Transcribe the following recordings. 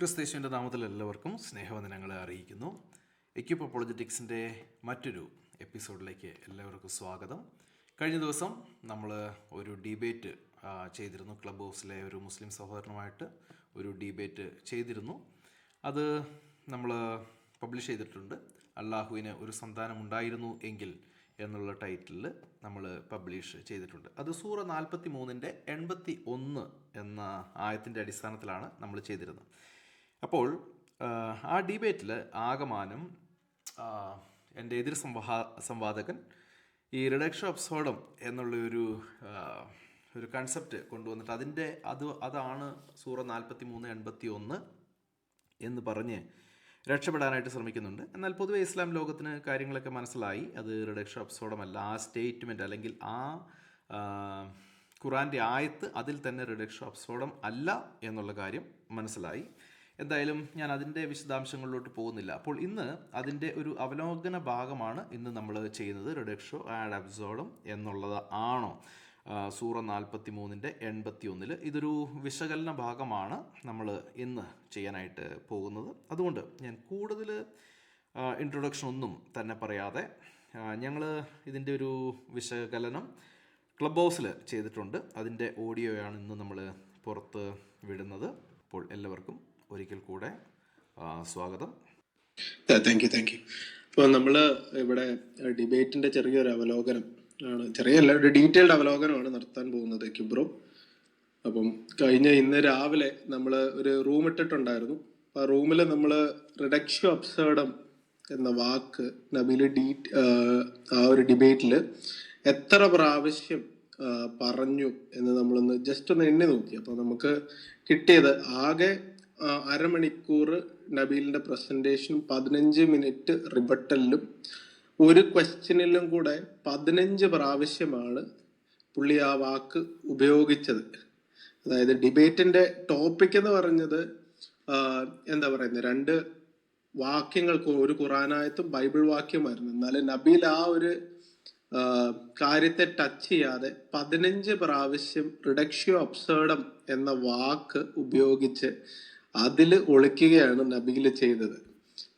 ക്രിസ്തേശുവിൻ്റെ നാമത്തിൽ എല്ലാവർക്കും സ്നേഹവന്ദനങ്ങളെ അറിയിക്കുന്നു. എക്യുപ്പ് അപ്പോളജറ്റിക്സിൻ്റെ മറ്റൊരു എപ്പിസോഡിലേക്ക് എല്ലാവർക്കും സ്വാഗതം. കഴിഞ്ഞ ദിവസം നമ്മൾ ഒരു ഡിബേറ്റ് ചെയ്തിരുന്നു. ക്ലബ് ഹൗസിലെ ഒരു മുസ്ലിം സഹോദരനുമായിട്ട് ഒരു ഡിബേറ്റ് ചെയ്തിരുന്നു. അത് നമ്മൾ പബ്ലിഷ് ചെയ്തിട്ടുണ്ട്. അള്ളാഹുവിന് ഒരു സന്താനം ഉണ്ടായിരുന്നു എങ്കിൽ എന്നുള്ള ടൈറ്റിലിൽ നമ്മൾ പബ്ലിഷ് ചെയ്തിട്ടുണ്ട്. അത് സൂറ 43 81 എന്ന ആയത്തിൻ്റെ അടിസ്ഥാനത്തിലാണ് നമ്മൾ ചെയ്തിരുന്നത്. അപ്പോൾ ആ ഡിബേറ്റിൽ ആകമാനം എൻ്റെ എതിർ സംവാദകൻ ഈ റിഡക്ഷൻ ഓഫ് സോഡം എന്നുള്ള ഒരു കൺസെപ്റ്റ് കൊണ്ടുവന്നിട്ട് അതാണ് സൂറ 43 81 എന്ന് പറഞ്ഞ് രക്ഷപ്പെടാനായിട്ട് ശ്രമിക്കുന്നുണ്ട്. എന്നാൽ പൊതുവെ ഇസ്ലാം ലോകത്തിന് കാര്യങ്ങളൊക്കെ മനസ്സിലായി. അത് റിഡക്ഷൻ ഓഫ് സോഡം അല്ല, ആ സ്റ്റേറ്റ്മെൻറ്റ് അല്ലെങ്കിൽ ആ ഖുറാൻ്റെ ആയത്ത് അതിൽ തന്നെ റിഡക്ഷൻ ഓഫ് സോഡം അല്ല എന്നുള്ള കാര്യം മനസ്സിലായി. എന്തായാലും ഞാൻ അതിൻ്റെ വിശദാംശങ്ങളിലോട്ട് പോകുന്നില്ല. അപ്പോൾ ഇന്ന് അതിൻ്റെ ഒരു അവലോകന ഭാഗമാണ് ഇന്ന് നമ്മൾ ചെയ്യുന്നത്. റിഡക്ഷോ ആഡ് അബ്സോർഡം എന്നുള്ളത് ആണോ സൂറ 43 81 ഇതൊരു വിശകലന ഭാഗമാണ് നമ്മൾ ഇന്ന് ചെയ്യാനായിട്ട് പോകുന്നത്. അതുകൊണ്ട് ഞാൻ കൂടുതൽ ഇൻട്രൊഡക്ഷൻ ഒന്നും തന്നെ പറയാതെ ഞങ്ങൾ ഇതിൻ്റെ ഒരു വിശകലനം ക്ലബ് ഹൗസിൽ ചെയ്തിട്ടുണ്ട്. അതിൻ്റെ ഓഡിയോയാണ് ഇന്ന് നമ്മൾ പുറത്ത് വിടുന്നത്. അപ്പോൾ എല്ലാവർക്കും ഒരിക്കൽ കൂടെ സ്വാഗതം. Thank you. അപ്പോൾ നമ്മൾ ഇവിടെ ഡിബേറ്റിൻ്റെ ചെറിയൊരു അവലോകനം ആണ്, ചെറിയല്ല, ഒരു ഡീറ്റെയിൽഡ് അവലോകനമാണ് നടത്താൻ പോകുന്നത് കിബ്രോ. അപ്പം ഇന്ന് രാവിലെ നമ്മൾ ഒരു റൂം ഇട്ടിട്ടുണ്ടായിരുന്നു. ആ റൂമിൽ നമ്മൾ റിഡക്ഷൻ അബ്സേർഡം എന്ന വാക്ക് നബീൽ ആ ഒരു ഡിബേറ്റിൽ എത്ര പ്രാവശ്യം പറഞ്ഞു എന്ന് നമ്മളൊന്ന് ജസ്റ്റ് ഒന്ന് എണ്ണി നോക്കി. അപ്പോൾ നമുക്ക് കിട്ടിയത് ആകെ അരമണിക്കൂർ നബീലിന്റെ പ്രസന്റേഷനും 15 മിനിറ്റ് റിബട്ടലിലും ഒരു ക്വസ്റ്റ്യനിലും കൂടെ 15 പ്രാവശ്യമാണ് പുള്ളി ആ വാക്ക് ഉപയോഗിച്ചത്. അതായത് ഡിബേറ്റിന്റെ ടോപ്പിക് എന്ന് പറഞ്ഞത് എന്താ പറയുന്നത്, 2 വാക്യങ്ങൾക്ക്, ഒരു ഖുറാനായത്തും ബൈബിൾ വാക്യമായിരുന്നു. എന്നാലും നബീൽ ആ ഒരു കാര്യത്തെ ടച്ച് ചെയ്യാതെ 15 പ്രാവശ്യം റിഡക്ഷ്യോ അബ്സേർഡം എന്ന വാക്ക് ഉപയോഗിച്ച് അതിൽ ഒളിക്കുകയാണ് നബീൽ ചെയ്തത്.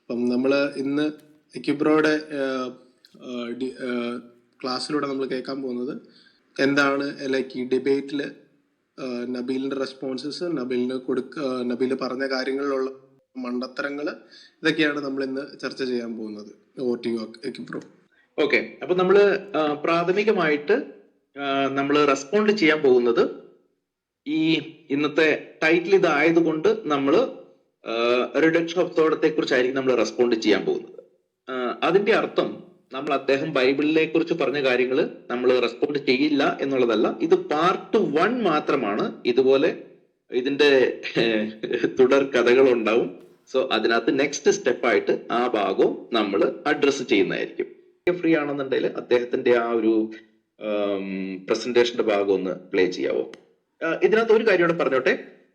അപ്പം നമ്മൾ ഇന്ന് കിബ്രോയുടെ ക്ലാസ്സിലൂടെ നമ്മൾ കേൾക്കാൻ പോകുന്നത് എന്താണ്, ലൈക്ക് ഈ ഡിബേറ്റിൽ നബീലിന്റെ റെസ്പോൺസസ്, നബീൽ പറഞ്ഞ കാര്യങ്ങളിലുള്ള മണ്ടത്തരങ്ങൾ, ഇതൊക്കെയാണ് നമ്മൾ ഇന്ന് ചർച്ച ചെയ്യാൻ പോകുന്നത്. കിബ്രോ. ഓക്കെ, അപ്പൊ നമ്മള് പ്രാഥമികമായിട്ട് നമ്മൾ റെസ്പോണ്ട് ചെയ്യാൻ പോകുന്നത് ഈ ഇന്നത്തെ ടൈറ്റിൽ ഇതായതുകൊണ്ട് നമ്മൾ റിഡക്ഷൻ ഓഫ് സോഡത്തെ കുറിച്ചായിരിക്കും നമ്മൾ റെസ്പോണ്ട് ചെയ്യാൻ പോകുന്നത്. അതിന്റെ അർത്ഥം നമ്മൾ അദ്ദേഹം ബൈബിളിനെ കുറിച്ച് പറഞ്ഞ കാര്യങ്ങൾ നമ്മൾ റെസ്പോണ്ട് ചെയ്യില്ല എന്നുള്ളതല്ല. ഇത് പാർട്ട് 1 മാത്രമാണ്. ഇതുപോലെ ഇതിന്റെ തുടർ കഥകൾ ഉണ്ടാവും. സോ അതിനകത്ത് നെക്സ്റ്റ് സ്റ്റെപ്പായിട്ട് ആ ഭാഗവും നമ്മൾ അഡ്രസ്സ് ചെയ്യുന്നതായിരിക്കും. ഫ്രീ ആണെന്നുണ്ടെങ്കിൽ അദ്ദേഹത്തിന്റെ ആ ഒരു പ്രസന്റേഷന്റെ ഭാഗം ഒന്ന് പ്ലേ ചെയ്യാവോ? ഇതിനകത്ത് ഒരു കാര്യം കൂടെ പറഞ്ഞോട്ടെ.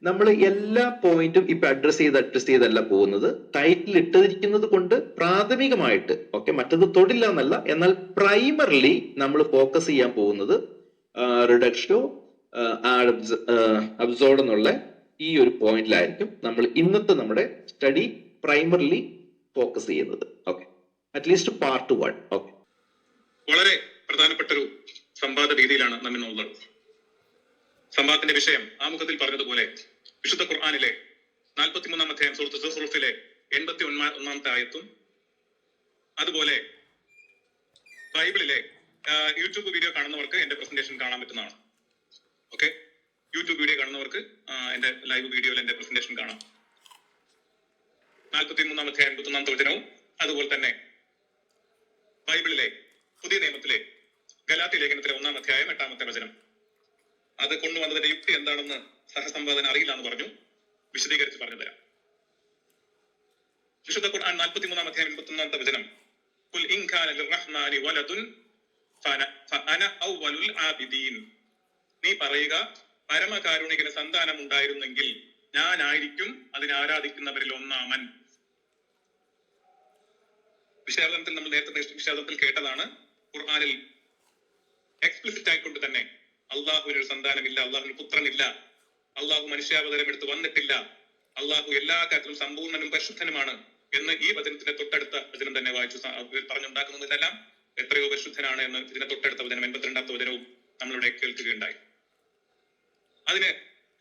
നമ്മൾ എല്ലാ പോയിന്റും ഇപ്പൊ അഡ്രസ് ചെയ്തല്ല പോകുന്നത്. ടൈറ്റിൽ ഇട്ടിരിക്കുന്നത് കൊണ്ട് പ്രാഥമികമായിട്ട് മറ്റത് തൊടില്ല എന്നല്ല, എന്നാൽ പ്രൈമറിലി നമ്മൾ ഫോക്കസ് ചെയ്യാൻ പോകുന്നത് റിഡക്ഷോ അബ്സോർഡ് എന്നുള്ള ഈ ഒരു പോയിന്റിലായിരിക്കും നമ്മൾ ഇന്നത്തെ നമ്മുടെ സ്റ്റഡി പ്രൈമറിലി ഫോക്കസ് ചെയ്യുന്നത്. At least part 1. വളരെ പ്രധാനപ്പെട്ട ഒരു സംവാദ രീതിയിലാണ് നമ്മൾ ഉള്ളത്. സംവാദത്തിന്റെ വിഷയം ആമുഖത്തിൽ പറഞ്ഞതുപോലെ വിശുദ്ധ ഖുർആനിലെ 43 അധ്യായം സൂറത്തുൽ സുറൂഫിലെ 81 ആയത്തും അതുപോലെ ബൈബിളിലെ യൂട്യൂബ് വീഡിയോ കാണുന്നവർക്ക് എന്റെ പ്രസന്റേഷൻ കാണാൻ പറ്റുന്നതാണ്. യൂട്യൂബ് വീഡിയോ കാണുന്നവർക്ക് എന്റെ ലൈവ് വീഡിയോയിൽ എന്റെ പ്രസന്റേഷൻ കാണാം. 43 അധ്യായം 81 വചനവും അതുപോലെ തന്നെ ബൈബിളിലെ പുതിയ നിയമത്തിലെ ഗലാത്യ ലേഖനത്തിലെ 1 അധ്യായം 8 വചനം. അത് കൊണ്ടുവന്നതിന്റെ യുക്തി എന്താണെന്ന് സഹസംവാദന അറിയില്ല എന്ന് പറഞ്ഞു. വിശദീകരിച്ച് പറഞ്ഞു തരാം. വിശുദ്ധ ഖുർആൻ 43 അധ്യായം 81 വചനം, ഖുൽ ഇൻ കാന ലിർറഹ്മാനി വലദുൻ ഫഅന അവ്വലുൽ ആബിദീൻ. നീ പറയുക, പരമകാരുണികന് സന്താനം ഉണ്ടായിരുന്നെങ്കിൽ ഞാനായിരിക്കും അതിനെ ആരാധിക്കുന്നവരിൽ ഒന്നാമൻ. വിശാലത്തിൽ നമ്മൾ നേരത്തെ വിശാലത്തിൽ കേട്ടതാണ്. ഖുർആനിൽ എക്സ്പ്ലിസിറ്റ് ആയിക്കൊണ്ട് തന്നെ അള്ളാഹുവിനൊരു സന്താനമില്ല, അള്ളാഹുവിന് പുത്രനില്ല, അള്ളാഹു മനുഷ്യാവതാരം എടുത്ത് വന്നിട്ടില്ല, അള്ളാഹു എല്ലാ കാര്യത്തിലും സമ്പൂർണ്ണനും പരിശുദ്ധനുമാണ് എന്ന് ഈ വചനത്തിന്റെ തൊട്ടടുത്ത വചനം തന്നെ വായിച്ചു പറഞ്ഞുണ്ടാക്കുന്നതിലെല്ലാം എത്രയോ പരിശുദ്ധനാണ് എന്ന് ഇതിന്റെ തൊട്ടടുത്ത വചനം 82ാമത്തെ വചനവും നമ്മളിവിടെ കേൾക്കുകയുണ്ടായി.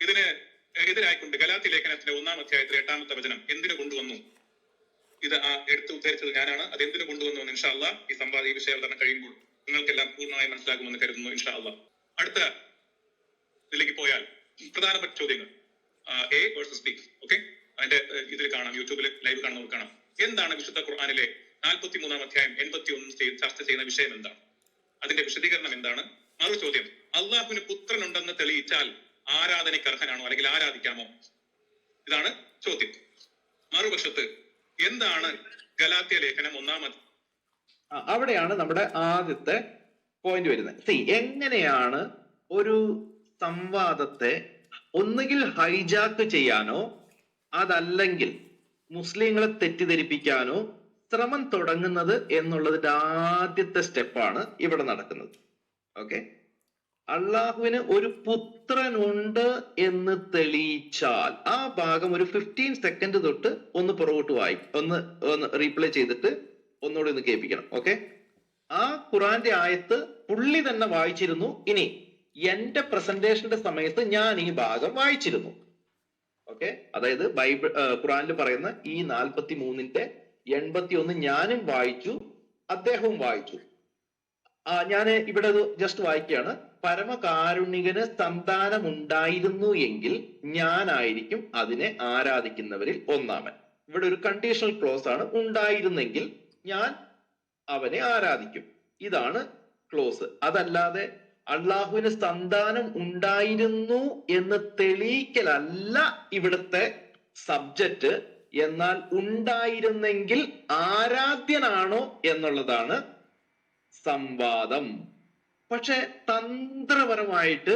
ഇതിന് എതിരായിക്കൊണ്ട് ഗലാത്യ ലേഖനത്തിന്റെ 1-ാം അധ്യായത്തിലെ 8ാമത്തെ വചനം എന്തിനു കൊണ്ടുവന്നു? ഇത് എടുത്ത് ഉദ്ധരിച്ചത് ഞാനാണ്. അത് എന്തിനു കൊണ്ടുവന്നു എന്ന് ഇൻഷാ അല്ലാഹ് ഈ സംവാദ വിഷയാവതരണം കഴിയുമ്പോൾ നിങ്ങൾക്കെല്ലാം പൂർണ്ണമായി മനസ്സിലാകുമെന്ന് കരുതുന്നു ഇൻഷാ അല്ലാഹ്. അടുത്ത ഇതിലേക്ക് പോയാൽ പ്രധാനപ്പെട്ട ചോദ്യങ്ങൾ എ വേഴ്സസ് ബി. ഓക്കെ, അതിന്റെ ഇതിൽ കാണാം, യൂട്യൂബിൽ ലൈവ് കാണുന്നവർ കാണാം. എന്താണ് വിശുദ്ധ ഖുർആനിലെ 43-ാം അധ്യായം 81 ചർച്ച ചെയ്യുന്ന വിഷയം എന്താണ്? അതിന്റെ വിശദീകരണം എന്താണ്? മറു ചോദ്യം, അള്ളാഹുവിന് പുത്രനുണ്ടെന്ന് തെളിയിച്ചാൽ ആരാധനയ്ക്ക് അർഹനാണോ അല്ലെങ്കിൽ ആരാധിക്കാമോ? ഇതാണ് ചോദ്യം. മറുവശത്ത് എന്താണ് ഗലാത്യ ലേഖനം 1-ാം അവിടെയാണ് നമ്മുടെ ആദ്യത്തെ പോയിന്റ് വരുന്നത്. എങ്ങനെയാണ് ഒരു സംവാദത്തെ ഒന്നുകിൽ ഹൈജാക്ക് ചെയ്യാനോ അതല്ലെങ്കിൽ മുസ്ലിങ്ങളെ തെറ്റിദ്ധരിപ്പിക്കാനോ ശ്രമം തുടങ്ങുന്നത് എന്നുള്ളതിന്റെ ആദ്യത്തെ സ്റ്റെപ്പാണ് ഇവിടെ നടക്കുന്നത്. ഓക്കെ, അള്ളാഹുവിന് ഒരു പുത്രനുണ്ട് എന്ന് തെളിയിച്ചാൽ ആ ഭാഗം ഒരു 15 സെക്കൻഡ് തൊട്ട് ഒന്ന് പുറകോട്ട് ഒന്ന് റീപ്ലേ ചെയ്തിട്ട് ഒന്നുകൂടി ഒന്ന് കേൾപ്പിക്കണം. ഓക്കെ, ആ ഖുറാന്റെ ആയത്ത് പുള്ളി തന്നെ വായിച്ചിരുന്നു. ഇനി എന്റെ പ്രസന്റേഷന്റെ സമയത്ത് ഞാൻ ഈ ഭാഗം വായിച്ചിരുന്നു. ഓക്കെ, അതായത് ഖുറാനിൽ പറയുന്ന ഈ 43-ന്റെ 81 ഞാനും വായിച്ചു, അദ്ദേഹവും വായിച്ചു. ഞാൻ ഇവിടെ ജസ്റ്റ് വായിക്കുകയാണ്. പരമകാരുണികന് സന്താനം ഉണ്ടായിരുന്നു എങ്കിൽ ഞാനായിരിക്കും അതിനെ ആരാധിക്കുന്നവരിൽ ഒന്നാമൻ. ഇവിടെ ഒരു കണ്ടീഷണൽ ക്ലോസ് ആണ്. ഉണ്ടായിരുന്നെങ്കിൽ ഞാൻ അവനെ ആരാധിക്കും, ഇതാണ് ക്ലോസ്. അതല്ലാതെ അള്ളാഹുവിന് സന്താനം ഉണ്ടായിരുന്നു എന്ന് തെളിയിക്കലല്ല ഇവിടുത്തെ സബ്ജക്റ്റ്. എന്നാൽ ഉണ്ടായിരുന്നെങ്കിൽ ആരാധ്യനാണോ എന്നുള്ളതാണ് സംവാദം. പക്ഷെ തന്ത്രപരമായിട്ട്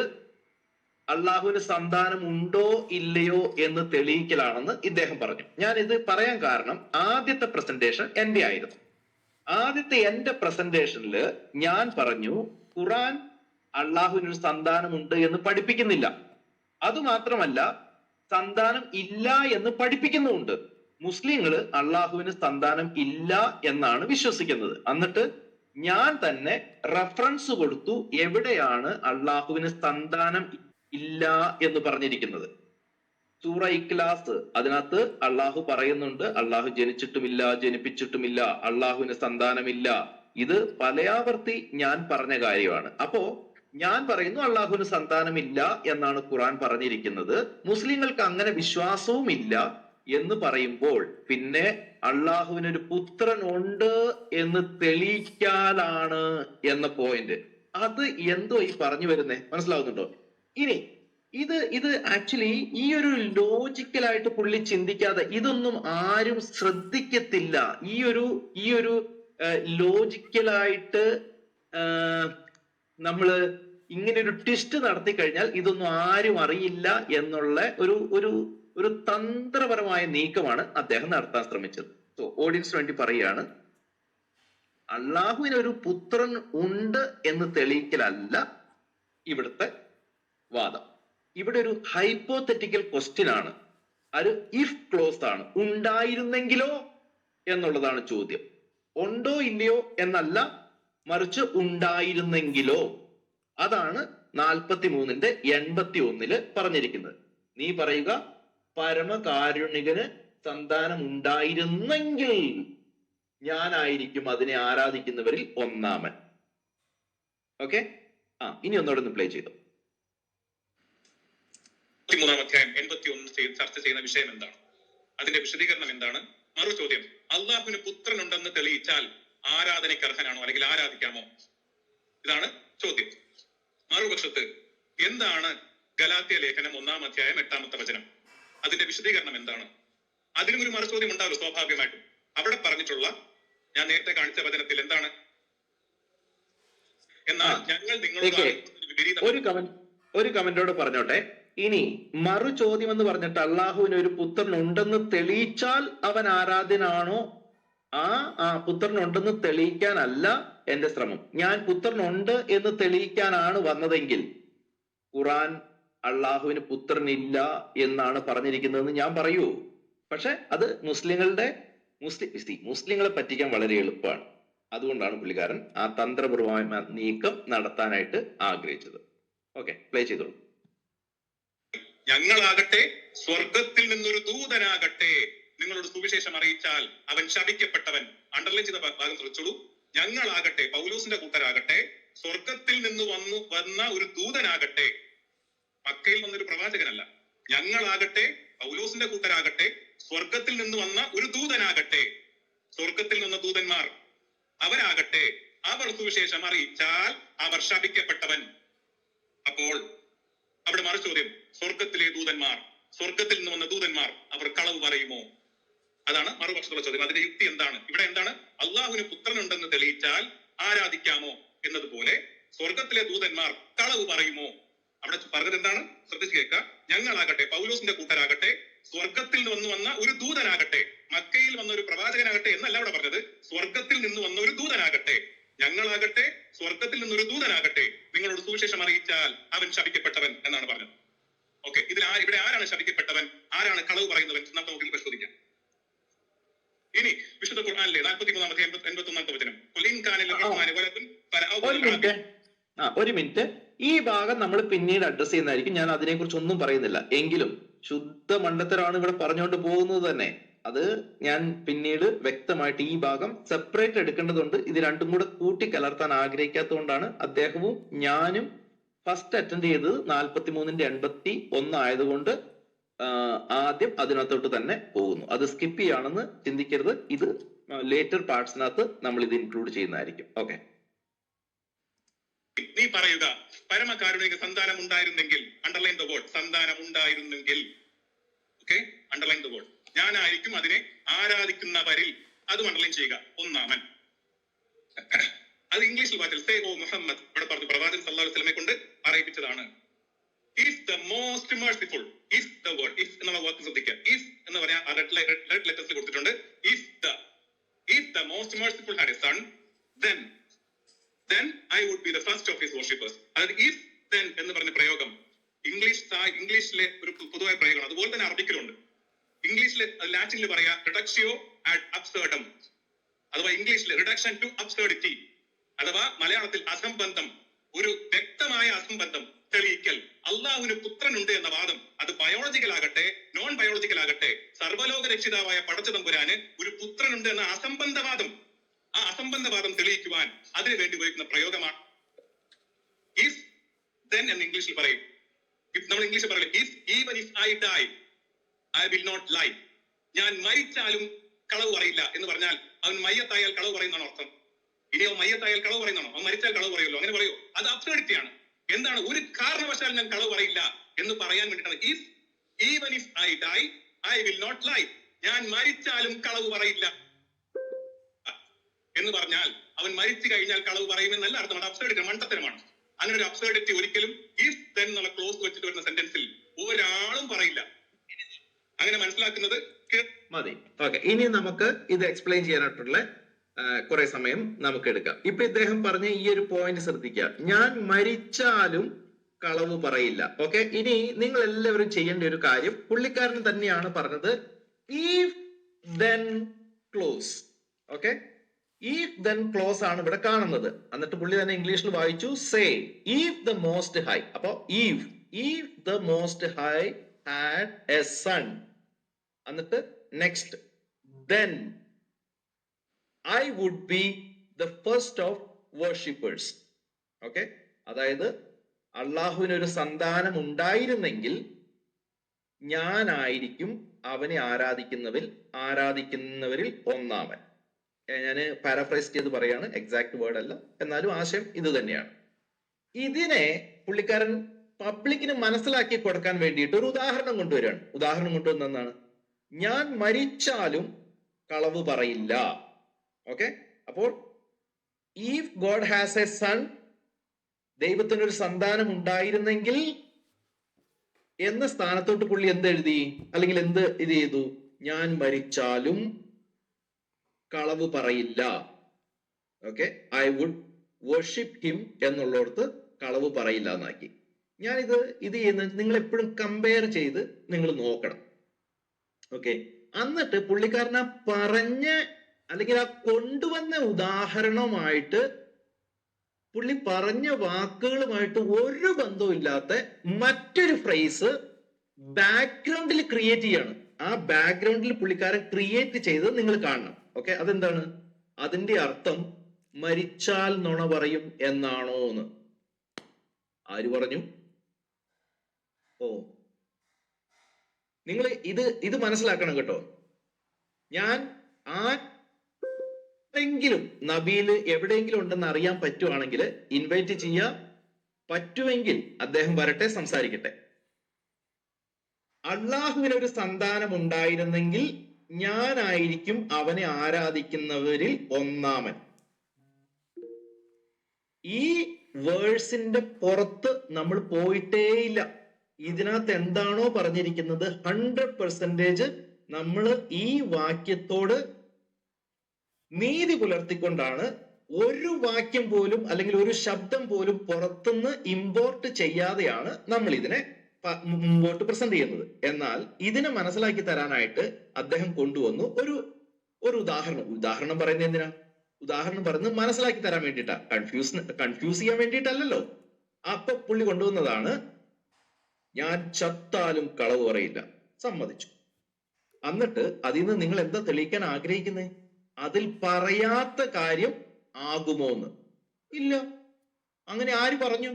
അള്ളാഹുവിന് സന്താനം ഉണ്ടോ ഇല്ലയോ എന്ന് തെളിയിക്കലാണെന്ന് ഇദ്ദേഹം പറഞ്ഞു. ഞാൻ ഇത് പറയാൻ കാരണം ആദ്യത്തെ പ്രസന്റേഷൻ എന്റെ ആയിരുന്നു. എന്റെ പ്രസന്റേഷനിൽ ഞാൻ പറഞ്ഞു ഖുറാൻ അള്ളാഹുവിനൊരു സന്താനമുണ്ട് എന്ന് പഠിപ്പിക്കുന്നില്ല. അതുമാത്രമല്ല സന്താനം ഇല്ല എന്ന് പഠിപ്പിക്കുന്നുമുണ്ട്. മുസ്ലിങ്ങൾ അള്ളാഹുവിന് സന്താനം ഇല്ല എന്നാണ് വിശ്വസിക്കുന്നത്. എന്നിട്ട് ഞാൻ തന്നെ റെഫറൻസ് കൊടുത്തു എവിടെയാണ് അള്ളാഹുവിന് സന്താനം ഇല്ല എന്ന് പറഞ്ഞിരിക്കുന്നത്. സൂറ ഇഖ്ലാസ്, അതിനകത്ത് അള്ളാഹു പറയുന്നുണ്ട് അള്ളാഹു ജനിച്ചിട്ടുമില്ല, ജനിപ്പിച്ചിട്ടുമില്ല, അള്ളാഹുവിന് സന്താനമില്ല. ഇത് പലയാവർത്തി ഞാൻ പറഞ്ഞ കാര്യമാണ്. അപ്പോ ഞാൻ പറയുന്നു അള്ളാഹുവിന് സന്താനമില്ല എന്നാണ് ഖുറാൻ പറഞ്ഞിരിക്കുന്നത്. മുസ്ലിങ്ങൾക്ക് അങ്ങനെ വിശ്വാസവും ഇല്ല എന്ന് പറയുമ്പോൾ പിന്നെ അള്ളാഹുവിനൊരു പുത്രൻ ഉണ്ട് എന്ന് തെളിയിക്കാനാണ് എന്ന പോയിന്റ്. അത് എന്തോ ഈ പറഞ്ഞു വരുന്നേ, മനസ്സിലാവുന്നുണ്ടോ? ഇനി ഇത് ആക്ച്വലി ഈ ഒരു ലോജിക്കലായിട്ട് പുള്ളി ചിന്തിക്കാതെ, ഇതൊന്നും ആരും ശ്രദ്ധിക്കത്തില്ല. ഈ ഒരു ലോജിക്കലായിട്ട് നമ്മള് ഇങ്ങനെ ഒരു ട്വിസ്റ്റ് നടത്തി കഴിഞ്ഞാൽ ഇതൊന്നും ആരും അറിയില്ല എന്നുള്ള ഒരു തന്ത്രപരമായ നീക്കമാണ് അദ്ദേഹം നടത്താൻ ശ്രമിച്ചത്. സോ ഓഡിയൻസിന് വേണ്ടി പറയുകയാണ്, അള്ളാഹുവിന് ഒരു പുത്രൻ ഉണ്ട് എന്ന് തെളിയിക്കലല്ല ഇവിടുത്തെ വാദം. ഇവിടെ ഒരു ഹൈപ്പോത്തറ്റിക്കൽ ക്വസ്റ്റ്യൻ ആണ്. അത് ഇഫ് ക്ലോസ് ആണ്. ഉണ്ടായിരുന്നെങ്കിലോ എന്നുള്ളതാണ് ചോദ്യം. ഉണ്ടോ ഇല്ലയോ എന്നല്ല, മറിച്ച് ഉണ്ടായിരുന്നെങ്കിലോ. അതാണ് 43-ന്റെ 81 പറഞ്ഞിരിക്കുന്നത്. നീ പറയുക പരമകാരുണികന് സന്താനം ഉണ്ടായിരുന്നെങ്കിൽ ഞാനായിരിക്കും അതിനെ ആരാധിക്കുന്നവരിൽ ഒന്നാമൻ. ഓക്കെ, ഇനി ഒന്നോടെ പ്ലേ ചെയ്തു. 43-ാം അധ്യായം 81 ചർച്ച ചെയ്യുന്ന വിഷയം എന്താണ്? അതിന്റെ വിശദീകരണം എന്താണ്? മറു ചോദ്യം, അള്ളാഹുവിന് പുത്രനുണ്ടെന്ന് തെളിയിച്ചാൽ ആരാധനയ്ക്ക് അർഹനാണോ അല്ലെങ്കിൽ ആരാധിക്കാമോ? ഇതാണ് ചോദ്യം. മറുപക്ഷത്ത് എന്താണ് ഗലാത്യ ലേഖനം 1-ാം അധ്യായം 8-ാമത്തെ വചനം? അതിന്റെ വിശദീകരണം എന്താണ്? അതിനും ഒരു മറു ചോദ്യം ഉണ്ടാവും സ്വാഭാവികമായിട്ടും. അവിടെ പറഞ്ഞിട്ടുള്ള ഞാൻ നേരത്തെ കാണിച്ച വചനത്തിൽ എന്താണ്? എന്നാൽ ഞങ്ങൾ നിങ്ങളോട് ഒരു കമന്റോട് പറഞ്ഞോട്ടെ. ഇനി മറു ചോദ്യം എന്ന് പറഞ്ഞിട്ട് അള്ളാഹുവിന് ഒരു പുത്രൻ ഉണ്ടെന്ന് തെളിയിച്ചാൽ അവൻ ആരാധ്യനാണോ? ആ പുത്രനുണ്ടെന്ന് തെളിയിക്കാനല്ല എന്റെ ശ്രമം. ഞാൻ പുത്രനുണ്ട് എന്ന് തെളിയിക്കാനാണ് വന്നതെങ്കിൽ ഖുറാൻ അള്ളാഹുവിന് പുത്രനില്ല എന്നാണ് പറഞ്ഞിരിക്കുന്നതെന്ന് ഞാൻ പറയൂ? പക്ഷെ അത് മുസ്ലിങ്ങളെ പറ്റിക്കാൻ വളരെ എളുപ്പമാണ്. അതുകൊണ്ടാണ് പുള്ളിക്കാരൻ ആ തന്ത്രപരമായ നീക്കം നടത്താനായിട്ട് ആഗ്രഹിച്ചത്. ഓക്കെ, പ്ലേ ചെയ്തോളൂ. ഞങ്ങളാകട്ടെ സ്വർഗത്തിൽ നിന്നൊരു ദൂതനാകട്ടെ നിങ്ങളോട് സുവിശേഷം അറിയിച്ചാൽ അവൻ ശപിക്കപ്പെട്ടവൻ. അണ്ടർലൈൻ ചെയ്ത ഭാഗം ശ്രദ്ധിച്ചോളൂ. ഞങ്ങളാകട്ടെ, പൗലോസിന്റെ കൂട്ടരാകട്ടെ, സ്വർഗത്തിൽ നിന്ന് വന്ന ഒരു ദൂതനാകട്ടെ. മക്കയിൽ വന്നൊരു പ്രവാചകനല്ല. ഞങ്ങളാകട്ടെ, പൗലോസിന്റെ കൂട്ടരാകട്ടെ, സ്വർഗത്തിൽ നിന്ന് വന്ന ഒരു ദൂതനാകട്ടെ. സ്വർഗത്തിൽ നിന്ന് ദൂതന്മാർ അവരാകട്ടെ, അവർ സുവിശേഷം അറിയിച്ചാൽ അവർ ശപിക്കപ്പെട്ടവൻ. അപ്പോൾ അവിടെ മറു ചോദ്യം, സ്വർഗത്തിലെ ദൂതന്മാർ, സ്വർഗത്തിൽ നിന്ന് വന്ന ദൂതന്മാർ അവർ കളവ് പറയുമോ? അതാണ് മറുപക്ഷത്തുള്ള ചോദ്യം. അതിന്റെ യുക്തി എന്താണ്? ഇവിടെ എന്താണ്? അള്ളാഹുവിന് പുത്രനുണ്ടെന്ന് തെളിയിച്ചാൽ ആരാധിക്കാമോ എന്നതുപോലെ സ്വർഗത്തിലെ ദൂതന്മാർ കളവ് പറയുമോ? അവിടെ പറഞ്ഞത് എന്താണ്? ശ്രദ്ധിച്ചു കേൾക്കുക. ഞങ്ങളാകട്ടെ, പൗലോസിന്റെ കൂട്ടരാകട്ടെ, സ്വർഗത്തിൽ നിന്ന് വന്ന ഒരു ദൂതനാകട്ടെ. മക്കയിൽ വന്ന ഒരു പ്രവാചകനാകട്ടെ എന്നല്ല അവിടെ പറഞ്ഞത്. സ്വർഗത്തിൽ നിന്ന് വന്ന ഒരു ദൂതനാകട്ടെ. ഞങ്ങളാകട്ടെ, സ്വർഗത്തിൽ നിന്നൊരു ദൂതനാകട്ടെ, നിങ്ങളോട് സുവിശേഷം അറിയിച്ചാൽ അവൻ ശപിക്കപ്പെട്ടവൻ എന്നാണ് പറഞ്ഞത്. ഓക്കെ, ഇവിടെ ആരാണ് ശപിക്കപ്പെട്ടവൻ, ആരാണ് കളവ് പറയുന്നവൻ? നമുക്ക് പരിശോധിക്കാം. ഇനി വിശുദ്ധ ഖുർആനിലെ 43-ാമത്തെ 81-ാമത്തെ വചനം, ഒരു മിനിറ്റ്, ഈ ഭാഗം നമ്മൾ പിന്നീട് അഡ്രസ് ചെയ്യുന്നതായിരിക്കും. ഞാൻ അതിനെക്കുറിച്ച് ഒന്നും പറയുന്നില്ല. എങ്കിലും ശുദ്ധ മണ്ടത്തരമാണ് ഇവിടെ പറഞ്ഞുകൊണ്ട് പോകുന്നത് തന്നെ. അത് ഞാൻ പിന്നീട് വ്യക്തമായിട്ട് ഈ ഭാഗം സെപ്പറേറ്റ് എടുക്കേണ്ടതുണ്ട്. ഇത് രണ്ടും കൂടെ കൂട്ടി കലർത്താൻ ആഗ്രഹിക്കാത്തതുകൊണ്ടാണ് അദ്ദേഹവും ഞാനും ഫസ്റ്റ് അറ്റൻഡ് ചെയ്തത് 43-ന്റെ 81 ആയതുകൊണ്ട് ആദ്യം അതിനകത്തോട്ട് തന്നെ പോകുന്നു. അത് സ്കിപ്പ് ചെയ്യാണെന്ന് ചിന്തിക്കരുത്. ഇത് ലേറ്റർ പാർട്സിനകത്ത് നമ്മൾ ഇത് ഇൻക്ലൂഡ് ചെയ്യുന്നതായിരിക്കും. ഓക്കെ, നീ പറയുക, പരമകാരുണിക സന്താനം ഉണ്ടായിരുന്നെങ്കിൽ, അണ്ടർലൈൻ ദ വേർഡ് സന്താനം ഉണ്ടായിരുന്നെങ്കിൽ. Okay, underline the word. ഞാനായിരിക്കും അതിനെ ആരാധിക്കുന്നവരിൽ. അതും അണ്ടർലൈൻ ചെയ്യുക. ഒന്നാമൻ. അത് ഇംഗ്ലീഷിൽ വായിച്ചാൽ സേ ഓ മുഹമ്മദ്. ഇവിടെ പറഞ്ഞു, പ്രവാചകൻ സല്ലല്ലാഹു അലൈഹി വസല്ലമയെ കൊണ്ട് പറയിപ്പിച്ചതാണ്. Is the most merciful. Is the word. Is എന്നുള്ള വാക്ക് ശ്രദ്ധിക്കുക. Is എന്ന് പറയാൻ റെഡ് ലെറ്റേഴ്സിൽ കൊടുത്തിട്ടുണ്ട്. If the most merciful had a son, then I would be the first of his worshippers. അതായത് if then എന്ന് പറഞ്ഞ പ്രയോഗം ഇംഗ്ലീഷിലെ ഒരു പൊതുവായ പ്രയോഗമാണ്. അതുപോലെ തന്നെ അറബിക്കിലുണ്ട്. ഇംഗ്ലീഷിലെ ലാറ്റിനിൽ പറയാ റിഡക്ഷ്യോ ആഡ് അബ്സേർഡം, അഥവാ ഇംഗ്ലീഷിൽ റിഡക്ഷൻ ടു അബ്സേർഡിറ്റി, അഥവാ മലയാളത്തിൽ അസംബന്ധം, ഒരു വ്യക്തമായ അസംബന്ധം തെളിയിക്കൽ. അള്ളാഹുവിന് പുത്രനുണ്ട് എന്ന വാദം, അത് ബയോളജിക്കൽ ആകട്ടെ നോൺ ബയോളജിക്കൽ ആകട്ടെ, സർവ്വലോക രക്ഷിതാവായ പടച്ചതമ്പുരാന് ഒരു പുത്രനുണ്ട് എന്ന അസംബന്ധവാദം, ആ അസംബന്ധവാദം തെളിയിക്കുവാൻ അതിനു വേണ്ടി ഉപയോഗിക്കുന്ന പ്രയോഗമാണ് if then എന്ന് ഇംഗ്ലീഷിൽ പറയും. നമ്മൾ ഇംഗ്ലീഷിൽ പറയില്ല, even if I die I will not lie. ഞാൻ മരിച്ചാലും കളവ് പറയില്ല എന്ന് പറഞ്ഞാൽ അവൻ മയ്യത്തായാൽ കളവ് പറയുന്നതാണോ അർത്ഥം? ഇനി അവൻ മയ്യത്തായാൽ കളവ് പറയുന്നതാണോ? അവൻ മരിച്ചാൽ കളവ് പറയുമല്ലോ, അങ്ങനെ പറയോ? അത് അബ്സർഡിറ്റിയാണ്. എന്താണ്? ഒരു കാരണവശാൽ ഞാൻ കളവ് പറയില്ല എന്ന് പറയാൻ വേണ്ടിയിട്ടാണ് even if I die I will not lie. ഞാൻ മരിച്ചാലും കളവ് പറയില്ല എന്ന് പറഞ്ഞാൽ അവൻ മരിച്ചു കഴിഞ്ഞാൽ കളവ് പറയുമെന്നല്ല അർത്ഥം. അത് അബ്സർഡിറ്റി, മണ്ടത്തരമാണ്. അങ്ങനെ ഒരു അബ്സർഡിറ്റി ഒരിക്കലും if then എന്നുള്ള ക്ലോസ് വെച്ചിട്ട് വരുന്ന സെന്റൻസിൽ ഒരാളും പറയില്ല. അങ്ങനെ മനസ്സിലാക്കുന്നത് മതി. ഓക്കെ, ഇനി നമുക്ക് ഇത് എക്സ്പ്ലെയിൻ ചെയ്യാനായിട്ടുള്ള കുറെ സമയം നമുക്ക് എടുക്കാം. ഇപ്പൊ ഇദ്ദേഹം പറഞ്ഞ ഈ ഒരു പോയിന്റ് ശ്രദ്ധിക്കുക, ഞാൻ മരിച്ചാലും കളവ് പറയില്ല. ഓക്കെ, ഇനി നിങ്ങൾ എല്ലാവരും ചെയ്യേണ്ട ഒരു കാര്യം, പുള്ളിക്കാരൻ തന്നെയാണ് പറഞ്ഞത് if then close. Okay, if then close ആണ് ഇവിടെ കാണുന്നത്. എന്നിട്ട് പുള്ളി തന്നെ ഇംഗ്ലീഷിൽ വായിച്ചു say if the most high. അപ്പൊ if the most high had a son. എന്നിട്ട് next then I would be the first of worshippers. Okay, അതായത് അള്ളാഹുവിനൊരു സന്താനം ഉണ്ടായിരുന്നെങ്കിൽ ഞാനായിരിക്കും അവനെ ആരാധിക്കുന്നവരിൽ ഒന്നാമൻ. ഞാൻ പാരാഫ്രൈസ് ചെയ്ത് പറയാണ്, എക്സാക്ട് വേർഡ് അല്ല, എന്നാലും ആശയം ഇത് തന്നെയാണ്. ഇതിനെ പുള്ളിക്കാരൻ പബ്ലിക്കിന് മനസ്സിലാക്കി കൊടുക്കാൻ വേണ്ടിയിട്ട് ഒരു ഉദാഹരണം കൊണ്ടുവരികയാണ്. ഉദാഹരണം കൊണ്ടുവന്നാണ്, ഞാൻ മരിച്ചാലും കളവ് പറയില്ല. ഓക്കെ, അപ്പോൾ if God has a son, ദൈവത്തിനൊരു സന്താനം ഉണ്ടായിരുന്നെങ്കിൽ എന്ന സ്ഥാനത്തോട്ട് പുള്ളി എന്ത് എഴുതി, അല്ലെങ്കിൽ എന്ത് ഇത് ചെയ്തു? ഞാൻ മരിച്ചാലും കളവ് പറയില്ല. Okay, I would worship him എന്നുള്ളടത്ത് കളവ് പറയില്ല എന്നാക്കി. ഞാനിത് ചെയ്യുന്ന നിങ്ങൾ എപ്പോഴും കമ്പയർ ചെയ്ത് നിങ്ങൾ നോക്കണം. ഓക്കെ, എന്നിട്ട് പുള്ളിക്കാരൻ ആ പറഞ്ഞ അല്ലെങ്കിൽ ആ കൊണ്ടുവന്ന ഉദാഹരണമായിട്ട് പുള്ളി പറഞ്ഞ വാക്കുകളുമായിട്ട് ഒരു ബന്ധവും ഇല്ലാത്ത മറ്റൊരു ഫ്രേസ് ബാക്ക്ഗ്രൗണ്ടിൽ ക്രിയേറ്റ് ചെയ്യാണ്. ആ ബാക്ക്ഗ്രൗണ്ടിൽ പുള്ളിക്കാരൻ ക്രിയേറ്റ് ചെയ്ത് നിങ്ങൾ കാണണം. ഓക്കെ, അതെന്താണ്? അതിന്റെ അർത്ഥം മരിച്ചാൽ നുണ പറയും എന്നാണോ എന്ന്. ആര് പറഞ്ഞു? ഓ, നിങ്ങൾ ഇത് മനസ്സിലാക്കണം കേട്ടോ. ഞാൻ ആരെങ്കിലും നബിയില് എവിടെയെങ്കിലും ഉണ്ടെന്ന് അറിയാൻ പറ്റുവാണെങ്കിൽ ഇൻവൈറ്റ് ചെയ്യുക. പറ്റുമെങ്കിൽ അദ്ദേഹം വരട്ടെ, സംസാരിക്കട്ടെ. അള്ളാഹുവിന് ഒരു സന്താനം ഉണ്ടായിരുന്നെങ്കിൽ ഞാനായിരിക്കും അവനെ ആരാധിക്കുന്നവരിൽ ഒന്നാമൻ. ഈ വേഴ്സിന്റെ പുറത്ത് നമ്മൾ പോയിട്ടേയില്ല. ഇതിനകത്ത് എന്താണോ പറഞ്ഞിരിക്കുന്നത് 100% നമ്മൾ ഈ വാക്യത്തോട് നീതി പുലർത്തിക്കൊണ്ടാണ് ഒരു വാക്യം പോലും അല്ലെങ്കിൽ ഒരു ശബ്ദം പോലും പുറത്തുനിന്ന് ഇമ്പോർട്ട് ചെയ്യാതെയാണ് നമ്മൾ ഇതിനെ മുമ്പോട്ട് പ്രസന്റ് ചെയ്യുന്നത്. എന്നാൽ ഇതിനെ മനസ്സിലാക്കി തരാനായിട്ട് അദ്ദേഹം കൊണ്ടുവന്നു ഒരു ഉദാഹരണം പറയുന്നത് എന്തിനാ? ഉദാഹരണം പറയുന്നത് മനസ്സിലാക്കി തരാൻ വേണ്ടിയിട്ടാ, കൺഫ്യൂസ് ചെയ്യാൻ വേണ്ടിയിട്ടല്ലല്ലോ. അപ്പൊ പുള്ളി കൊണ്ടുവന്നതാണ്, ഞാൻ ചത്താലും കളവ് പറയില്ല. സമ്മതിച്ചു. എന്നിട്ട് അതിൽ നിന്ന് നിങ്ങൾ എന്താ തെളിയിക്കാൻ ആഗ്രഹിക്കുന്നത്? അതിൽ പറയാത്ത കാര്യം ആകുമോ എന്ന്. ഇല്ല, അങ്ങനെ ആര് പറഞ്ഞു?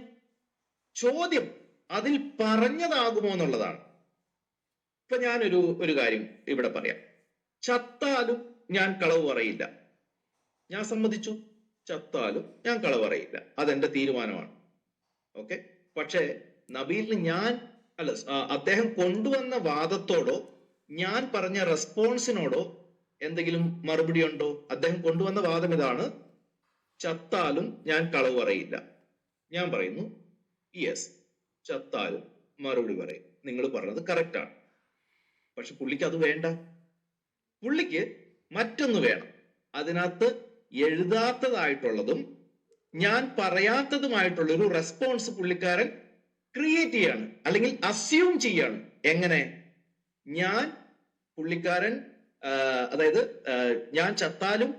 ചോദ്യം അതിൽ പറഞ്ഞതാകുമോ എന്നുള്ളതാണ്. ഇപ്പൊ ഞാനൊരു കാര്യം ഇവിടെ പറയാം. ചത്താലും ഞാൻ കളവ് പറയില്ല. ഞാൻ സമ്മതിച്ചു, ചത്താലും ഞാൻ കളവ് പറയില്ല. അതെന്റെ തീരുമാനമാണ്. ഓക്കെ, പക്ഷെ നബീലിന് അദ്ദേഹം കൊണ്ടുവന്ന വാദത്തോടോ ഞാൻ പറഞ്ഞ റെസ്പോൺസിനോടോ എന്തെങ്കിലും മറുപടി ഉണ്ടോ? അദ്ദേഹം കൊണ്ടുവന്ന വാദം ഇതാണ്, ചത്താലും ഞാൻ കളവ് പറയില്ല. ഞാൻ പറയുന്നു യെസ്, ചത്താലും മറുപടി പറയും. നിങ്ങൾ പറഞ്ഞത് കറക്റ്റാണ്. പക്ഷെ പുള്ളിക്ക് അത് വേണ്ട. പുള്ളിക്ക് മറ്റൊന്ന് വേണം. അതിനകത്ത് എഴുതാത്തതായിട്ടുള്ളതും ഞാൻ പറയാത്തതുമായിട്ടുള്ള ഒരു റെസ്പോൺസ് പുള്ളിക്കാരൻ ക്രിയേറ്റ് ചെയ്യാണ്, അല്ലെങ്കിൽ അസ്യൂം ചെയ്യാണ്. എങ്ങനെ? അതായത് ഞാൻ ചത്താലും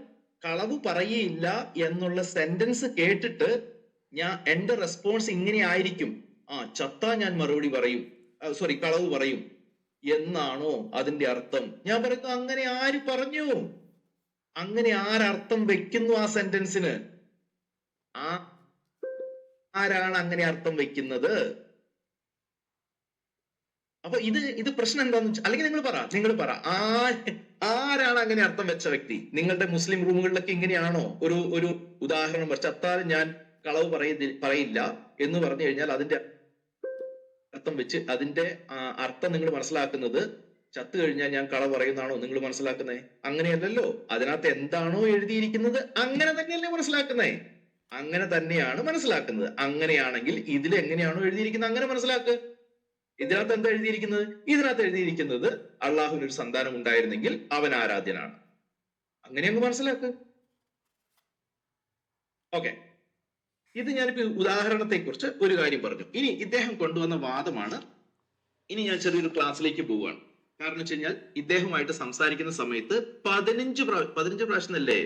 കളവ് പറയില്ല എന്നുള്ള സെന്റൻസ് കേട്ടിട്ട് എന്റെ റെസ്പോൺസ് ഇങ്ങനെ ആയിരിക്കും, ചത്താ ഞാൻ മറുപടി പറയും, കളവ് പറയും എന്നാണോ അതിന്റെ അർത്ഥം? ഞാൻ പറയുന്നു, അങ്ങനെ ആര് പറഞ്ഞു? അങ്ങനെ ആരർത്ഥം വെക്കുന്നു ആ സെന്റൻസിന്? ആരാണ് അങ്ങനെ അർത്ഥം വെക്കുന്നത്? അപ്പൊ ഇത് പ്രശ്നം എന്താന്ന് വെച്ചാൽ, അല്ലെങ്കിൽ നിങ്ങൾ പറ ആരാണ് അങ്ങനെ അർത്ഥം വെച്ച വ്യക്തി? നിങ്ങളുടെ മുസ്ലിം റൂമുകളിലൊക്കെ ഇങ്ങനെയാണോ ഒരു ഉദാഹരണം ചത്താലും ഞാൻ കളവ് പറയില്ല എന്ന് പറഞ്ഞു കഴിഞ്ഞാൽ അതിന്റെ അർത്ഥം വെച്ച് അതിന്റെ അർത്ഥം നിങ്ങൾ മനസ്സിലാക്കുന്നത് ചത്തു കഴിഞ്ഞാൽ ഞാൻ കളവ് പറയുന്നതാണോ നിങ്ങൾ മനസ്സിലാക്കുന്നത്? അങ്ങനെയല്ലല്ലോ. അതിനകത്ത് എന്താണോ എഴുതിയിരിക്കുന്നത് അങ്ങനെ തന്നെയല്ലേ മനസ്സിലാക്കുന്നേ? അങ്ങനെ തന്നെയാണ് മനസ്സിലാക്കുന്നത്. അങ്ങനെയാണെങ്കിൽ ഇതിൽ എങ്ങനെയാണോ എഴുതിയിരിക്കുന്നത് അങ്ങനെ മനസ്സിലാക്കുക. ഇതിനകത്ത് എന്താ എഴുതിയിരിക്കുന്നത്? ഇതിനകത്ത് എഴുതിയിരിക്കുന്നത് അള്ളാഹുവിന് ഒരു സന്താനം ഉണ്ടായിരുന്നെങ്കിൽ അവൻ ആരാധ്യനാണ്. അങ്ങനെ അങ്ങ് മനസ്സിലാക്കുക. ഓക്കെ, ഇത് ഞാനിപ്പോ ഉദാഹരണത്തെ കുറിച്ച് ഒരു കാര്യം പറഞ്ഞു. ഇനി ഇദ്ദേഹം കൊണ്ടുവന്ന വാദമാണ്. ഇനി ഞാൻ ചെറിയൊരു ക്ലാസ്സിലേക്ക് പോവുകയാണ്. കാരണം വെച്ച് കഴിഞ്ഞാൽ ഇദ്ദേഹമായിട്ട് സംസാരിക്കുന്ന സമയത്ത് 15 പ്രാവശ്യം അല്ലേ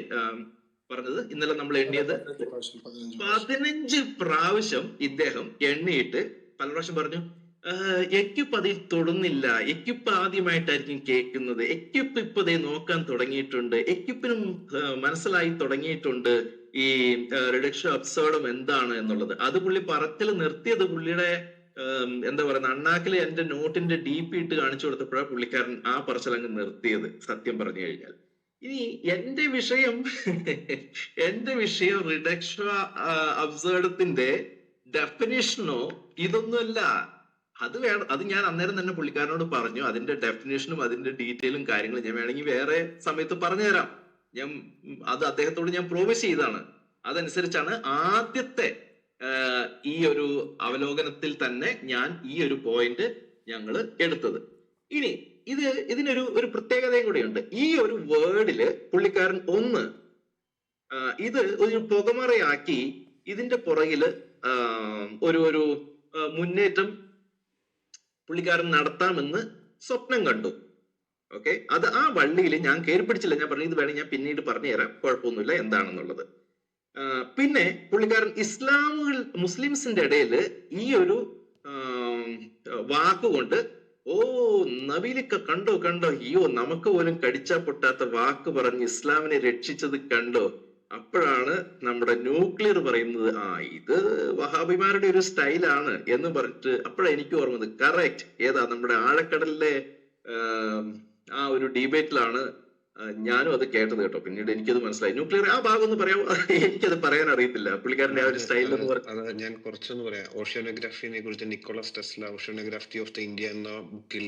പറഞ്ഞത്? ഇന്നലെ നമ്മൾ എണ്ണിയത് 15 പ്രാവശ്യം ഇദ്ദേഹം എണ്ണിയിട്ട് പല പ്രാവശ്യം പറഞ്ഞു എക്യുപ്പ് അതിൽ തൊടുന്നില്ല, എക്യുപ്പ് ആദ്യമായിട്ടായിരിക്കും കേൾക്കുന്നത്, എക്യുപ്പ് ഇപ്പതേ നോക്കാൻ തുടങ്ങിയിട്ടുണ്ട്, എക്യുപ്പിനും മനസ്സിലായി തുടങ്ങിയിട്ടുണ്ട് ഈ റിഡക്ഷൻ അബ്സേർഡും എന്താണ് എന്നുള്ളത്. അത് പുള്ളി പറച്ചിൽ നിർത്തിയത് പുള്ളിയുടെ എന്താ പറയുക, അണ്ണാക്കിൽ എന്റെ നോട്ടിന്റെ DP ഇട്ട് കാണിച്ചു കൊടുത്തപ്പോഴാണ് പുള്ളിക്കാരൻ ആ പറച്ചിൽ അങ്ങ് നിർത്തിയത്, സത്യം പറഞ്ഞു കഴിഞ്ഞാൽ. ഇനി എന്റെ വിഷയം റിഡക്ഷൻ അബ്സേർഡത്തിന്റെ ഡെഫിനിഷനോ ഇതൊന്നുമല്ല. അത് ഞാൻ അന്നേരം തന്നെ പുള്ളിക്കാരനോട് പറഞ്ഞു. അതിന്റെ ഡെഫിനേഷനും അതിന്റെ ഡീറ്റെയിലും കാര്യങ്ങളും ഞാൻ വേണമെങ്കിൽ വേറെ സമയത്ത് പറഞ്ഞു തരാം. അത് അദ്ദേഹത്തോട് ഞാൻ പ്രോമിസ് ചെയ്താണ്. അതനുസരിച്ചാണ് ആദ്യത്തെ ഈ ഒരു അവലോകനത്തിൽ തന്നെ ഞാൻ ഈ ഒരു പോയിന്റ് ഞങ്ങൾ എടുത്തത്. ഇനി ഇതിനൊരു പ്രത്യേകതയും കൂടിയുണ്ട്. ഈ ഒരു വേർഡില് പുള്ളിക്കാരൻ ഇത് ഒരു പുകമറയാക്കി ഇതിന്റെ പുറകില് ഒരു മുന്നേറ്റം പുള്ളിക്കാരൻ നടത്താമെന്ന് സ്വപ്നം കണ്ടു. ഓക്കെ, അത് ആ വള്ളിയിൽ ഞാൻ കയറി പിടിച്ചില്ല. ഞാൻ പറഞ്ഞു ഇത് വേണമെങ്കിൽ ഞാൻ പിന്നീട് പറഞ്ഞു തരാം, കുഴപ്പമൊന്നുമില്ല എന്താണെന്നുള്ളത്. പിന്നെ പുള്ളിക്കാരൻ മുസ്ലിംസിന്റെ ഇടയിൽ ഈ ഒരു വാക്കുകൊണ്ട് നബീലിക്ക കണ്ടോ അയ്യോ നമുക്ക് പോലും കടിച്ചാ പൊട്ടാത്ത വാക്ക് പറഞ്ഞ് ഇസ്ലാമിനെ രക്ഷിച്ചത് കണ്ടോ. അപ്പോഴാണ് നമ്മുടെ ന്യൂക്ലിയർ പറയുന്നത് ഇത് വഹാബിമാരുടെ ഒരു സ്റ്റൈലാണ് എന്ന് പറഞ്ഞിട്ട് അപ്പോഴാണ് എനിക്ക് ഓർമ്മത്. കറക്റ്റ്, ഏതാ നമ്മുടെ ആഴക്കടലിലെ ആ ഒരു ഡിബേറ്റിലാണ് ഞാനും അത് കേട്ടത് കേട്ടോ. പിന്നീട് എനിക്കത് മനസ്സിലായി. ന്യൂക്ലിയർ ആ ഭാഗം ഒന്ന് പറയാമോ? എനിക്കത് പറയാൻ അറിയത്തില്ല, പുള്ളിക്കാരന്റെ ആ ഒരു സ്റ്റൈൽ എന്ന് പറഞ്ഞു. ഞാൻ കുറച്ചൊന്ന് പറയാം. ഓഷ്യാനോഗ്രാഫിനെ കുറിച്ച് Nicholas Tesla oceanography of the India എന്ന ബുക്കിൽ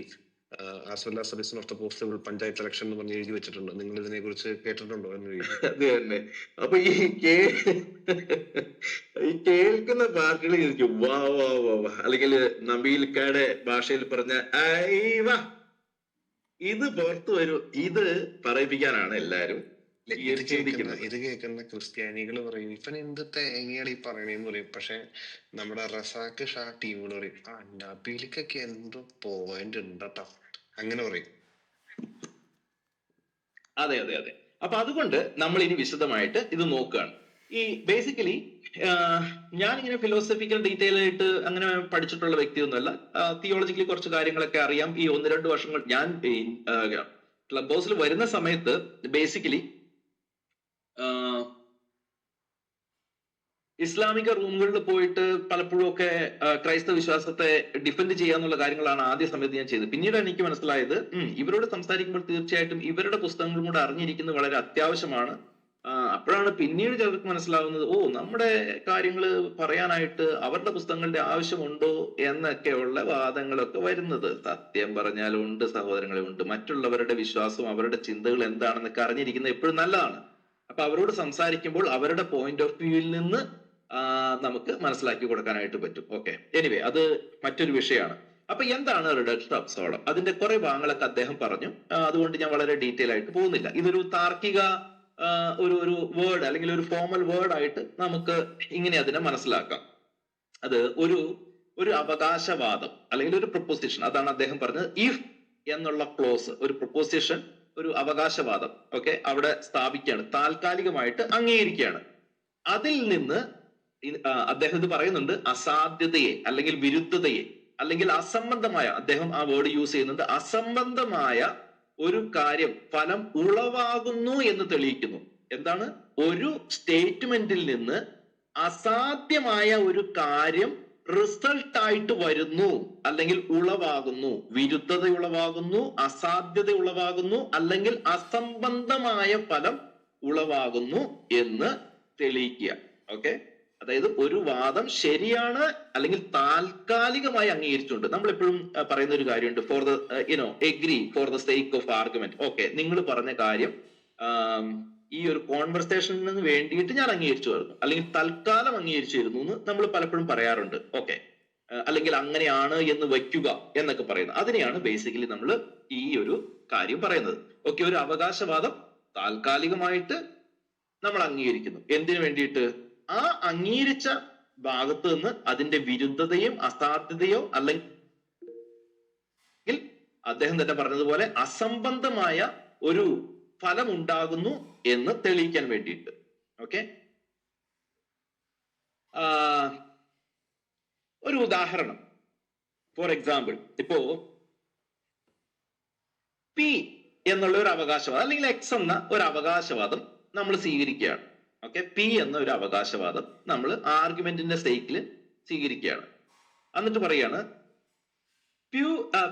as well as solution of the possible panchayat election എന്ന് പറഞ്ഞ് എഴുതി വെച്ചിട്ടുണ്ട്. നിങ്ങൾ ഇതിനെ കുറിച്ച് കേട്ടിട്ടുണ്ടോ എന്ന്? അത് തന്നെ. അപ്പൊ ഈ കേൾക്കുന്ന പാർട്ടികൾ ചോദിക്കും വാ വാ വാ, അല്ലെങ്കിൽ നബീൽക്കയുടെ ഭാഷയിൽ പറഞ്ഞ ഇത് പുറത്തു വരും. ഇത് പറയിപ്പിക്കാനാണ് എല്ലാരും ഇത് കേൾക്കുന്ന ക്രിസ്ത്യാനികൾ പറയും ഇവൻ എന്ത് തേങ്ങയാണ് ഈ പറയണേന്ന് പറയും. പക്ഷെ നമ്മുടെ റസാഖ് ഷാ ടീമുകൾ പറയും നബീലിക്കൊക്കെ എന്തോ പോയിന്റ് ഉണ്ടട്ടോ, അങ്ങനെ പറയും. അതെ അതെ അതെ. അപ്പൊ അതുകൊണ്ട് നമ്മൾ ഇനി വിശദമായിട്ട് ഇത് നോക്കുകയാണ്. ഈ ബേസിക്കലി ഞാനിങ്ങനെ ഫിലോസഫിക്കൽ ഡീറ്റെയിൽ ആയിട്ട് അങ്ങനെ പഠിച്ചിട്ടുള്ള വ്യക്തിയൊന്നുമല്ല. തിയോളജിക്കലി കുറച്ച് കാര്യങ്ങളൊക്കെ അറിയാം. ഈ 1-2 വർഷങ്ങൾ ഞാൻ ക്ലബ് ഹൗസിൽ വരുന്ന സമയത്ത് ബേസിക്കലി ഇസ്ലാമിക റൂമുകളിൽ പോയിട്ട് പലപ്പോഴും ഒക്കെ ക്രൈസ്തവ വിശ്വാസത്തെ ഡിഫെൻഡ് ചെയ്യാന്നുള്ള കാര്യങ്ങളാണ് ആദ്യ സമയത്ത് ഞാൻ ചെയ്തത്. പിന്നീട് എനിക്ക് മനസ്സിലായത് ഇവരോട് സംസാരിക്കുമ്പോൾ തീർച്ചയായിട്ടും ഇവരുടെ പുസ്തകങ്ങളും കൂടെ അറിഞ്ഞിരിക്കുന്നത് വളരെ അത്യാവശ്യമാണ്. അപ്പോഴാണ് പിന്നീട് ചിലർക്ക് മനസ്സിലാവുന്നത് നമ്മുടെ കാര്യങ്ങൾ പറയാനായിട്ട് അവരുടെ പുസ്തകങ്ങളുടെ ആവശ്യമുണ്ടോ എന്നൊക്കെയുള്ള വാദങ്ങളൊക്കെ വരുന്നത്. സത്യം പറഞ്ഞാലുണ്ട് സഹോദരങ്ങളെ, ഉണ്ട്. മറ്റുള്ളവരുടെ വിശ്വാസവും അവരുടെ ചിന്തകൾ എന്താണെന്നൊക്കെ അറിഞ്ഞിരിക്കുന്നത് എപ്പോഴും നല്ലതാണ്. അപ്പൊ അവരോട് സംസാരിക്കുമ്പോൾ അവരുടെ പോയിന്റ് ഓഫ് വ്യൂവിൽ നിന്ന് നമുക്ക് മനസ്സിലാക്കി കൊടുക്കാനായിട്ട് പറ്റും. ഓക്കെ, എനിവേ അത് മറ്റൊരു വിഷയമാണ്. അപ്പൊ എന്താണ് റിഡക്ഷൻ അബ്സോർഡം? അതിന്റെ കുറെ ഭാഗങ്ങളൊക്കെ അദ്ദേഹം പറഞ്ഞു. അതുകൊണ്ട് ഞാൻ വളരെ ഡീറ്റെയിൽ ആയിട്ട് പോകുന്നില്ല. ഇതൊരു താർക്കിക ഒരു വേർഡ് അല്ലെങ്കിൽ ഒരു ഫോർമൽ വേർഡ് ആയിട്ട് നമുക്ക് ഇങ്ങനെ അതിനെ മനസ്സിലാക്കാം. അത് ഒരു അവകാശവാദം അല്ലെങ്കിൽ ഒരു പ്രൊപ്പോസിഷൻ. അതാണ് അദ്ദേഹം പറഞ്ഞത്. ഇഫ് എന്നുള്ള ക്ലോസ്, ഒരു പ്രൊപ്പോസിഷൻ, ഒരു അവകാശവാദം ഓക്കെ അവിടെ സ്ഥാപിക്കുകയാണ്, താൽക്കാലികമായിട്ട് അംഗീകരിക്കുകയാണ്. അതിൽ നിന്ന് അദ്ദേഹം ഇത് പറയുന്നുണ്ട്, അസാധ്യതയെ അല്ലെങ്കിൽ വിരുദ്ധതയെ അല്ലെങ്കിൽ അസംബന്ധമായ, അദ്ദേഹം ആ വേർഡ് യൂസ് ചെയ്യുന്നുണ്ട്, അസംബന്ധമായ ഒരു കാര്യം ഫലം ഉളവാകുന്നു എന്ന് തെളിയിക്കുന്നു. എന്താണ്? ഒരു സ്റ്റേറ്റ്മെന്റിൽ നിന്ന് അസാധ്യമായ ഒരു കാര്യം റിസൾട്ട് ആയിട്ട് വരുന്നു അല്ലെങ്കിൽ ഉളവാകുന്നു, വിരുദ്ധത ഉളവാകുന്നു, അസാധ്യത ഉളവാകുന്നു, അല്ലെങ്കിൽ അസംബന്ധമായ ഫലം ഉളവാകുന്നു എന്ന് തെളിയിക്കുക. ഓക്കെ, അതായത് ഒരു വാദം ശരിയാണ് അല്ലെങ്കിൽ താൽക്കാലികമായി അംഗീകരിച്ചുകൊണ്ട്. നമ്മൾ എപ്പോഴും പറയുന്ന ഒരു കാര്യമുണ്ട്, for the agree for the sake of argument. Okay, നിങ്ങൾ പറഞ്ഞ കാര്യം ഈ ഒരു കോൺവെർസേഷന് വേണ്ടിയിട്ട് ഞാൻ അംഗീകരിച്ചു വരുന്നു, അല്ലെങ്കിൽ തൽക്കാലം അംഗീകരിച്ചിരുന്നു എന്ന് നമ്മൾ പലപ്പോഴും പറയാറുണ്ട്. ഓക്കെ, അല്ലെങ്കിൽ അങ്ങനെയാണ് എന്ന് വയ്ക്കുക എന്നൊക്കെ പറയുന്നത്. അതിനെയാണ് ബേസിക്കലി നമ്മൾ ഈ ഒരു കാര്യം പറയുന്നത്. ഓക്കെ, ഒരു അവകാശവാദം താൽക്കാലികമായിട്ട് നമ്മൾ അംഗീകരിക്കുന്നു. എന്തിനു വേണ്ടിയിട്ട്? ആ അംഗീകരിച്ച ഭാഗത്ത് നിന്ന് അതിന്റെ വിരുദ്ധതയും അസാധ്യതയോ അല്ലെങ്കിൽ അദ്ദേഹം തന്നെ പറഞ്ഞതുപോലെ അസംബന്ധമായ ഒരു ഫലം ഉണ്ടാകുന്നു എന്ന് തെളിയിക്കാൻ വേണ്ടിയിട്ട്. ഓക്കെ, ഒരു ഉദാഹരണം, ഫോർ എക്സാമ്പിൾ, ഇപ്പോ പി എന്നുള്ള ഒരു അവകാശവാദം അല്ലെങ്കിൽ എക്സ് എന്ന ഒരു അവകാശവാദം നമ്മൾ സ്വീകരിക്കുകയാണ്. ഓക്കെ, പി എന്ന ഒരു അവകാശവാദം നമ്മൾ ആർഗ്യുമെന്റിന്റെ സേക്കിൽ സ്വീകരിക്കുകയാണ്. എന്നിട്ട് പറയാണ്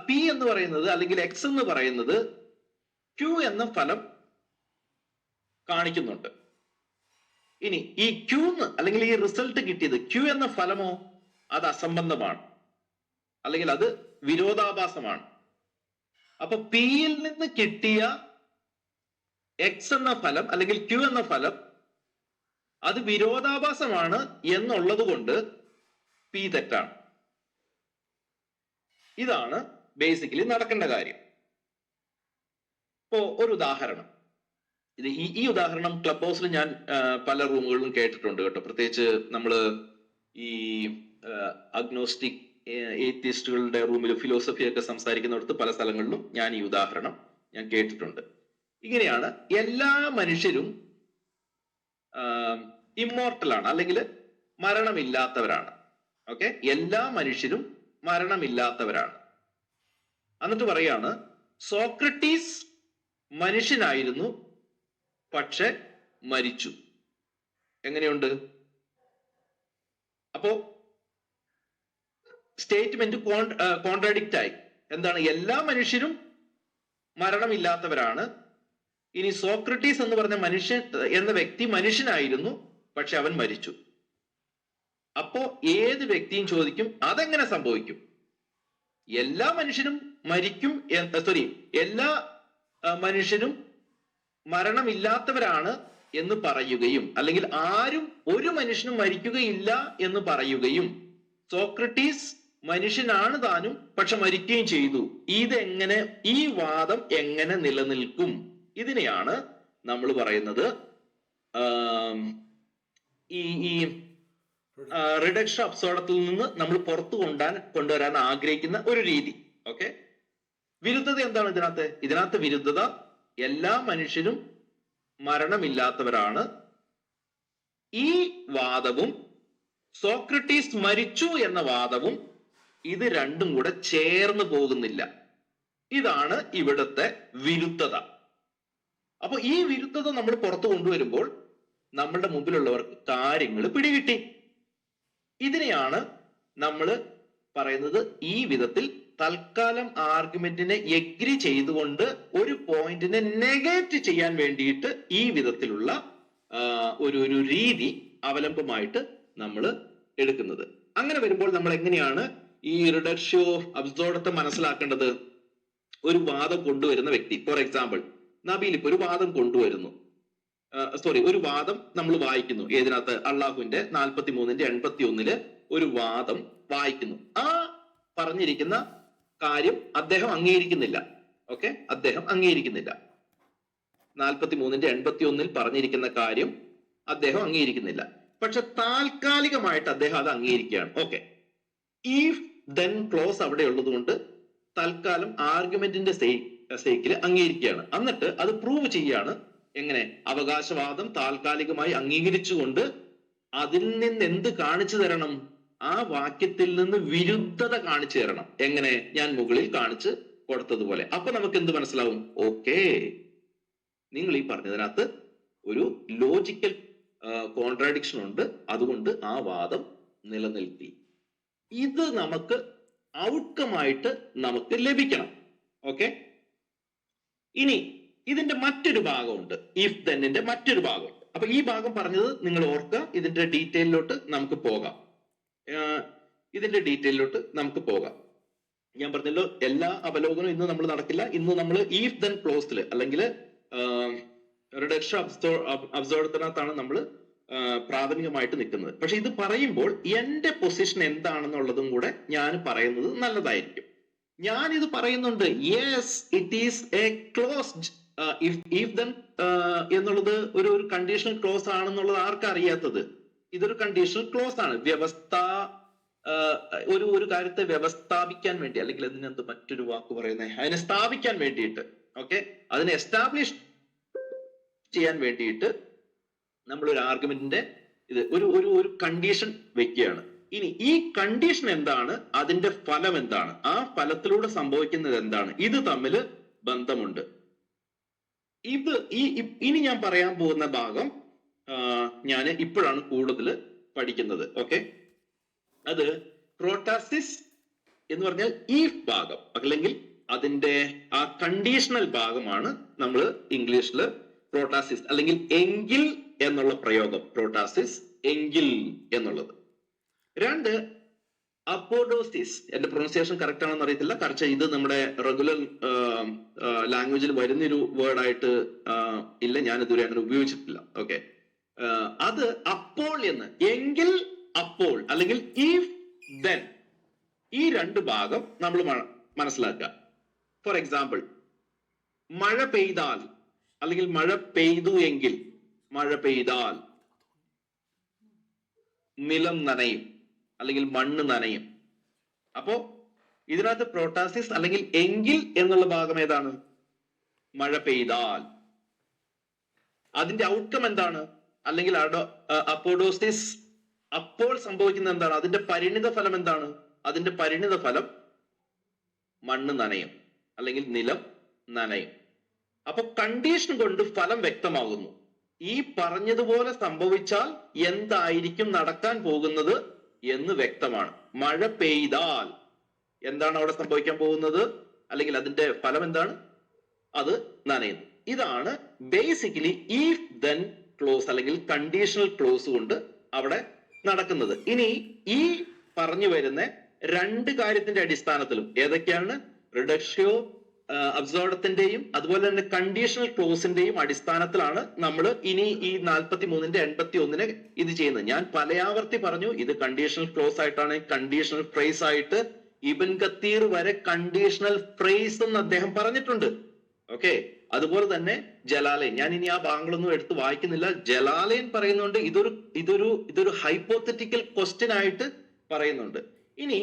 പി എന്ന് പറയുന്നത് അല്ലെങ്കിൽ എക്സ് എന്ന് പറയുന്നത് ക്യൂ എന്ന ഫലം കാണിക്കുന്നുണ്ട്. ഇനി ഈ ക്യൂ അല്ലെങ്കിൽ ഈ റിസൾട്ട് കിട്ടിയത് ക്യൂ എന്ന ഫലമോ അത് അസംബന്ധമാണ് അല്ലെങ്കിൽ അത് വിരോധാഭാസമാണ്. അപ്പൊ പിയിൽ നിന്ന് കിട്ടിയ എക്സ് എന്ന ഫലം അല്ലെങ്കിൽ ക്യൂ എന്ന ഫലം അത് വിരോധാഭാസമാണ് എന്നുള്ളത് കൊണ്ട് പി തെറ്റാണ്. ഇതാണ് ബേസിക്കലി നടക്കേണ്ട കാര്യം. ഇപ്പോ ഒരു ഉദാഹരണം, ഇത് ഈ ഉദാഹരണം ക്ലബ് ഹൗസിൽ ഞാൻ പല റൂമുകളിലും കേട്ടിട്ടുണ്ട് കേട്ടോ. പ്രത്യേകിച്ച് നമ്മള് ഈ അഗ്നോസ്റ്റിക് ഏത്തിസ്റ്റുകളുടെ റൂമിൽ ഫിലോസഫി ഒക്കെ സംസാരിക്കുന്നിടത്ത് പല സ്ഥലങ്ങളിലും ഞാൻ ഈ ഉദാഹരണം ഞാൻ കേട്ടിട്ടുണ്ട്. ഇങ്ങനെയാണ് എല്ലാ മനുഷ്യരും ഇമ്മോർട്ടലാണ്, അല്ലെങ്കിൽ മരണമില്ലാത്തവരാണ്. ഓക്കെ, എല്ലാ മനുഷ്യരും മരണമില്ലാത്തവരാണ്. എന്നിട്ട് പറയാണ് സോക്രട്ടീസ് മനുഷ്യനായിരുന്നു പക്ഷെ മരിച്ചു. എങ്ങനെയുണ്ട്? അപ്പോ സ്റ്റേറ്റ്മെന്റ് കോൺട്രാഡിക്റ്റ് ആയി. എന്താണ്? എല്ലാ മനുഷ്യരും മരണമില്ലാത്തവരാണ്. ഇനി സോക്രട്ടീസ് എന്ന് പറഞ്ഞ മനുഷ്യൻ എന്ന വ്യക്തി മനുഷ്യനായിരുന്നു പക്ഷെ അവൻ മരിച്ചു. അപ്പോ ഏത് വ്യക്തിയും ചോദിക്കും അതെങ്ങനെ സംഭവിക്കും? എല്ലാ മനുഷ്യരും മരിക്കും, എല്ലാ മനുഷ്യരും മരണമില്ലാത്തവരാണ് എന്ന് പറയുകയും, അല്ലെങ്കിൽ ആരും ഒരു മനുഷ്യനും മരിക്കുകയില്ല എന്ന് പറയുകയും, സോക്രട്ടീസ് മനുഷ്യനാണ് താനും പക്ഷെ മരിക്കുകയും ചെയ്തു. ഇതെങ്ങനെ, ഈ വാദം എങ്ങനെ നിലനിൽക്കും? ഇതിനെയാണ് നമ്മൾ പറയുന്നത് ഈ റിഡക്ഷൻ അബ്സോർഡത്തിൽ നിന്ന് നമ്മൾ പുറത്തു കൊണ്ടുവരാൻ ആഗ്രഹിക്കുന്ന ഒരു രീതി. ഓക്കെ, വിരുദ്ധത എന്താണ് ഇതിനകത്ത് വിരുദ്ധത എല്ലാ മനുഷ്യരും മരണമില്ലാത്തവരാണ്. ഈ വാദവും സോക്രട്ടീസ് മരിച്ചു എന്ന വാദവും ഇത് രണ്ടും കൂടെ ചേർന്ന് പോകുന്നില്ല. ഇതാണ് ഇവിടുത്തെ വിരുദ്ധത. അപ്പൊ ഈ വിരുദ്ധത നമ്മൾ പുറത്തു കൊണ്ടുവരുമ്പോൾ നമ്മളുടെ മുമ്പിലുള്ളവർക്ക് കാര്യങ്ങൾ പിടികിട്ടി. ഇതിനെയാണ് നമ്മൾ പറയുന്നത് ഈ വിധത്തിൽ തൽക്കാലം ആർഗ്യുമെന്റിനെ എഗ്രി ചെയ്തുകൊണ്ട് ഒരു പോയിന്റിനെ നെഗേറ്റ് ചെയ്യാൻ വേണ്ടിയിട്ട് ഈ വിധത്തിലുള്ള ഒരു രീതി അവലംബമായിട്ട് നമ്മൾ എടുക്കുന്നത്. അങ്ങനെ വരുമ്പോൾ നമ്മൾ എങ്ങനെയാണ് ഈ റിഡക്ഷ്യോ അബ്സോർഡത്തെ മനസ്സിലാക്കേണ്ടത്? ഒരു വാദം കൊണ്ടുവരുന്ന വ്യക്തി, ഫോർ എക്സാമ്പിൾ നബീൽ ഇപ്പൊ ഒരു വാദം കൊണ്ടുവരുന്നു, ഒരു വാദം നമ്മൾ വായിക്കുന്നു. ഏതിനകത്ത്? അള്ളാഹുവിന്റെ 43-81 ഒരു വാദം വായിക്കുന്നു. ആ പറഞ്ഞിരിക്കുന്ന കാര്യം അദ്ദേഹം അംഗീകരിക്കുന്നില്ല. ഓക്കെ, അദ്ദേഹം അംഗീകരിക്കുന്നില്ല. 43-81 പറഞ്ഞിരിക്കുന്ന കാര്യം അദ്ദേഹം അംഗീകരിക്കുന്നില്ല. പക്ഷെ താൽക്കാലികമായിട്ട് അദ്ദേഹം അത് അംഗീകരിക്കുകയാണ്. ഓക്കെ, ഇഫ് ദെൻ ക്ലോസ് അവിടെ ഉള്ളത് കൊണ്ട് തൽക്കാലം ആർഗ്യുമെന്റിന്റെ സേക്കിൽ അംഗീകരിക്കുകയാണ്. എന്നിട്ട് അത് പ്രൂവ് ചെയ്യാണ്. എങ്ങനെ? അവകാശവാദം താൽക്കാലികമായി അംഗീകരിച്ചുകൊണ്ട് അതിൽ നിന്ന് എന്ത് കാണിച്ചു തരണം? ആ വാക്യത്തിൽ നിന്ന് വിരുദ്ധത കാണിച്ചു തരണം. എങ്ങനെ? ഞാൻ മുകളിൽ കാണിച്ച് കൊടുത്തതുപോലെ. അപ്പൊ നമുക്ക് എന്ത് മനസ്സിലാവും? ഓക്കെ, നിങ്ങൾ ഈ പറഞ്ഞതിനകത്ത് ഒരു ലോജിക്കൽ കോൺട്രാഡിക്ഷൻ ഉണ്ട്, അതുകൊണ്ട് ആ വാദം നിലനിൽക്കി. ഇത് നമുക്ക് ഔട്ട്കമായിട്ട് നമുക്ക് ലഭിക്കണം. ഓക്കെ, ഇനി ഇതിന്റെ മറ്റൊരു ഭാഗമുണ്ട്, ഇഫ് ദെന്നിന്റെ മറ്റൊരു ഭാഗമുണ്ട്. അപ്പൊ ഈ ഭാഗം പറഞ്ഞത് നിങ്ങൾ ഓർക്കുക. ഇതിന്റെ ഡീറ്റെയിലോട്ട് നമുക്ക് പോകാം. ഞാൻ പറഞ്ഞല്ലോ എല്ലാ അവലോകനവും ഇന്ന് നമ്മൾ നടക്കില്ല. ഇന്ന് നമ്മൾ ഇഫ് ദെൻ ക്ലോസിൽ അല്ലെങ്കിൽ റിഡക്ഷൻ അബ്സോർഡത്തിനകത്താണ് നമ്മൾ പ്രാഥമികമായിട്ട് നിൽക്കുന്നത്. പക്ഷെ ഇത് പറയുമ്പോൾ എന്റെ പൊസിഷൻ എന്താണെന്നുള്ളതും കൂടെ ഞാൻ പറയുന്നത് നല്ലതായിരിക്കും. ഞാൻ ഇത് പറയുന്നുണ്ട്, yes it is A closed if then എന്നുള്ളത് ഒരു കണ്ടീഷണൽ ക്ലോസ് ആണെന്നുള്ളത് ആർക്കറിയാത്തത്? ഇതൊരു കണ്ടീഷണൽ ക്ലോസ് ആണ്. ഒരു കാര്യത്തെ വ്യവസ്ഥാപിക്കാൻ വേണ്ടി, അല്ലെങ്കിൽ അതിനെന്ത് മറ്റൊരു വാക്ക് പറയുന്നത്, അതിനെ സ്ഥാപിക്കാൻ വേണ്ടിയിട്ട്, ഓക്കെ, അതിനെ എസ്റ്റാബ്ലിഷ് ചെയ്യാൻ വേണ്ടിയിട്ട് നമ്മൾ ഒരു ആർഗ്യുമെന്റിന്റെ ഒരു കണ്ടീഷൻ വെക്കുകയാണ്. ഇനി ഈ കണ്ടീഷൻ എന്താണ്, അതിന്റെ ഫലം എന്താണ്, ആ ഫലത്തിലൂടെ സംഭവിക്കുന്നത് എന്താണ്, ഇത് തമ്മിൽ ബന്ധമുണ്ട്. ഇനി ഞാൻ പറയാൻ പോകുന്ന ഭാഗം ഞാൻ ഇപ്പോഴാണ് കൂടുതൽ പഠിക്കുന്നത്. ഓക്കെ, അത് പ്രോട്ടാസിസ് എന്ന് പറഞ്ഞാൽ ഈ ഭാഗം, അല്ലെങ്കിൽ അതിന്റെ ആ കണ്ടീഷണൽ ഭാഗമാണ് നമ്മൾ ഇംഗ്ലീഷിൽ പ്രോട്ടാസിസ് അല്ലെങ്കിൽ എങ്കിൽ എന്നുള്ള പ്രയോഗം. പ്രോട്ടാസിസ്, എങ്കിൽ എന്നുള്ളത്. 2 അപ്പോഡോസിസ്. എന്റെ പ്രൊണൗൺസിയേഷൻ കറക്റ്റ് ആണെന്ന് അറിയത്തില്ല, കാരണം ഇത് നമ്മുടെ റെഗുലർ ലാംഗ്വേജിൽ വരുന്നൊരു വേർഡായിട്ട് ഇല്ല, ഞാൻ ഇതുവരെ അങ്ങനെ ഉപയോഗിച്ചിട്ടില്ല. ഓക്കെ, അത് അപ്പോൾ എന്ന്, എങ്കിൽ അപ്പോൾ അല്ലെങ്കിൽ ഇഫ് ദെൻ, ഈ 2 ഭാഗം നമ്മൾ മനസ്സിലാക്കുക. ഫോർ എക്സാമ്പിൾ, മഴ പെയ്താൽ അല്ലെങ്കിൽ മഴ പെയ്തു എങ്കിൽ, മഴ പെയ്താൽ നിലം നനയും അല്ലെങ്കിൽ മണ്ണ് നനയും. അപ്പോ ഇതിനകത്ത് പ്രോട്ടാസിസ് അല്ലെങ്കിൽ എങ്കിൽ എന്നുള്ള ഭാഗം ഏതാണ്? മഴ പെയ്താൽ. അതിന്റെ ഔട്ട്കം എന്താണ്? അല്ലെങ്കിൽ അപ്പോഡോസിസ് അപ്പോൾ സംഭവിക്കുന്ന എന്താണ്? അതിന്റെ പരിണിത ഫലം എന്താണ്? അതിന്റെ പരിണിത ഫലം മണ്ണ് നനയും അല്ലെങ്കിൽ നിലം നനയും. അപ്പൊ കണ്ടീഷൻ കൊണ്ട് ഫലം വ്യക്തമാകുന്നു. ഈ പറഞ്ഞതുപോലെ സംഭവിച്ചാൽ എന്തായിരിക്കും നടക്കാൻ പോകുന്നത് എന്ന് വ്യക്തമാണ്. മഴ പെയ്താൽ എന്താണ് അവിടെ സംഭവിക്കാൻ പോകുന്നത്, അല്ലെങ്കിൽ അതിന്റെ ഫലം എന്താണ്? അത് നനയുന്നു. ഇതാണ് ബേസിക്കലി ഇഫ് ദെൻ ക്ലോസ് അല്ലെങ്കിൽ കണ്ടീഷണൽ ക്ലോസ് കൊണ്ട് അവിടെ നടക്കുന്നത്. ഇനി ഈ പറഞ്ഞു വരുന്ന രണ്ട് കാര്യത്തിന്റെ അടിസ്ഥാനത്തിലും ഏതൊക്കെയാണ്? റിഡക്ഷ്യോ അബ്സോർഡത്തിന്റെയും അതുപോലെ തന്നെ കണ്ടീഷണൽ ക്ലോസിന്റെയും അടിസ്ഥാനത്തിലാണ് നമ്മൾ ഇനി ഈ 43ന്റെ 81 ഇത് ചെയ്യുന്നത്. ഞാൻ പലയാവർത്തി പറഞ്ഞു ഇത് കണ്ടീഷണൽ ക്ലോസ് ആയിട്ടാണ്, കണ്ടീഷണൽ ഫ്രേസ് ആയിട്ട് ഇബ്ൻ കത്തീർ വരെ കണ്ടീഷണൽ ഫ്രേസ് എന്ന് അദ്ദേഹം പറഞ്ഞിട്ടുണ്ട്. ഓക്കെ, അതുപോലെ തന്നെ ജലാലയൻ, ഞാൻ ഇനി ആ ഭാഗങ്ങളൊന്നും എടുത്ത് വായിക്കുന്നില്ല. ജലാലയൻ പറയുന്നുണ്ട് ഇതൊരു ഹൈപ്പോത്തറ്റിക്കൽ ക്വസ്റ്റ്യൻ ആയിട്ട് പറയുന്നുണ്ട്. ഇനി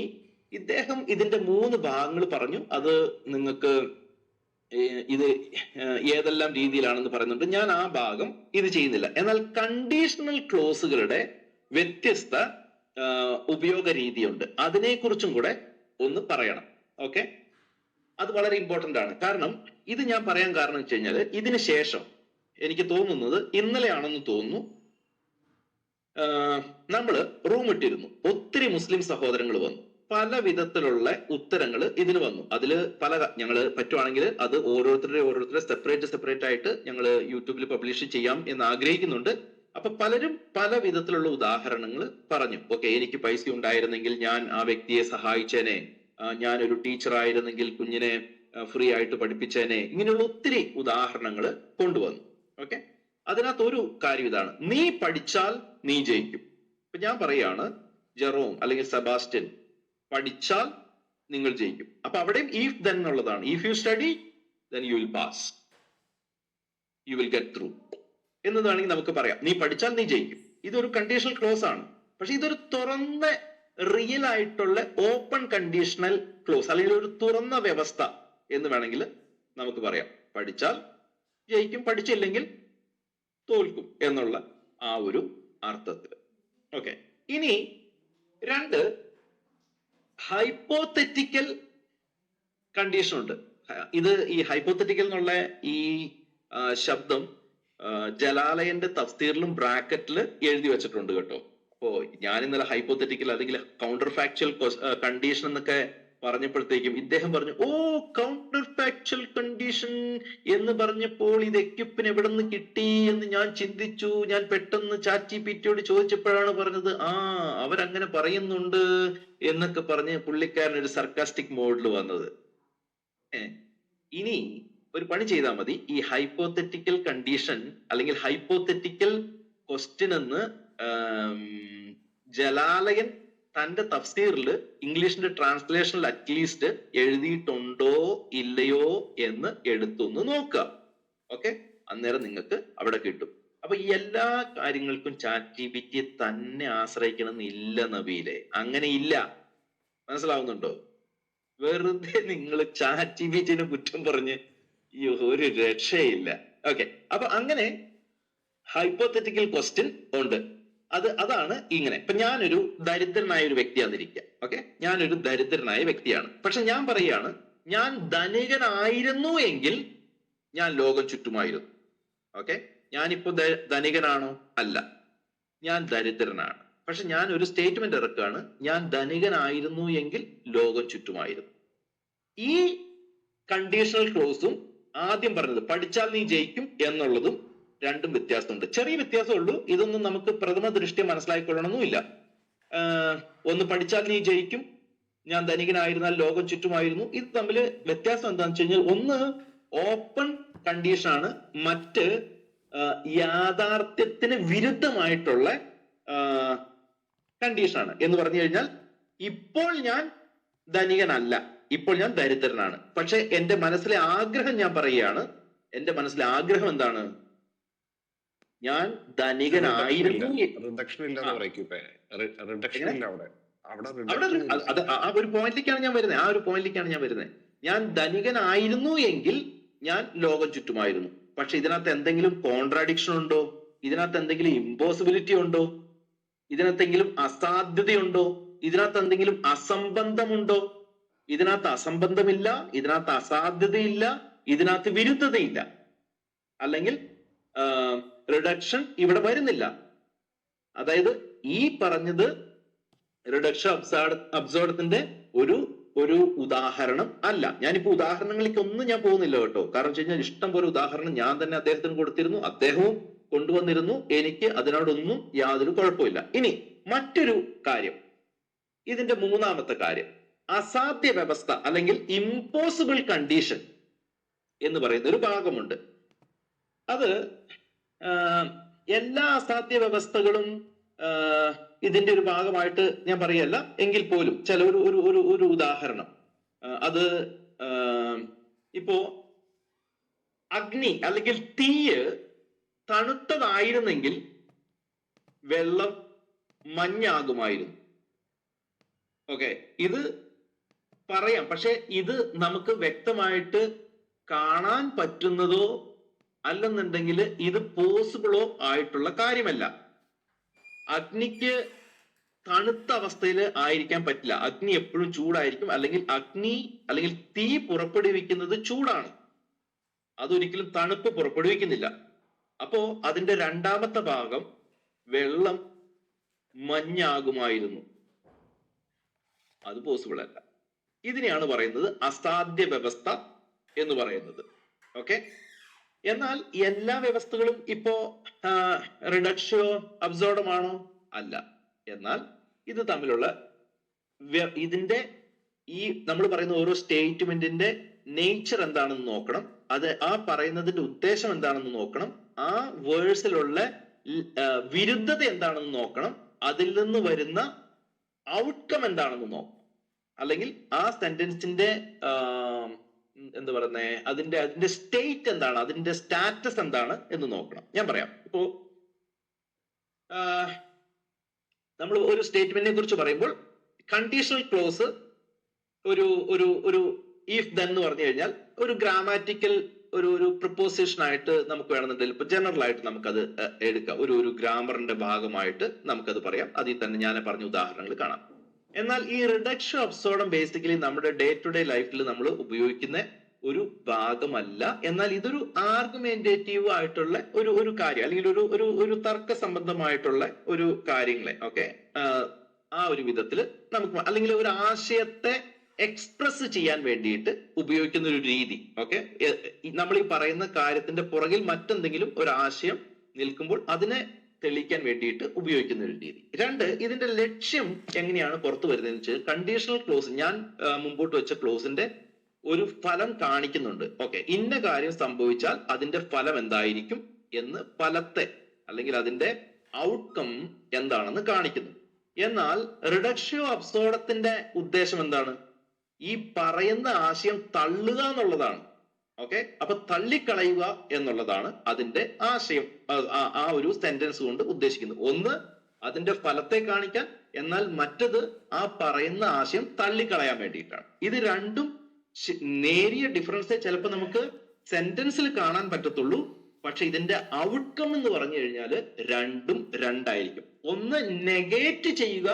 ഇദ്ദേഹം ഇതിന്റെ 3 ഭാഗങ്ങൾ പറഞ്ഞു. അത് നിങ്ങൾക്ക് ഇത് ഏതെല്ലാം രീതിയിലാണെന്ന് പറയുന്നുണ്ട്. ഞാൻ ആ ഭാഗം ഇത് ചെയ്യുന്നില്ല. എന്നാൽ കണ്ടീഷണൽ ക്ലോസുകളുടെ വ്യത്യസ്ത ഉപയോഗ രീതിയുണ്ട്. അതിനെക്കുറിച്ചും കൂടെ ഒന്ന് പറയണം. ഓക്കെ, അത് വളരെ ഇമ്പോർട്ടന്റ് ആണ്. കാരണം ഇത് ഞാൻ പറയാൻ കാരണം വെച്ച് കഴിഞ്ഞാൽ ഇതിന് ശേഷം എനിക്ക് തോന്നുന്നത് ഇന്നലെയാണെന്ന് തോന്നുന്നു, നമ്മള് റൂം ഇട്ടിരുന്നു. ഒത്തിരി മുസ്ലിം സഹോദരങ്ങൾ വന്നു. പല വിധത്തിലുള്ള ഉത്തരങ്ങൾ ഇതിന് വന്നു. അതില് ഞങ്ങള് പറ്റുവാണെങ്കിൽ അത് ഓരോരുത്തരെ സെപ്പറേറ്റ് ആയിട്ട് ഞങ്ങൾ യൂട്യൂബിൽ പബ്ലിഷ് ചെയ്യാം എന്ന് ആഗ്രഹിക്കുന്നുണ്ട്. അപ്പൊ പലരും പല വിധത്തിലുള്ള ഉദാഹരണങ്ങൾ പറഞ്ഞു. ഓക്കെ, എനിക്ക് പൈസ ഉണ്ടായിരുന്നെങ്കിൽ ഞാൻ ആ വ്യക്തിയെ സഹായിച്ചേനെ, ഞാനൊരു ടീച്ചർ ആയിരുന്നെങ്കിൽ കുഞ്ഞിനെ ഫ്രീ ആയിട്ട് പഠിപ്പിച്ചേനെ, ഇങ്ങനെയുള്ള ഒത്തിരി ഉദാഹരണങ്ങൾ കൊണ്ടുവന്നു. ഓക്കെ, അതിനകത്ത് ഒരു കാര്യം ഇതാണ്, നീ പഠിച്ചാൽ നീ ജയിക്കും. ഇപ്പൊ ഞാൻ പറയാണ്, ജെറോം അല്ലെങ്കിൽ സെബാസ്റ്റ്യൻ പഠിച്ചാൽ നിങ്ങൾ ജയിക്കും. അപ്പൊ അവിടെയും ഇഫ് ദെൻ എന്നുള്ളതാണ്. If you study then you will pass, you will get through എന്നതാണെങ്കിൽ നമുക്ക് പറയാം, നീ പഠിച്ചാൽ നീ ജയിക്കും. ഇതൊരു കണ്ടീഷണൽ ക്ലോസ് ആണ്. പക്ഷെ ഇതൊരു തുറന്ന റിയൽ ആയിട്ടുള്ള ഓപ്പൺ കണ്ടീഷണൽ ക്ലോസ് അല്ലെങ്കിൽ ഒരു തുറന്ന വ്യവസ്ഥ എന്ന് വേണമെങ്കിൽ നമുക്ക് പറയാം. പഠിച്ചാൽ ജയിക്കും, പഠിച്ചില്ലെങ്കിൽ തോൽക്കും എന്നുള്ള ആ ഒരു അർത്ഥത്തിൽ. ഓക്കെ, ഇനി 2 ഹൈപ്പോത്തറ്റിക്കൽ കണ്ടീഷൻ ഉണ്ട്. ഇത് ഈ ഹൈപ്പോത്തറ്റിക്കൽ എന്നുള്ള ഈ ശബ്ദം ജലാലയന്റെ തഫ്സീറിലും ബ്രാക്കറ്റിൽ എഴുതി വെച്ചിട്ടുണ്ട് കേട്ടോ. അപ്പോ ഞാൻ ഇന്നലെ ഹൈപ്പോത്തറ്റിക്കൽ അല്ലെങ്കിൽ കൗണ്ടർ ഫാക്ച്വൽ കണ്ടീഷൻ എന്നൊക്കെ പറഞ്ഞപ്പോഴത്തേക്കും ഇദ്ദേഹം പറഞ്ഞു, ഓ കൗണ്ടർ ഫാക്ച്വൽ കണ്ടീഷൻ എന്ന് പറഞ്ഞപ്പോൾ ഇത് എക്യുപ്പിന് എവിടെ നിന്ന് കിട്ടി എന്ന് ഞാൻ ചിന്തിച്ചു. ഞാൻ പെട്ടെന്ന് ChatGPT ചോദിച്ചപ്പോഴാണ് പറഞ്ഞത്, അവരങ്ങനെ പറയുന്നുണ്ട് എന്നൊക്കെ പറഞ്ഞ് പുള്ളിക്കാരൻ ഒരു സർക്കാസ്റ്റിക് മോഡിൽ വന്നത്. ഇനി ഒരു പണി ചെയ്താൽ മതി, ഈ ഹൈപ്പോത്തറ്റിക്കൽ കണ്ടീഷൻ അല്ലെങ്കിൽ ഹൈപ്പോത്തറ്റിക്കൽ ക്വസ്റ്റ്യൻ എന്ന് ജലാലയൻ തന്റെ തഫ്സീറിൽ ഇംഗ്ലീഷിന്റെ ട്രാൻസ്ലേഷനിൽ അറ്റ്ലീസ്റ്റ് എഴുതിയിട്ടുണ്ടോ ഇല്ലയോ എന്ന് എടുത്തൊന്ന് നോക്കുക. ഓക്കെ, അന്നേരം നിങ്ങൾക്ക് അവിടെ കിട്ടും. അപ്പൊ ഈ എല്ലാ കാര്യങ്ങൾക്കും ChatGPT തന്നെ ആശ്രയിക്കണമെന്നില്ല നബീലെ, അങ്ങനെ ഇല്ല. മനസ്സിലാവുന്നുണ്ടോ? വെറുതെ നിങ്ങൾ ChatGPT കുറ്റം പറഞ്ഞ് ഒരു രക്ഷയില്ല. ഓക്കെ, അപ്പൊ അങ്ങനെ ഹൈപ്പോത്തറ്റിക്കൽ ക്വസ്റ്റ്യൻ ഉണ്ട്. അതാണ് ഇങ്ങനെ. ഇപ്പൊ ഞാനൊരു ദരിദ്രനായ ഒരു വ്യക്തിയാന്നിരിക്കുക. ഓക്കെ, ഞാനൊരു ദരിദ്രനായ വ്യക്തിയാണ്. പക്ഷെ ഞാൻ പറയുകയാണ്, ഞാൻ ധനികനായിരുന്നു എങ്കിൽ ഞാൻ ലോകം ചുറ്റുമായിരുന്നു. ഓക്കെ, ഞാനിപ്പോ ധനികനാണോ? അല്ല, ഞാൻ ദരിദ്രനാണ്. പക്ഷെ ഞാൻ ഒരു സ്റ്റേറ്റ്മെന്റ് ഇറക്കുകയാണ്, ഞാൻ ധനികനായിരുന്നു എങ്കിൽ ലോകം ചുറ്റുമായിരുന്നു. ഈ കണ്ടീഷണൽ ക്ലോസും ആദ്യം പറഞ്ഞത് പഠിച്ചാൽ നീ ജയിക്കും എന്നുള്ളതും രണ്ടും വ്യത്യാസമുണ്ട്. ചെറിയ വ്യത്യാസമുള്ളൂ. ഇതൊന്നും നമുക്ക് പ്രഥമ ദൃഷ്ടി മനസ്സിലാക്കിക്കൊള്ളണമെന്നില്ല. ഒന്ന് പഠിച്ചാൽ നീ ജയിക്കും, ഞാൻ ധനികനായിരുന്നാൽ ലോകം ചുറ്റുമായിരുന്നു. ഇത് തമ്മിൽ വ്യത്യാസം എന്താണെന്ന് വെച്ച് കഴിഞ്ഞാൽ, ഒന്ന് ഓപ്പൺ കണ്ടീഷൻ ആണ്, മറ്റ് യാഥാർത്ഥ്യത്തിന് വിരുദ്ധമായിട്ടുള്ള കണ്ടീഷനാണ്. എന്ന് പറഞ്ഞു കഴിഞ്ഞാൽ, ഇപ്പോൾ ഞാൻ ധനികനല്ല, ഇപ്പോൾ ഞാൻ ദരിദ്രനാണ്. പക്ഷെ എന്റെ മനസ്സിലെ ആഗ്രഹം ഞാൻ പറയുകയാണ്, എന്റെ മനസ്സിലെ ആഗ്രഹം എന്താണ്? ഞാൻ ധനികനായിരുന്നു. അവിടെ അവിടെ റിഡക്ഷൻ ഇല്ല. അത് ആ ഒരു പോയിന്റിലേക്കാണ് ഞാൻ വരുന്നത്. ഞാൻ ധനികനായിരുന്നു എങ്കിൽ ഞാൻ ലോകം ചുറ്റുമായിരുന്നു. പക്ഷെ ഇതിനകത്ത് എന്തെങ്കിലും കോൺട്രാഡിക്ഷൻ ഉണ്ടോ? ഇതിനകത്ത് എന്തെങ്കിലും ഇമ്പോസിബിലിറ്റി ഉണ്ടോ? ഇതിനകത്തെങ്കിലും അസാധ്യതയുണ്ടോ? ഇതിനകത്ത് എന്തെങ്കിലും അസംബന്ധമുണ്ടോ? ഇതിനകത്ത് അസംബന്ധമില്ല, ഇതിനകത്ത് അസാധ്യതയില്ല, ഇതിനകത്ത് വിരുദ്ധതയില്ല, അല്ലെങ്കിൽ റിഡക്ഷൻ ഇവിടെ വരുന്നില്ല. അതായത് ഈ പറഞ്ഞത് റിഡക്ഷൻ അബ്സോർഡത്തിന്റെ ഒരു ഉദാഹരണം അല്ല. ഞാനിപ്പോ ഉദാഹരണങ്ങളിലേക്ക് ഒന്നും ഞാൻ പോകുന്നില്ല കേട്ടോ. കാരണം വെച്ച് കഴിഞ്ഞാൽ ഇഷ്ടം പോലെ ഉദാഹരണം ഞാൻ തന്നെ അദ്ദേഹത്തിന് കൊടുത്തിരുന്നു, അദ്ദേഹവും കൊണ്ടുവന്നിരുന്നു. എനിക്ക് അതിനോടൊന്നും യാതൊരു കുഴപ്പമില്ല. ഇനി മറ്റൊരു കാര്യം, ഇതിന്റെ മൂന്നാമത്തെ കാര്യം, അസാധ്യ വ്യവസ്ഥ അല്ലെങ്കിൽ ഇമ്പോസിബിൾ കണ്ടീഷൻ എന്ന് പറയുന്ന ഒരു ഭാഗമുണ്ട്. അത് എല്ലാ അസാധ്യ വ്യവസ്ഥകളും ഇതിന്റെ ഒരു ഭാഗമായിട്ട് ഞാൻ പറയല്ല, എങ്കിൽ പോലും ചില ഒരു ഉദാഹരണം, അത് ഇപ്പോ അഗ്നി അല്ലെങ്കിൽ തീയ് തണുത്തതായിരുന്നെങ്കിൽ വെള്ളം മഞ്ഞാകുമായിരുന്നു. ഓക്കെ, ഇത് പറയാം, പക്ഷെ ഇത് നമുക്ക് വ്യക്തമായിട്ട് കാണാൻ പറ്റുന്നതോ അല്ലെന്നുണ്ടെങ്കിൽ ഇത് പോസിബിളോ ആയിട്ടുള്ള കാര്യമല്ല. അഗ്നിക്ക് തണുത്ത അവസ്ഥയിൽ ആയിരിക്കാൻ പറ്റില്ല. അഗ്നി എപ്പോഴും ചൂടായിരിക്കും, അല്ലെങ്കിൽ തീ പുറപ്പെടുവിക്കുന്നത് ചൂടാണ്, അതൊരിക്കലും തണുപ്പ് പുറപ്പെടുവിക്കുന്നില്ല. അപ്പോ അതിന്റെ രണ്ടാമത്തെ ഭാഗം, വെള്ളം മഞ്ഞാകുമായിരുന്നു, അത് പോസിബിൾ അല്ല. ഇതിനെയാണ് പറയുന്നത് അസാധ്യ വ്യവസ്ഥ എന്ന് പറയുന്നത്. ഓക്കെ, എന്നാൽ എല്ലാ വ്യവസ്ഥകളും ഇപ്പോ റിഡക്ഷോ അബ്സോർഡമാണോ? അല്ല. എന്നാൽ ഇത് തമ്മിലുള്ള ഇതിന്റെ ഈ നമ്മൾ പറയുന്ന ഓരോ സ്റ്റേറ്റ്മെന്റിന്റെ നേച്ചർ എന്താണെന്ന് നോക്കണം. അത് ആ പറയുന്നതിന്റെ ഉദ്ദേശം എന്താണെന്ന് നോക്കണം. ആ വേഴ്സിലുള്ള വിരുദ്ധത എന്താണെന്ന് നോക്കണം. അതിൽ നിന്ന് വരുന്ന ഔട്ട്കം എന്താണെന്ന് നോക്കണം. അല്ലെങ്കിൽ ആ സെന്റൻസിന്റെ എന്താ പറയുന്നേ, അതിന്റെ സ്റ്റേറ്റ് എന്താണ്, അതിന്റെ സ്റ്റാറ്റസ് എന്താണ് എന്ന് നോക്കണം. ഞാൻ പറയാം. ഇപ്പോ നമ്മൾ ഒരു സ്റ്റേറ്റ്മെന്റിനെ കുറിച്ച് പറയുമ്പോൾ കണ്ടീഷണൽ ക്ലോസ് ഒരു ഇഫ് ദെൻ എന്ന് പറഞ്ഞു കഴിഞ്ഞാൽ ഒരു ഗ്രാമാറ്റിക്കൽ ഒരു പ്രിപ്പോസിഷൻ ആയിട്ട് നമുക്ക് വേണമെന്നുണ്ടെങ്കിൽ ഇപ്പൊ ജനറൽ ആയിട്ട് നമുക്കത് എടുക്കാം. ഒരു ഗ്രാമറിന്റെ ഭാഗമായിട്ട് നമുക്കത് പറയാം. അതിൽ തന്നെ ഞാൻ പറഞ്ഞ ഉദാഹരണങ്ങൾ കാണാം. എന്നാൽ ഈ റിഡക്ഷൻ അബ്സോർഡം ബേസിക്കലി നമ്മുടെ ഡേ ടു ഡേ ലൈഫിൽ നമ്മൾ ഉപയോഗിക്കുന്ന ഒരു ഭാഗമല്ല. എന്നാൽ ഇതൊരു ആർഗ്യുമെന്റേറ്റീവ് ആയിട്ടുള്ള ഒരു കാര്യം, അല്ലെങ്കിൽ ഒരു തർക്ക സംബന്ധമായിട്ടുള്ള ഒരു കാര്യങ്ങളെ ഓക്കെ ആ ഒരു വിധത്തിൽ നമുക്ക്, അല്ലെങ്കിൽ ഒരു ആശയത്തെ എക്സ്പ്രസ് ചെയ്യാൻ വേണ്ടിയിട്ട് ഉപയോഗിക്കുന്ന ഒരു രീതി. ഓക്കെ, നമ്മൾ ഈ പറയുന്ന കാര്യത്തിന്റെ പുറകിൽ മറ്റെന്തെങ്കിലും ഒരു ആശയം നിൽക്കുമ്പോൾ അതിനെ തെളിയിക്കാൻ വേണ്ടിയിട്ട് ഉപയോഗിക്കുന്ന ഒരു രീതി. രണ്ട്, ഇതിന്റെ ലക്ഷ്യം എങ്ങനെയാണ് പുറത്തു വരുന്നതെന്ന് വെച്ചാൽ കണ്ടീഷണൽ ക്ലോസ്, ഞാൻ മുമ്പോട്ട് വെച്ച ക്ലോസിന്റെ ഒരു ഫലം കാണിക്കുന്നുണ്ട്. ഓക്കെ, ഇന്ന കാര്യം സംഭവിച്ചാൽ അതിന്റെ ഫലം എന്തായിരിക്കും എന്ന് ഫലത്തെ അല്ലെങ്കിൽ അതിന്റെ ഔട്ട്കം എന്താണെന്ന് കാണിക്കുന്നു. എന്നാൽ റിഡക്ഷോ അബ്സോർഡത്തിന്റെ ഉദ്ദേശം എന്താണ്? ഈ പറയുന്ന ആശയം തള്ളുക എന്നുള്ളതാണ്. ഓക്കെ, അപ്പൊ തള്ളിക്കളയുക എന്നുള്ളതാണ് അതിന്റെ ആശയം, ആ ഒരു സെന്റൻസ് കൊണ്ട് ഉദ്ദേശിക്കുന്നത്. ഒന്ന് അതിന്റെ ഫലത്തെ കാണിക്കാൻ, എന്നാൽ മറ്റത് ആ പറയുന്ന ആശയം തള്ളിക്കളയാൻ വേണ്ടിയിട്ടാണ്. ഇത് രണ്ടും നേരിയ ഡിഫറൻസേ ചിലപ്പോൾ നമുക്ക് സെന്റൻസിൽ കാണാൻ പറ്റത്തുള്ളൂ. പക്ഷെ ഇതിന്റെ ഔട്ട്കം എന്ന് പറഞ്ഞു കഴിഞ്ഞാൽ രണ്ടും രണ്ടായിരിക്കും. ഒന്ന് നെഗേറ്റ് ചെയ്യുക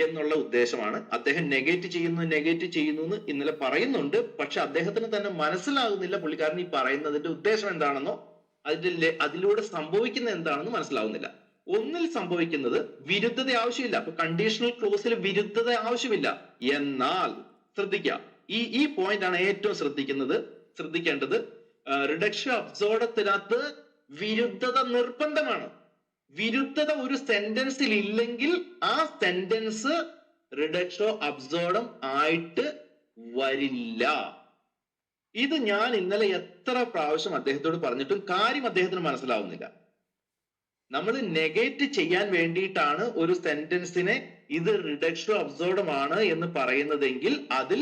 എന്നുള്ള ഉദ്ദേശമാണ്. അദ്ദേഹം നെഗേറ്റ് ചെയ്യുന്നു എന്ന് ഇന്നലെ പറയുന്നുണ്ട്. പക്ഷെ അദ്ദേഹത്തിന് തന്നെ മനസ്സിലാകുന്നില്ല പുള്ളിക്കാരൻ ഈ പറയുന്നതിന്റെ ഉദ്ദേശം എന്താണെന്നോ അതിലൂടെ സംഭവിക്കുന്ന എന്താണെന്ന് മനസ്സിലാവുന്നില്ല. ഒന്നിൽ സംഭവിക്കുന്നത് വിരുദ്ധത ആവശ്യമില്ല. അപ്പൊ കണ്ടീഷണൽ ക്ലോസിൽ വിരുദ്ധത ആവശ്യമില്ല. എന്നാൽ ശ്രദ്ധിക്കുക, ഈ പോയിന്റ് ആണ് ഏറ്റവും ശ്രദ്ധിക്കേണ്ടത്. റിഡക്ഷൻ അബ്സോർഡത്തിനകത്ത് വിരുദ്ധത നിർബന്ധമാണ്. വിരുദ്ധത ഒരു സെന്റൻസിൽ ഇല്ലെങ്കിൽ ആ സെന്റൻസ് റിഡക്ഷോ അബ്സോർഡം ആയിട്ട് വരില്ല. ഇത് ഞാൻ ഇന്നലെ എത്ര പ്രാവശ്യം അദ്ദേഹത്തോട് പറഞ്ഞിട്ടും കാര്യം അദ്ദേഹത്തിന് മനസ്സിലാവുന്നില്ല. നമ്മൾ നെഗേറ്റ് ചെയ്യാൻ വേണ്ടിയിട്ടാണ് ഒരു സെന്റൻസിനെ ഇത് റിഡക്ഷോ അബ്സോർഡം ആണ് എന്ന് പറയുന്നതെങ്കിൽ അതിൽ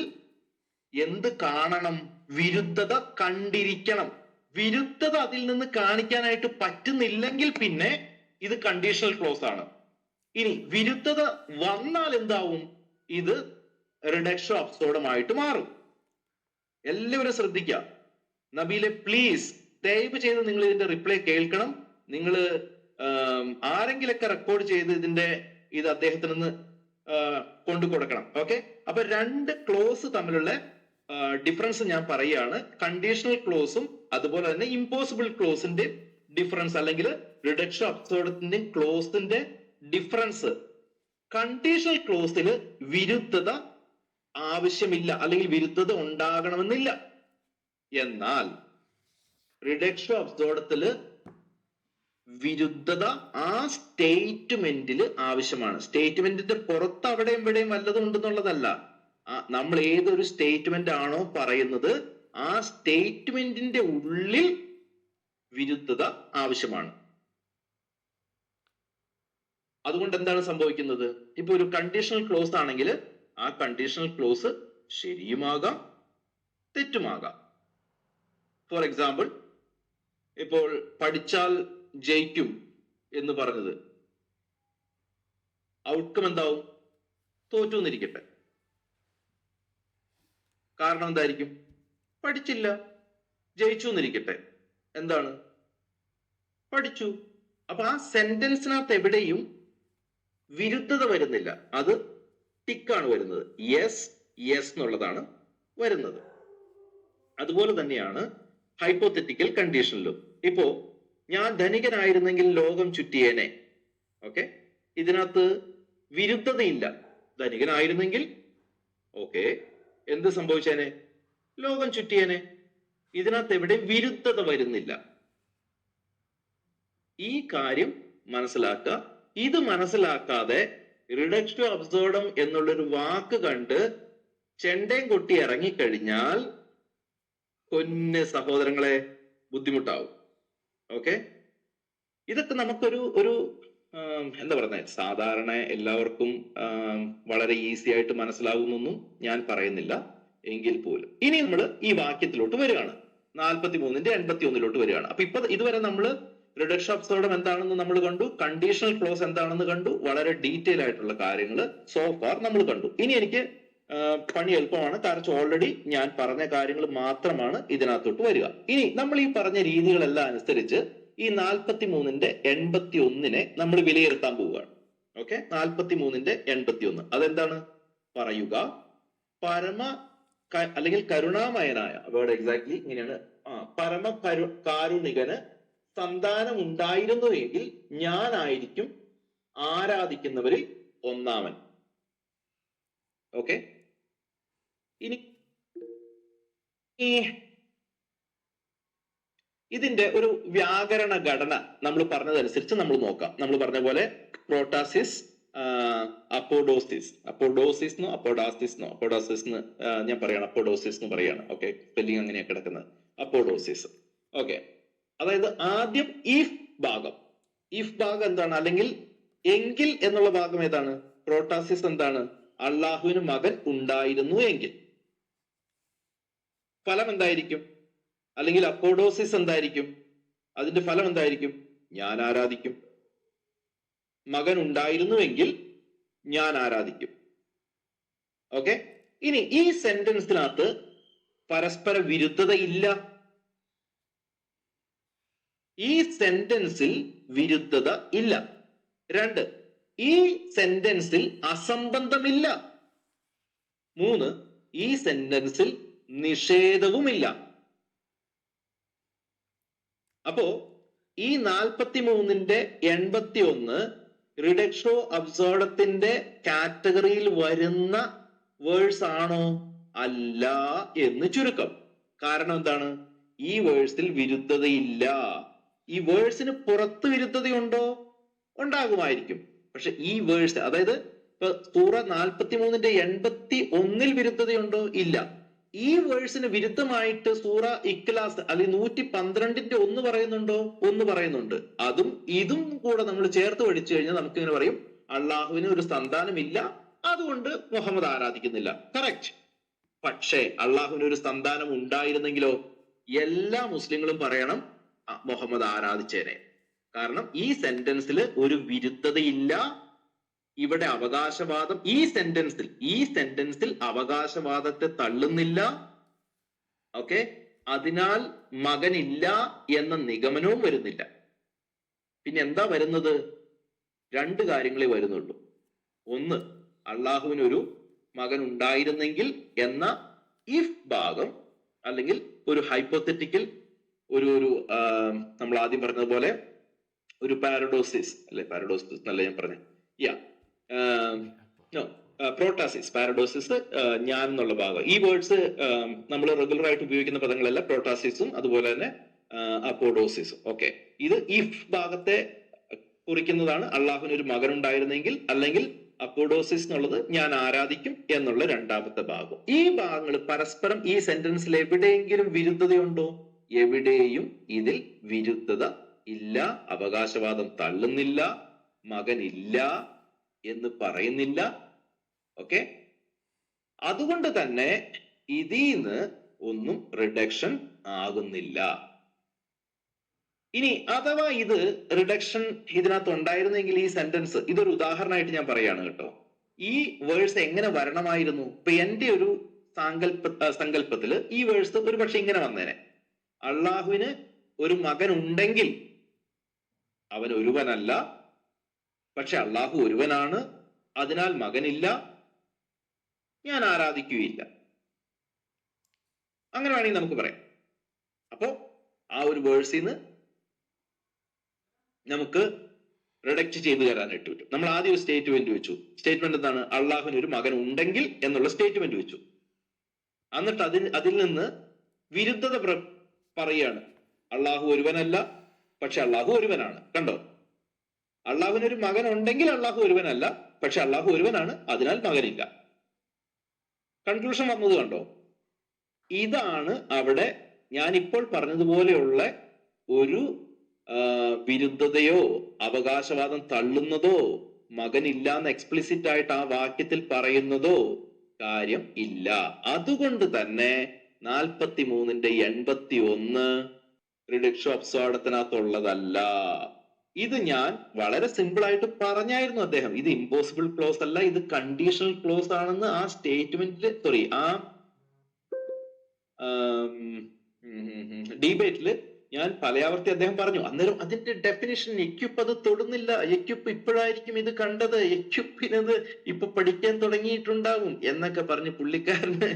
എന്ത് കാണണം? വിരുദ്ധത കണ്ടിരിക്കണം. വിരുദ്ധത അതിൽ നിന്ന് കാണിക്കാനായിട്ട് പറ്റുന്നില്ലെങ്കിൽ പിന്നെ ഇത് കണ്ടീഷണൽ ക്ലോസ് ആണ്. ഇനി വിരുദ്ധത വന്നാൽ എന്താവും? ഇത് റിഡക്ഷൻ അബ്സോർഡമായിട്ട് മാറും. എല്ലാവരും ശ്രദ്ധിക്കുക. നബീലെ പ്ലീസ് ദയവ് ചെയ്ത് നിങ്ങൾ ഇതിന്റെ റിപ്ലൈ കേൾക്കണം. നിങ്ങൾ ആരെങ്കിലൊക്കെ റെക്കോർഡ് ചെയ്ത് ഇത് അദ്ദേഹത്തിന് നിന്ന് കൊണ്ടു കൊടുക്കണം. ഓക്കെ, അപ്പൊ രണ്ട് ക്ലോസ് തമ്മിലുള്ള ഡിഫറൻസ് ഞാൻ പറയുകയാണ്. കണ്ടീഷണൽ ക്ലോസും അതുപോലെ തന്നെ ഇമ്പോസിബിൾ ക്ലോസിന്റെ ഡിഫറൻസ്, അല്ലെങ്കിൽ റിഡക്ഷൻ അബ്സോർഡത്തിന്റെ ക്ലോസിന്റെ ഡിഫറൻസ്. കണ്ടീഷണൽ ക്ലോസിൽ വിരുദ്ധത ആവശ്യമില്ല, അല്ലെങ്കിൽ വിരുദ്ധത ഉണ്ടാകണമെന്നില്ല. എന്നാൽ റിഡക്ഷൻ അബ്സോർഡത്തില് വിരുദ്ധത ആ സ്റ്റേറ്റ്മെന്റിൽ ആവശ്യമാണ്. സ്റ്റേറ്റ്മെന്റിന്റെ പുറത്ത് അവിടെയും ഇവിടെയും വല്ലതും ഉണ്ടെന്നുള്ളതല്ല. നമ്മൾ ഏതൊരു സ്റ്റേറ്റ്മെന്റ് ആണോ പറയുന്നത് ആ സ്റ്റേറ്റ്മെന്റിന്റെ ഉള്ളിൽ വിരുദ്ധത ആവശ്യമാണ്. അതുകൊണ്ട് എന്താണ് സംഭവിക്കുന്നത്? ഇപ്പൊ ഒരു കണ്ടീഷണൽ ക്ലോസ് ആണെങ്കിൽ ആ കണ്ടീഷണൽ ക്ലോസ് ശരിയുമാകാം തെറ്റുമാകാം. ഫോർ എക്സാമ്പിൾ, ഇപ്പോൾ പഠിച്ചാൽ ജയിക്കും എന്ന് പറഞ്ഞത് ഔട്ട്കം എന്താവും? തോറ്റു എന്നിരിക്കട്ടെ. കാരണം എന്തായിരിക്കും? പഠിച്ചില്ല. ജയിച്ചു എന്നിരിക്കട്ടെ, എന്താണ്? പഠിച്ചു. അപ്പൊ ആ സെന്റൻസിനകത്ത് എവിടെയും വിരുദ്ധത വരുന്നില്ല. അത് ടിക്കാണ് വരുന്നത്. യെസ് യെസ് എന്നുള്ളതാണ് വരുന്നത്. അതുപോലെ തന്നെയാണ് ഹൈപ്പോത്തറ്റിക്കൽ കണ്ടീഷനിലും. ഇപ്പോ ഞാൻ ധനികനായിരുന്നെങ്കിൽ ലോകം ചുറ്റിയേനെ. ഓക്കെ, ഇതിനകത്ത് വിരുദ്ധതയില്ല. ധനികനായിരുന്നെങ്കിൽ ഓക്കെ, എന്ത് സംഭവിച്ചേനെ? ലോകം ചുറ്റിയേനെ. ഇതിനകത്ത് എവിടെ വിരുദ്ധത വരുന്നില്ല. ഈ കാര്യം മനസ്സിലാക്കുക. ഇത് മനസ്സിലാക്കാതെ റിഡക്ഷൻ അബ്സോർഡം എന്നുള്ളൊരു വാക്ക് കണ്ട് ചെണ്ടയും കൊട്ടി ഇറങ്ങിക്കഴിഞ്ഞാൽ കൊന്ന സഹോദരങ്ങളെ ബുദ്ധിമുട്ടാവും. ഓക്കെ, ഇതൊക്കെ നമുക്കൊരു എന്താ പറയുന്നത്, സാധാരണ എല്ലാവർക്കും വളരെ ഈസി ആയിട്ട് മനസ്സിലാകുന്നൊന്നും ഞാൻ പറയുന്നില്ല എങ്കിൽ പോലും. ഇനി നമ്മൾ ഈ വാക്യത്തിലോട്ട് വരികയാണ്. 43ന്റെ 81 വരികയാണ്. അപ്പൊ ഇതുവരെ നമ്മൾ റിഡക്ഷൻ അബ്സോർഡം എന്താണെന്ന് നമ്മൾ കണ്ടു, കണ്ടീഷണൽ ക്ലോസ് എന്താണെന്ന് കണ്ടു, വളരെ ഡീറ്റെയിൽ ആയിട്ടുള്ള കാര്യങ്ങൾ സോ ഫാർ നമ്മൾ കണ്ടു. ഇനി എനിക്ക് പണി എളുപ്പമാണ്, കാരണം ഓൾറെഡി ഞാൻ പറഞ്ഞ കാര്യങ്ങൾ മാത്രമാണ് ഇതിനകത്തോട്ട് വരിക. ഇനി നമ്മൾ ഈ പറഞ്ഞ രീതികളെല്ലാം അനുസരിച്ച് ഈ 43ന്റെ 81 നമ്മൾ വിലയിരുത്താൻ പോവുകയാണ്. ഓക്കെ, 43ന്റെ 81 അതെന്താണ്? പറയുക പരമ അല്ലെങ്കിൽ കരുണാമയനായ, വേർഡ് എക്സാക്ട്ലി ഇങ്ങനെയാണ്. കാരുണികന് സന്താനം ഉണ്ടായിരുന്നു എങ്കിൽ ഞാനായിരിക്കും ആരാധിക്കുന്നവരിൽ ഒന്നാമൻ. ഓക്കെ, ഇനി ഇതിന്റെ ഒരു വ്യാകരണ ഘടന നമ്മൾ പറഞ്ഞതനുസരിച്ച് നമ്മൾ നോക്കാം. നമ്മൾ പറഞ്ഞ പോലെ പ്രോട്ടാസിസ്, അപ്പോഡോസിസ് ഞാൻ പറയണം, അപ്പോഡോസിസ് എന്ന് പറയാണ്. ഓക്കെ, സ്പെല്ലിംഗ് അങ്ങനെയാ കിടക്കുന്നത്, അപ്പോഡോസിസ്. ഓക്കെ, അതായത് ആദ്യം ഇഫ് ഭാഗം എന്താണ്? അല്ലെങ്കിൽ എങ്കിൽ എന്നുള്ള ഭാഗം ഏതാണ്? പ്രോട്ടാസിസ് എന്താണ്? അള്ളാഹുവിന് മകൻ ഉണ്ടായിരുന്നു എങ്കിൽ. ഫലം എന്തായിരിക്കും? അല്ലെങ്കിൽ അപ്പോഡോസിസ് എന്തായിരിക്കും? അതിന്റെ ഫലം എന്തായിരിക്കും? ഞാൻ ആരാധിക്കും. മകൻ ഉണ്ടായിരുന്നുവെങ്കിൽ ഞാൻ ആരാധിക്കും. ഓക്കെ, ഇനി ഈ സെന്റൻസിനകത്ത് പരസ്പര വിരുദ്ധത ഇല്ല. ഈ സെന്റൻസിൽ വിരുദ്ധത ഇല്ല. 2, ഈ സെന്റൻസിൽ അസംബന്ധമില്ല. 3, ഈ സെന്റൻസിൽ നിഷേധവുമില്ല. അപ്പോ ഈ 43ന്റെ 81 റിഡക്ഷോ അബ്സോർഡത്തിന്റെ കാറ്റഗറിയിൽ വരുന്ന വേഴ്സ് ആണോ? അല്ല എന്ന് ചുരുക്കം. കാരണം എന്താണ്? ഈ വേഴ്സിൽ വിരുദ്ധതയില്ല. ഈ വേഴ്സിന് പുറത്ത് വിരുദ്ധതയുണ്ടോ? ഉണ്ടാകുമായിരിക്കും. പക്ഷെ ഈ വേഴ്സ്, അതായത് ഇപ്പൊ സൂറ 43ന്റെ 81 വിരുദ്ധതയുണ്ടോ? ഇല്ല. ഈ വേഴ്സിന് വിരുദ്ധമായിട്ട് സൂറ ഇഖ്ലാസ് അല്ലെങ്കിൽ 112ന്റെ 1 പറയുന്നുണ്ടോ? 1 പറയുന്നുണ്ട്. അതും ഇതും കൂടെ നമ്മൾ ചേർത്ത് പഠിച്ചു കഴിഞ്ഞാൽ നമുക്ക് ഇങ്ങനെ പറയും, അള്ളാഹുവിന് ഒരു സന്താനമില്ല, അതുകൊണ്ട് മുഹമ്മദ് ആരാധിക്കുന്നില്ല. കറക്റ്റ്. പക്ഷേ അള്ളാഹുവിന് ഒരു സന്താനം ഉണ്ടായിരുന്നെങ്കിലോ എല്ലാ മുസ്ലിങ്ങളും പറയണം മുഹമ്മദ് ആരാധിച്ചേനെ. കാരണം ഈ സെന്റൻസിൽ ഒരു വിരുദ്ധതയില്ല. ഇവിടെ അവകാശവാദം ഈ സെന്റൻസിൽ അവകാശവാദത്തെ തള്ളുന്നില്ല. ഓക്കെ, അതിനാൽ മകനില്ല എന്ന നിഗമനവും വരുന്നില്ല. പിന്നെ എന്താ വരുന്നത്? 2 കാര്യങ്ങളെ വരുന്നുള്ളൂ. ഒന്ന്, അള്ളാഹുവിനൊരു മകൻ ഉണ്ടായിരുന്നെങ്കിൽ എന്ന ഇഫ് ഭാഗം, അല്ലെങ്കിൽ ഒരു ഹൈപ്പോത്തറ്റിക്കൽ ഒരു നമ്മൾ ആദ്യം പറഞ്ഞതുപോലെ ഒരു പാരഡോസിസ് എന്നല്ല ഞാൻ പറഞ്ഞു, പ്രോട്ടാസിസ്, പാരഡോസിസ്, ഞാൻ എന്നുള്ള ഭാഗം. ഈ വേർഡ്സ് നമ്മൾ റെഗുലർ ആയിട്ട് ഉപയോഗിക്കുന്ന പദങ്ങളല്ല, പ്രോട്ടാസിസും അതുപോലെ തന്നെ അപ്പോഡോസിസും. ഓക്കെ, ഇത് ഇഫ് ഭാഗത്തെ കുറിക്കുന്നതാണ്. അള്ളാഹുവിന് ഒരു മകൻ ഉണ്ടായിരുന്നെങ്കിൽ, അല്ലെങ്കിൽ അപ്പോഡോസിസ് എന്നുള്ളത് ഞാൻ ആരാധിക്കും എന്നുള്ള 2ാമത്തെ ഭാഗം. ഈ ഭാഗങ്ങൾ പരസ്പരം ഈ സെന്റൻസിൽ എവിടെയെങ്കിലും വിരുദ്ധതയുണ്ടോ? എവിടെയും ഇതിൽ വിരുദ്ധത ഇല്ല. അവകാശവാദം തള്ളുന്നില്ല, മകനില്ല എന്ന് പറയുന്നില്ല. ഓക്കെ, അതുകൊണ്ട് തന്നെ ഇതിന്ന് ഒന്നും റിഡക്ഷൻ ആകുന്നില്ല. ഇനി അഥവാ ഇത് റിഡക്ഷൻ ഇതിനകത്ത് ഉണ്ടായിരുന്നെങ്കിൽ, ഈ സെന്റൻസ്, ഇതൊരു ഉദാഹരണമായിട്ട് ഞാൻ പറയാണ് കേട്ടോ. ഈ വേഴ്സ് എങ്ങനെ വരണമായിരുന്നു? ഇപ്പൊ എന്റെ ഒരു സങ്കല്പത്തില് ഈ വേഴ്സ് ഒരു പക്ഷെ ഇങ്ങനെ വന്നേനെ: അള്ളാഹുവിന് ഒരു മകൻ ഉണ്ടെങ്കിൽ അവൻ ഒരുവനല്ല, പക്ഷെ അള്ളാഹു ഒരുവനാണ്, അതിനാൽ മകനില്ല, ഞാൻ ആരാധിക്കുകയില്ല. അങ്ങനെ വേണമെങ്കിൽ നമുക്ക് പറയാം. അപ്പോ ആ ഒരു വേഴ്സിന്ന് നമുക്ക് റിഡക്റ്റ് ചെയ്ത് തരാനായിട്ട് പറ്റും. നമ്മൾ ആദ്യം ഒരു സ്റ്റേറ്റ്മെന്റ് വെച്ചു. സ്റ്റേറ്റ്മെന്റ് എന്താണ്? അള്ളാഹുവിന് ഒരു മകൻ ഉണ്ടെങ്കിൽ എന്നുള്ള സ്റ്റേറ്റ്മെന്റ് വെച്ചു. എന്നിട്ട് അതിൽ നിന്ന് വിരുദ്ധത പറയാണ്: അള്ളാഹു ഒരുവനല്ല, പക്ഷെ അള്ളാഹു ഒരുവനാണ്. കണ്ടോ? അള്ളാഹുവിന് ഒരു മകൻ ഉണ്ടെങ്കിൽ അള്ളാഹു ഒരുവനല്ല, പക്ഷെ അള്ളാഹു ഒരുവനാണ്, അതിനാൽ മകനില്ല. കൺക്ലൂഷൻ വന്നത് കണ്ടോ? ഇതാണ് അവിടെ ഞാനിപ്പോൾ പറഞ്ഞതുപോലെയുള്ള ഒരു വിരുദ്ധതയോ അവകാശവാദം തള്ളുന്നതോ മകനില്ല എന്ന് എക്സ്പ്ലിസിറ്റ് ആയിട്ട് ആ വാക്യത്തിൽ പറയുന്നതോ കാര്യം ഇല്ല. അതുകൊണ്ട് തന്നെ 43ന്റെ 81 റിഡക്ഷൻ അബ്സോർഡത്തിനകത്തുള്ളതല്ല. ഇത് ഞാൻ വളരെ സിമ്പിൾ ആയിട്ട് പറഞ്ഞായിരുന്നു അദ്ദേഹം. ഇത് ഇമ്പോസിബിൾ ക്ലോസ് അല്ല, ഇത് കണ്ടീഷണൽ ക്ലോസ് ആണെന്ന് ആ സ്റ്റേറ്റ്മെന്റില്, ഡിബേറ്റില് ഞാൻ പലയാവർത്തി അദ്ദേഹം പറഞ്ഞു. അന്നേരം അതിന്റെ ഡെഫിനിഷൻ എക്യുപ്പ് അത് തൊടുന്നില്ല. എക്യുപ്പ് ഇപ്പോഴായിരിക്കും ഇത് കണ്ടത്, എക്യുപ്പിനത് ഇപ്പൊ പഠിക്കാൻ തുടങ്ങിയിട്ടുണ്ടാവും എന്നൊക്കെ പറഞ്ഞ് പുള്ളിക്കാരന്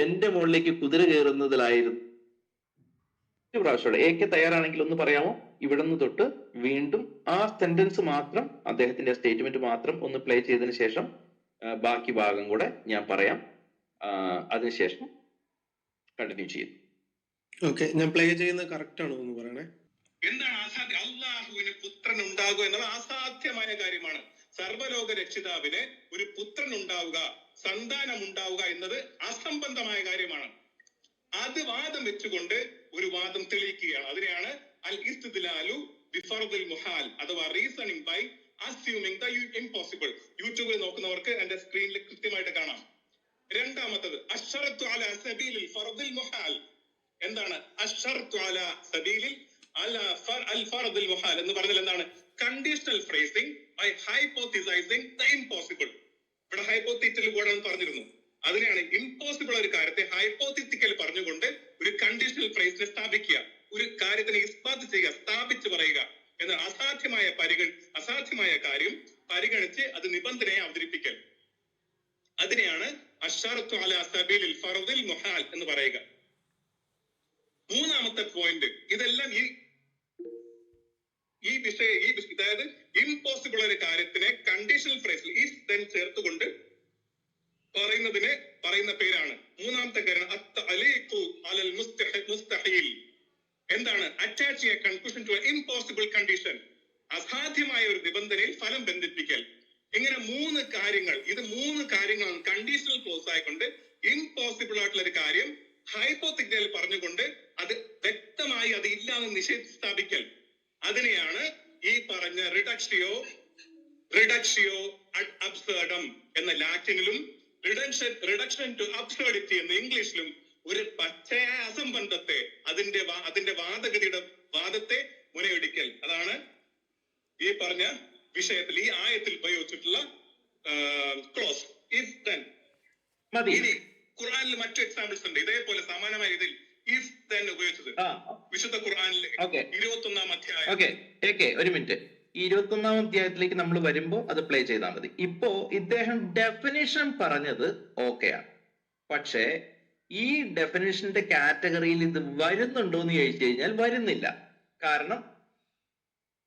എന്റെ മുകളിലേക്ക് കുതിര കയറുന്നതിലായിരുന്നു. ഒരു പ്രാവശ്യം AK തയ്യാറാണെങ്കിൽ ഒന്ന് പറയാമോ? ഇവിടെ നിന്ന് തൊട്ട് വീണ്ടും ആ സെന്റൻസ് മാത്രം, അദ്ദേഹത്തിന്റെ സ്റ്റേറ്റ്മെന്റ് മാത്രം ഒന്ന് പ്ലേ ചെയ്തതിനു ശേഷം ബാക്കി ഭാഗം കൂടെ ഞാൻ പറയാം. അതിനുശേഷം കണ്ടിന്യൂ ചെയ്യും. ഓക്കെ, ഞാൻ പ്ലേ ചെയ്യുന്നത് കറക്റ്റ് ആണോ എന്ന് പറയണേ. എന്താണ് അസാധ്യം? അള്ളാഹുവിന് പുത്രൻ ഉണ്ടാകുക എന്നത് അസാധ്യമായ കാര്യമാണ്. സർവ്വലോക രക്ഷിതാവിന് ഒരു പുത്രൻ ഉണ്ടാവുക, സന്താനം ഉണ്ടാവുക എന്നത് അസംബന്ധമായ കാര്യമാണ്. അത് വാദം വെച്ചുകൊണ്ട് ഒരു വാദം തെളിയിക്കുകയാണ്. അതിനെയാണ് അൽ ഇസ്തിദ്ലാലു ബിഫർദിൽ മുഹാൽ അഥവാ reasoning by assuming the impossible. യൂട്യൂബിൽ നോക്കുന്നവർക്ക് എന്റെ സ്ക്രീനിൽ കൃത്യമായിട്ട് കാണാം. 2ാമത്തത് അശ്ശറത്തു അലാ സബീലിൽ ഫർദിൽ മുഹാൽ. എന്താണ് അശ്ശറത്തു അലാ സബീലിൽ അൽ ഫർദിൽ മുഹാൽ എന്ന് പറഞ്ഞാൽ എന്താണ്? Conditional phrasing by hypothesizing the impossible. ഇവിടെ ഹൈപ്പോത്തിക്കൽ കൂടെ പറഞ്ഞിരുന്നു. അതിനെയാണ് ഇമ്പോസിബിൾ ഒരു കാര്യത്തെ ഹൈപ്പോത്തിക്കൽ പറഞ്ഞുകൊണ്ട് ഒരു കണ്ടീഷണൽ ഫ്രേസിനെ സ്ഥാപിക്കുക, ഒരു കാര്യത്തിനെ ഇസ്ബാത്ത് ചെയ്യുക, സ്ഥാപിച്ച് പറയുക എന്ന അസാധ്യമായ കാര്യം പരിഗണിച്ച് അത് നിബന്ധനയെ അവതരിപ്പിക്കൽ. അതിനെയാണ് അശ്ശറത്തു അലാ സബീലിൽ ഫർദിൽ മുഹാൽ എന്ന് പറയുക. 3ാമത്തെ പോയിന്റ്, ഇതെല്ലാം ഈ വിഷയം, അതായത് ഇമ്പോസിബിൾ ഒരു കാര്യത്തിനെ കണ്ടീഷണൽ ഫ്രേസിൽ ഈസ് ദെൻ ചേർത്തുകൊണ്ട് പറയുന്ന പേരാണ്. 3ാമത്തെ കാര്യം അത്തഅലീഖു അലൽ മുസ്തഹീൽ. എന്താണ്? Attaching a conclusion to a impossible condition. അസാധ്യമായ ഒരു നിബന്ധനയിൽ ഫലം ബന്ധിപ്പിക്കൽ. ഇങ്ങനെ 3 കാര്യങ്ങൾ. ഇത് 3 കാര്യങ്ങളാണ് കണ്ടീഷണൽ ക്ലോസ് ആയിക്കൊണ്ട് ഇമ്പോസിബിൾ ആയിട്ടുള്ള ഒരു കാര്യം ഹൈപ്പോത്തിക്കൽ പറഞ്ഞുകൊണ്ട് അത് വ്യക്തമായി അത് ഇല്ലാന്ന് നിഷേധിച്ച് സ്ഥാപിക്കൽ. അതിനെയാണ് ഈ പറഞ്ഞ റിഡക്ഷിയോ അഡ് അബ്സേർഡം എന്ന ലാറ്റിനിലും റിഡക്ഷൻ ടു അബ്സേർഡിറ്റി എന്ന ഇംഗ്ലീഷിലും ഒരു പച്ചയായ അസംബന്ധത്തെ, അതിന്റെ വാദഗതിയുടെ വാദത്തെ മുനയൊടിക്കൽ. അതാണ് ഈ പറഞ്ഞ വിഷയത്തിൽ ഈ ആയത്തിൽ ഉപയോഗിച്ചിട്ടുള്ള ക്ലോസ് ഇഫ് ദെൻ. മതി. ഇനി ഖുർആനിൽ മറ്റു എക്സാമ്പിൾസ് ഉണ്ട് ഇതേപോലെ സമാനമായ രീതിയിൽ ഇഫ് ദെൻ ഉപയോഗിച്ചത്. വിശുദ്ധ ഖുർആനിലെ 21-ാം അധ്യായം. ഓക്കെ, ഒരു മിനിറ്റ്. ഈ 21-ാം അധ്യായത്തിലേക്ക് നമ്മൾ വരുമ്പോ അത് പ്ലേ ചെയ്താൽ മതി. ഇപ്പോ ഇദ്ദേഹം ഡെഫിനിഷൻ പറഞ്ഞത് ഓക്കെയാണ്, പക്ഷേ ഈ ഡെഫിനിഷന്റെ കാറ്റഗറിയിൽ ഇത് വരുന്നുണ്ടോ എന്ന് ചോദിച്ചു കഴിഞ്ഞാൽ വരുന്നില്ല. കാരണം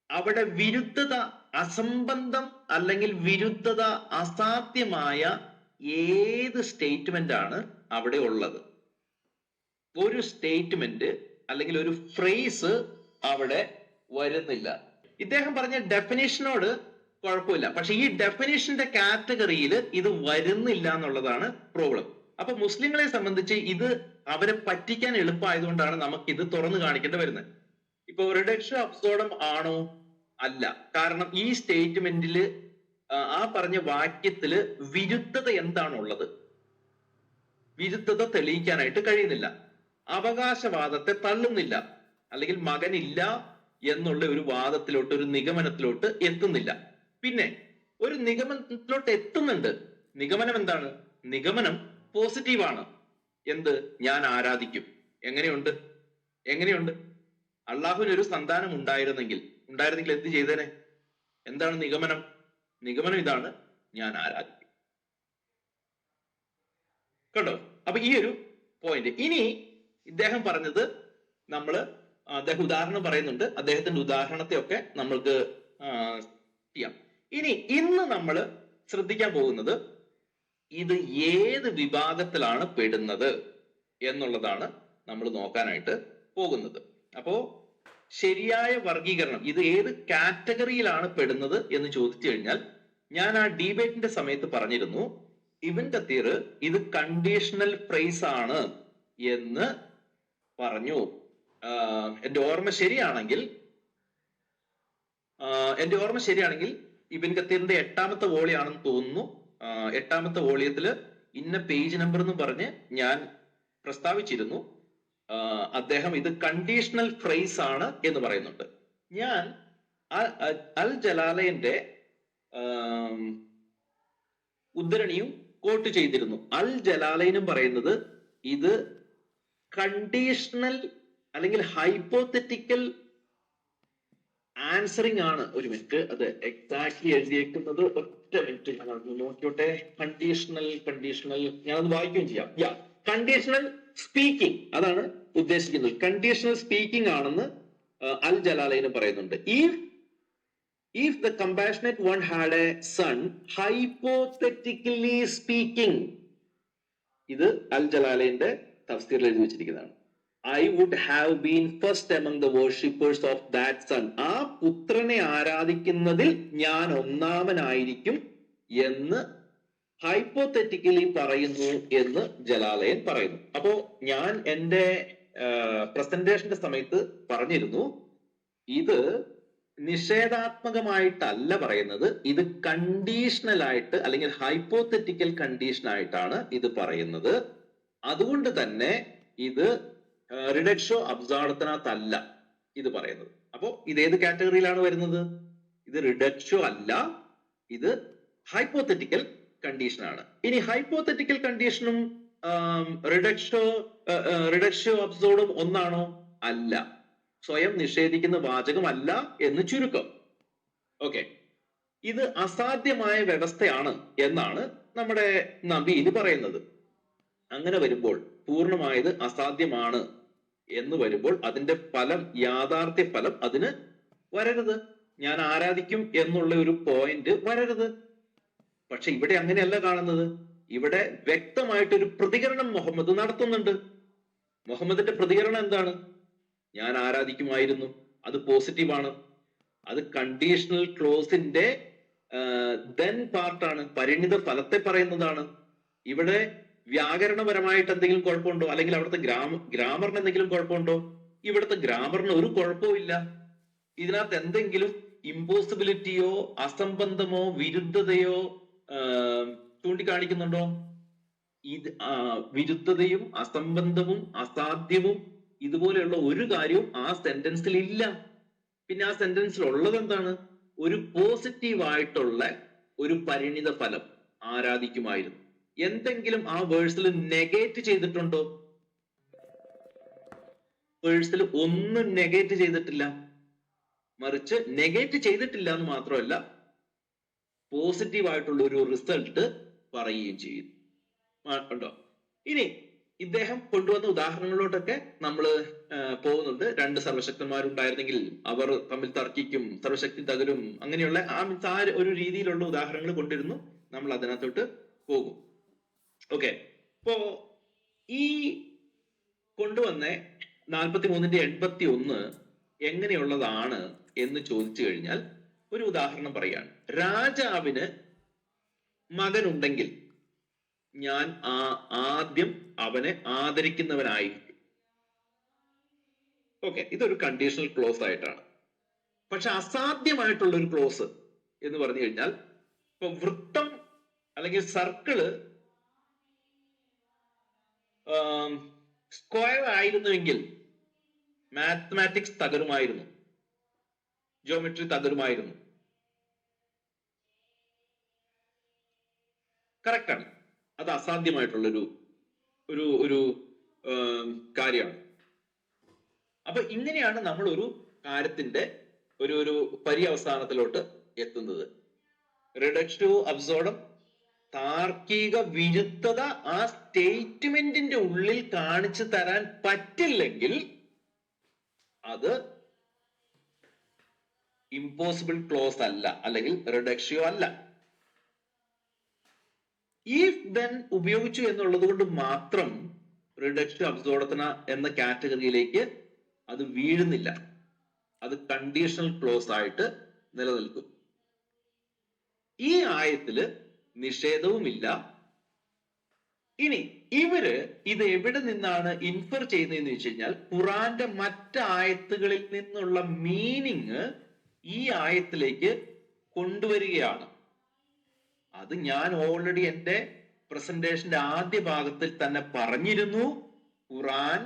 അവിടെ വിരുദ്ധത, അസംബന്ധം അല്ലെങ്കിൽ വിരുദ്ധത, അസാധ്യമായ ഏത് സ്റ്റേറ്റ്മെന്റ് ആണ് അവിടെ ഉള്ളത്? ഒരു സ്റ്റേറ്റ്മെന്റ് അല്ലെങ്കിൽ ഒരു ഫ്രേസ് അവിടെ വരുന്നില്ല. ഇദ്ദേഹം പറഞ്ഞ ഡെഫിനേഷനോട് കുഴപ്പമില്ല, പക്ഷെ ഈ ഡെഫിനേഷന്റെ കാറ്റഗറിയിൽ ഇത് വരുന്നില്ല എന്നുള്ളതാണ് പ്രോബ്ലം. അപ്പൊ മുസ്ലിങ്ങളെ സംബന്ധിച്ച് ഇത് അവരെ പറ്റിക്കാൻ എളുപ്പമായതുകൊണ്ടാണ് നമുക്ക് ഇത് തുറന്നു കാണിക്കേണ്ടി വരുന്നത്. ഇപ്പൊ റിഡക്ഷൻ അബ്സോർഡം ആണോ? അല്ല. കാരണം ഈ സ്റ്റേറ്റ്മെന്റില്, ആ പറഞ്ഞ വാക്യത്തില് വിരുദ്ധത എന്താണുള്ളത്? വിരുദ്ധത തെളിയിക്കാനായിട്ട് കഴിയുന്നില്ല. അവകാശവാദത്തെ തള്ളുന്നില്ല, അല്ലെങ്കിൽ മകനില്ല എന്നുള്ള ഒരു വാദത്തിലോട്ട്, ഒരു നിഗമനത്തിലോട്ട് എത്തുന്നില്ല. പിന്നെ ഒരു നിഗമനത്തിലോട്ട് എത്തുന്നുണ്ട്. നിഗമനം എന്താണ്? നിഗമനം പോസിറ്റീവാണ്. എന്ത്? ഞാൻ ആരാധിക്കും. എങ്ങനെയുണ്ട്? അള്ളാഹുവിന് ഒരു സന്താനം ഉണ്ടായിരുന്നെങ്കിൽ എന്ത് ചെയ്തേനെ? എന്താണ് നിഗമനം? നിഗമനം ഇതാണ്, ഞാൻ ആരാധിക്കും. കണ്ടോ? അപ്പൊ ഈ ഒരു പോയിന്റ്. ഇനി ഇദ്ദേഹം പറഞ്ഞത് അദ്ദേഹം ഉദാഹരണം പറയുന്നുണ്ട്. അദ്ദേഹത്തിന്റെ ഉദാഹരണത്തെ ഒക്കെ നമ്മൾക്ക് ചെയ്യാം. ഇന്ന് നമ്മൾ ശ്രദ്ധിക്കാൻ പോകുന്നത് ഇത് ഏത് വിഭാഗത്തിലാണ് പെടുന്നത് എന്നുള്ളതാണ് നമ്മൾ നോക്കാനായിട്ട് പോകുന്നത്. അപ്പോ ശരിയായ വർഗീകരണം, ഇത് ഏത് കാറ്റഗറിയിലാണ് പെടുന്നത് എന്ന് ചോദിച്ചു കഴിഞ്ഞാൽ, ഞാൻ ആ ഡിബേറ്റിന്റെ സമയത്ത് പറഞ്ഞിരുന്നു, ഇബ്ൻ കത്തീർ ഇത് കണ്ടീഷണൽ ഫ്രേസ് ആണ് എന്ന് പറഞ്ഞു. എന്റെ ഓർമ്മ ശരിയാണെങ്കിൽ ഇബ്ൻ കത്തീറിന്റെ 8ാമത്തെ വോളിയാണെന്ന് തോന്നുന്നു. 8ാമത്തെ വോളിയത്തില് ഇന്ന പേജ് നമ്പർ എന്ന് പറഞ്ഞ് ഞാൻ പ്രസ്താവിച്ചിരുന്നു. അദ്ദേഹം ഇത് കണ്ടീഷണൽ ഫ്രേസ് ആണ് എന്ന് പറയുന്നുണ്ട്. ഞാൻ അൽ ജലാലയന്റെ ഉദ്ധരണിയും കോട്ട് ചെയ്തിരുന്നു. അൽ ജലാലയനും പറയുന്നത് ഇത് കണ്ടീഷണൽ അല്ലെങ്കിൽ ഹൈപ്പോത്തറ്റിക്കൽ ആൻസറിങ് ആണ്. ഒരു മിനിറ്റ്, അത് എക്സാക്ട്ലി എഴുതിയേക്കുന്നത്, ഒറ്റ മിനിറ്റ് ഞാൻ നോക്കിയോട്ടെ. കണ്ടീഷണൽ ഞാനത് വായിക്കുകയും ചെയ്യാം. കണ്ടീഷണൽ സ്പീക്കിംഗ്, അതാണ് ഉദ്ദേശിക്കുന്നത്. കണ്ടീഷണൽ സ്പീക്കിംഗ് ആണെന്ന് അൽ ജലാലൈന് പറയുന്നുണ്ട്. If the compassionate one had a son, hypothetically speaking, ഇത് അൽ ജലാലൈന്റെ തഫ്സീറിൽ എഴുതി വെച്ചിരിക്കുന്നതാണ്. I would have been first among the worshippers of that son. ആ പുത്രനെ ആരാധിക്കുന്നതിൽ ഞാൻ ഒന്നാമനായിരിക്കും എന്ന് ഹൈപ്പോത്തറ്റിക്കലി പറയുന്നു എന്ന് ജലാലയൻ പറയുന്നു. അപ്പോ ഞാൻ എന്റെ പ്രസന്റേഷന്റെ സമയത്ത് പറഞ്ഞിരുന്നു, ഇത് നിഷേധാത്മകമായിട്ടല്ല പറയുന്നത്, ഇത് കണ്ടീഷണൽ ആയിട്ട് അല്ലെങ്കിൽ ഹൈപ്പോത്തറ്റിക്കൽ കണ്ടീഷൻ ആയിട്ടാണ് ഇത് പറയുന്നത്. അതുകൊണ്ട് തന്നെ ഇത് റിഡക്ഷോ അബ്സാർഡത്തിനകത്തല്ല ഇത് പറയുന്നത്. അപ്പോ ഇതേത് കാറ്റഗറിയിലാണ് വരുന്നത്? ഇത് റിഡക്ഷോ അല്ല, ഇത് ഹൈപ്പോത്തറ്റിക്കൽ കണ്ടീഷൻ ആണ്. ഇനി ഹൈപ്പോത്തറ്റിക്കൽ കണ്ടീഷനും റിഡക്ഷോ അബ്സോർഡും ഒന്നാണോ? അല്ല. സ്വയം നിഷേധിക്കുന്ന വാചകമല്ല എന്ന് ചുരുക്കം. ഓക്കെ, ഇത് അസാധ്യമായ വ്യവസ്ഥയാണ് എന്നാണ് നമ്മുടെ നബിയിൽ പറയുന്നത്. അങ്ങനെ വരുമ്പോൾ, പൂർണ്ണമായത് അസാധ്യമാണ് എന്ന് വരുമ്പോൾ, അതിന്റെ ഫലം, യാഥാർത്ഥ്യ ഫലം അതിന് വരരുത്. ഞാൻ ആരാധിക്കും എന്നുള്ള ഒരു പോയിന്റ് വരരുത്. പക്ഷെ ഇവിടെ അങ്ങനെയല്ല കാണുന്നത്. ഇവിടെ വ്യക്തമായിട്ടൊരു പ്രതികരണം മുഹമ്മദ് നടത്തുന്നുണ്ട്. മുഹമ്മദിന്റെ പ്രതികരണം എന്താണ്? ഞാൻ ആരാധിക്കുമായിരുന്നു. അത് പോസിറ്റീവാണ്. അത് കണ്ടീഷണൽ ക്ലോസിന്റെ ദെൻ പാർട്ടാണ്, പരിണിത ഫലത്തെ പറയുന്നതാണ്. ഇവിടെ വ്യാകരണപരമായിട്ട് എന്തെങ്കിലും കുഴപ്പമുണ്ടോ? അല്ലെങ്കിൽ അവിടുത്തെ ഗ്രാമറിന് എന്തെങ്കിലും കുഴപ്പമുണ്ടോ? ഇവിടുത്തെ ഗ്രാമറിന് ഒരു കുഴപ്പവും ഇല്ല. ഇതിനകത്ത് എന്തെങ്കിലും ഇമ്പോസിബിലിറ്റിയോ അസംബന്ധമോ വിരുദ്ധതയോ ചൂണ്ടിക്കാണിക്കുന്നുണ്ടോ? ഇത് വിരുദ്ധതയും അസംബന്ധവും അസാധ്യവും ഇതുപോലെയുള്ള ഒരു കാര്യവും ആ സെന്റൻസിൽ ഇല്ല. പിന്നെ ആ സെന്റൻസിൽ ഉള്ളത് എന്താണ്? ഒരു പോസിറ്റീവ് ആയിട്ടുള്ള ഒരു പരിണിത ഫലം ആരാധിക്കുമായിരുന്നു. എന്തെങ്കിലും ആ വേഴ്സിൽ നെഗേറ്റ് ചെയ്തിട്ടുണ്ടോ? വേഴ്സിൽ ഒന്നും നെഗേറ്റ് ചെയ്തിട്ടില്ല. മറിച്ച് നെഗേറ്റ് ചെയ്തിട്ടില്ല എന്ന് മാത്രമല്ല, പോസിറ്റീവ് ആയിട്ടുള്ള ഒരു റിസൾട്ട് പറയുകയും ചെയ്യുന്നു. ഉണ്ടോ? ഇനി ഇദ്ദേഹം കൊണ്ടുവന്ന ഉദാഹരണങ്ങളിലോട്ടൊക്കെ നമ്മൾ പോകുന്നുണ്ട്. 2 സർവശക്തന്മാരുണ്ടായിരുന്നെങ്കിൽ അവർ തമ്മിൽ തർക്കിക്കും, സർവശക്തി തകരും, അങ്ങനെയുള്ള ആ ഒരു രീതിയിലുള്ള ഉദാഹരണങ്ങൾ കൊണ്ടിരുന്നു. നമ്മൾ അതിനകത്തോട്ട് പോകും. ഓക്കെ, ഇപ്പോ ഈ കൊണ്ടുവന്ന 43-81 എങ്ങനെയുള്ളതാണ് എന്ന് ചോദിച്ചു കഴിഞ്ഞാൽ ഒരു ഉദാഹരണം പറയാണ്. രാജാവിന് മകനുണ്ടെങ്കിൽ ഞാൻ ആദ്യം അവനെ ആദരിക്കുന്നവനായിരിക്കും. ഓക്കെ, ഇതൊരു കണ്ടീഷണൽ ക്ലോസ് ആയിട്ടാണ്. പക്ഷെ അസാധ്യമായിട്ടുള്ള ഒരു ക്ലോസ് എന്ന് പറഞ്ഞു കഴിഞ്ഞാൽ, ഇപ്പൊ വൃത്തം അല്ലെങ്കിൽ സർക്കിള് സ്ക്വയർ ആയിരുന്നുവെങ്കിൽ മാത്തമാറ്റിക്സ് തകരുമായിരുന്നു, ജിയോമെട്രി തകരുമായിരുന്നു. കറക്റ്റാണ്, അത് അസാധ്യമായിട്ടുള്ളൊരു ഒരു ഒരു കാര്യമാണ്. അപ്പൊ ഇങ്ങനെയാണ് നമ്മൾ ഒരു കാര്യത്തിന്റെ ഒരു പര്യവസാനത്തിലോട്ട് എത്തുന്നത്. റിഡക്റ്റീവ് അബ്സോർഡം താർക്കിക വിരുദ്ധത ആ സ്റ്റേറ്റ്മെന്റിന്റെ ഉള്ളിൽ കാണിച്ചു തരാൻ പറ്റില്ലെങ്കിൽ അത് ഇമ്പോസിബിൾ ക്ലോസ് അല്ല, അല്ലെങ്കിൽ റിഡക്റ്റീവ് അല്ല. ഇഫ് ദെൻ ഉപയോഗിച്ചു എന്നുള്ളത് കൊണ്ട് മാത്രം റിഡക്റ്റീവ് അബ്സോർഡത്തിന എന്ന കാറ്റഗറിയിലേക്ക് അത് വീഴുന്നില്ല. അത് കണ്ടീഷണൽ ക്ലോസ് ആയിട്ട് നിലനിൽക്കും. ഈ ആയത്തില് നിഷേധവുമില്ല. ഇനി ഇവര് ഇത് എവിടെ നിന്നാണ് ഇൻഫർ ചെയ്യുന്നതെന്ന് വെച്ച് കഴിഞ്ഞാൽ, ഖുറാന്റെ മറ്റ് ആയത്തുകളിൽ നിന്നുള്ള മീനിങ് ഈ ആയത്തിലേക്ക് കൊണ്ടുവരികയാണ്. അത് ഞാൻ ഓൾറെഡി എന്റെ പ്രസന്റേഷന്റെ ആദ്യ ഭാഗത്തിൽ തന്നെ പറഞ്ഞിരുന്നു. ഖുറാൻ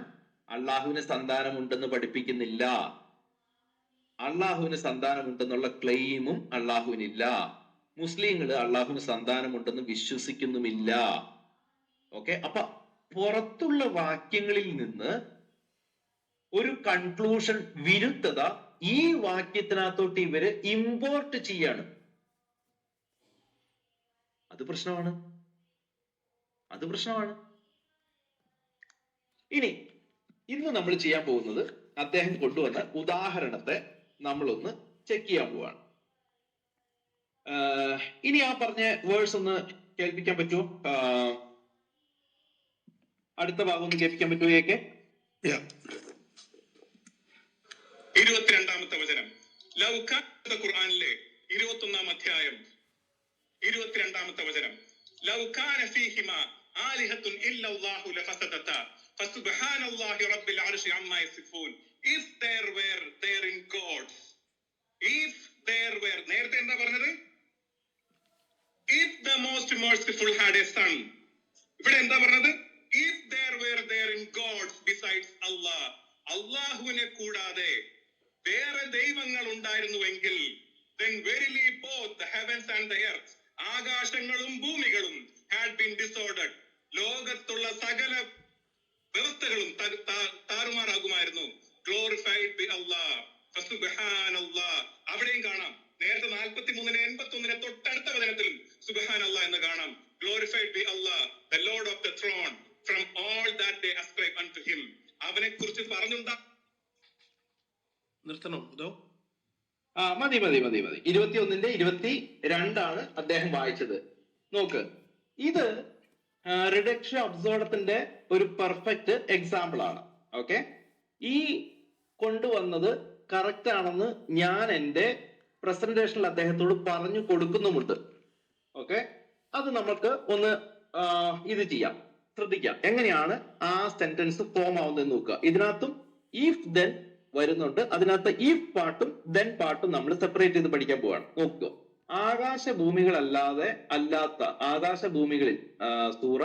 അള്ളാഹുവിന് സന്താനമുണ്ടെന്ന് പഠിപ്പിക്കുന്നില്ല. അള്ളാഹുവിന് സന്താനമുണ്ടെന്നുള്ള ക്ലെയിമും അള്ളാഹുവിനില്ല. മുസ്ലിങ്ങൾ അള്ളാഹുവിന് സന്താനമുണ്ടെന്ന് വിശ്വസിക്കുന്നുമില്ല. ഓക്കെ, അപ്പൊ പുറത്തുള്ള വാക്യങ്ങളിൽ നിന്ന് ഒരു കൺക്ലൂഷൻ, വിരുദ്ധത ഈ വാക്യത്തിനകത്തോട്ട് ഇവര് ഇമ്പോർട്ട് ചെയ്യാണ്. അത് പ്രശ്നമാണ്. ഇനി ഇന്ന് നമ്മൾ ചെയ്യാൻ പോകുന്നത്, അദ്ദേഹം കൊണ്ടുവന്ന ഉദാഹരണത്തെ നമ്മളൊന്ന് ചെക്ക് ചെയ്യാൻ പോവാണ്. ഇനി ആ പറഞ്ഞ വേഴ്സ് ഒന്ന് കേൾപ്പിക്കാൻ പറ്റുമോ? അടുത്ത ഭാഗം ഒന്ന് കേൾപ്പിക്കാൻ പറ്റുമോ? 22-ാമത്തെ വചനം. ഖുർആനിലെ 21-ാം അധ്യായം 22-ാമത്തെ വചനം. ലൗ കാന ഫീഹിമാ ആലിഹത്തുൻ ഇല്ലല്ലാഹു ലഫസദതാ ഫസുബ്ഹാനല്ലാഹി റബ്ബിൽ അർശി അമ്മാ യസിഫൂൻ. If there were therein gods, if there were, നേരത്തെ എന്താ പറഞ്ഞത്? If the most merciful had a son. ഇവിടെ എന്താ പറഞ്ഞത്? If there were therein gods besides Allah, അള്ളാഹുവിനെ കൂടാതെ വേറെ ദൈവങ്ങൾ ഉണ്ടായിരുന്നുവെങ്കിൽ, then verily both the heavens and the earth, ആകാശങ്ങളും ഭൂമികളും had been disordered, ലോകത്തുള്ള സകല വ്യവസ്ഥകളും താറുമാറാകുമായിരുന്നു. Glorified be Allah, ഫസുബ്ഹാനല്ലാഹ്. അവിടെയും കാണാം, നേരത്തെ 43-81 തൊട്ടടുത്ത വചനത്തിലും സുബ്ഹാനല്ലാഹ് എന്ന് കാണാം. Glorified be Allah, the Lord of the throne, from all that they ascribe unto him. അവനെ കുറിച്ച് പറഞ്ഞുണ്ടാ. നിർത്തണോ അതോ? മതി 21-ന്റെ 22 അദ്ദേഹം വായിച്ചത്. നോക്ക്, ഇത് റിഡക്ഷൻ അബ്സോർഡത്തിന്റെ ഒരു പെർഫെക്റ്റ് എക്സാമ്പിൾ ആണ്. ഓക്കെ, ഈ കൊണ്ടുവന്നത് കറക്റ്റ് ആണെന്ന് ഞാൻ എന്റെ പ്രസന്റേഷനിൽ അദ്ദേഹത്തോട് പറഞ്ഞു കൊടുക്കുന്നുമുണ്ട്. ഓക്കെ, അത് നമുക്ക് ഒന്ന് ഇത് ചെയ്യാം, ശ്രദ്ധിക്കാം. എങ്ങനെയാണ് ആ സെന്റൻസ് ഫോം ആവുന്നത് നോക്കുക. ഇതിനകത്തും ഇഫ് ദെൻ വരുന്നുണ്ട്. അതിനകത്ത് ഇഫ് പാട്ടും ദെൻ പാട്ടും നമ്മൾ സെപ്പറേറ്റ് ചെയ്ത് പഠിക്കാൻ പോവാണ്. നോക്കുക, അല്ലാത്ത ആകാശഭൂമികളിൽ സൂറ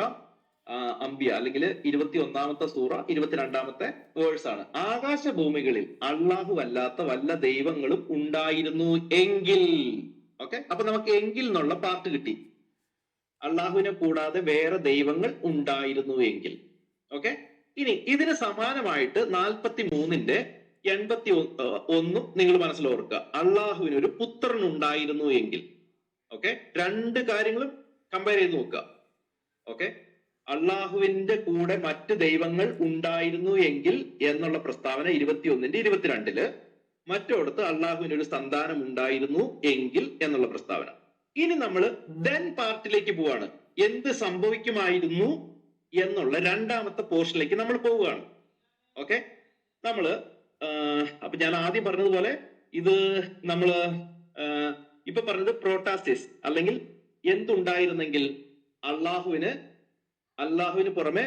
അംബിയ അല്ലെങ്കിൽ 21-ാമത്തെ സൂറ 22-ാമത്തെ വേഴ്സ് ആണ്. ആകാശഭൂമികളിൽ അള്ളാഹു അല്ലാത്ത വല്ല ദൈവങ്ങളും ഉണ്ടായിരുന്നു എങ്കിൽ, ഓക്കെ, അപ്പൊ നമുക്ക് എങ്കിൽ എന്നുള്ള പാർട്ട് കിട്ടി. അള്ളാഹുവിനെ കൂടാതെ വേറെ ദൈവങ്ങൾ ഉണ്ടായിരുന്നു എങ്കിൽ. ഓക്കെ, ഇനി ഇതിന് സമാനമായിട്ട് 43-81 നിങ്ങൾ മനസ്സിൽ ഓർക്കുക. അള്ളാഹുവിന് ഒരു പുത്രൻ ഉണ്ടായിരുന്നു എങ്കിൽ. ഓക്കെ, രണ്ട് കാര്യങ്ങളും കമ്പയർ ചെയ്ത് നോക്കുക. ഓക്കെ, അള്ളാഹുവിന്റെ കൂടെ മറ്റ് ദൈവങ്ങൾ ഉണ്ടായിരുന്നു എങ്കിൽ എന്നുള്ള പ്രസ്താവന 21-22 മറ്റോടത്ത് അള്ളാഹുവിന് ഒരു സന്താനം ഉണ്ടായിരുന്നു എങ്കിൽ എന്നുള്ള പ്രസ്താവന. ഇനി നമ്മൾ ദെൻ പാർട്ടിലേക്ക് പോവാണ്. എന്ത് സംഭവിക്കുമായിരുന്നു എന്നുള്ള രണ്ടാമത്തെ പോർഷനിലേക്ക് നമ്മൾ പോവുകയാണ്. ഓക്കെ, നമ്മള് അപ്പൊ ഞാൻ ആദ്യം പറഞ്ഞതുപോലെ ഇത് നമ്മള് ഇപ്പൊ പറഞ്ഞത് പ്രോട്ടാസിസ് അല്ലെങ്കിൽ എന്തുണ്ടായിരുന്നെങ്കിൽ അള്ളാഹുവിന് പുറമെ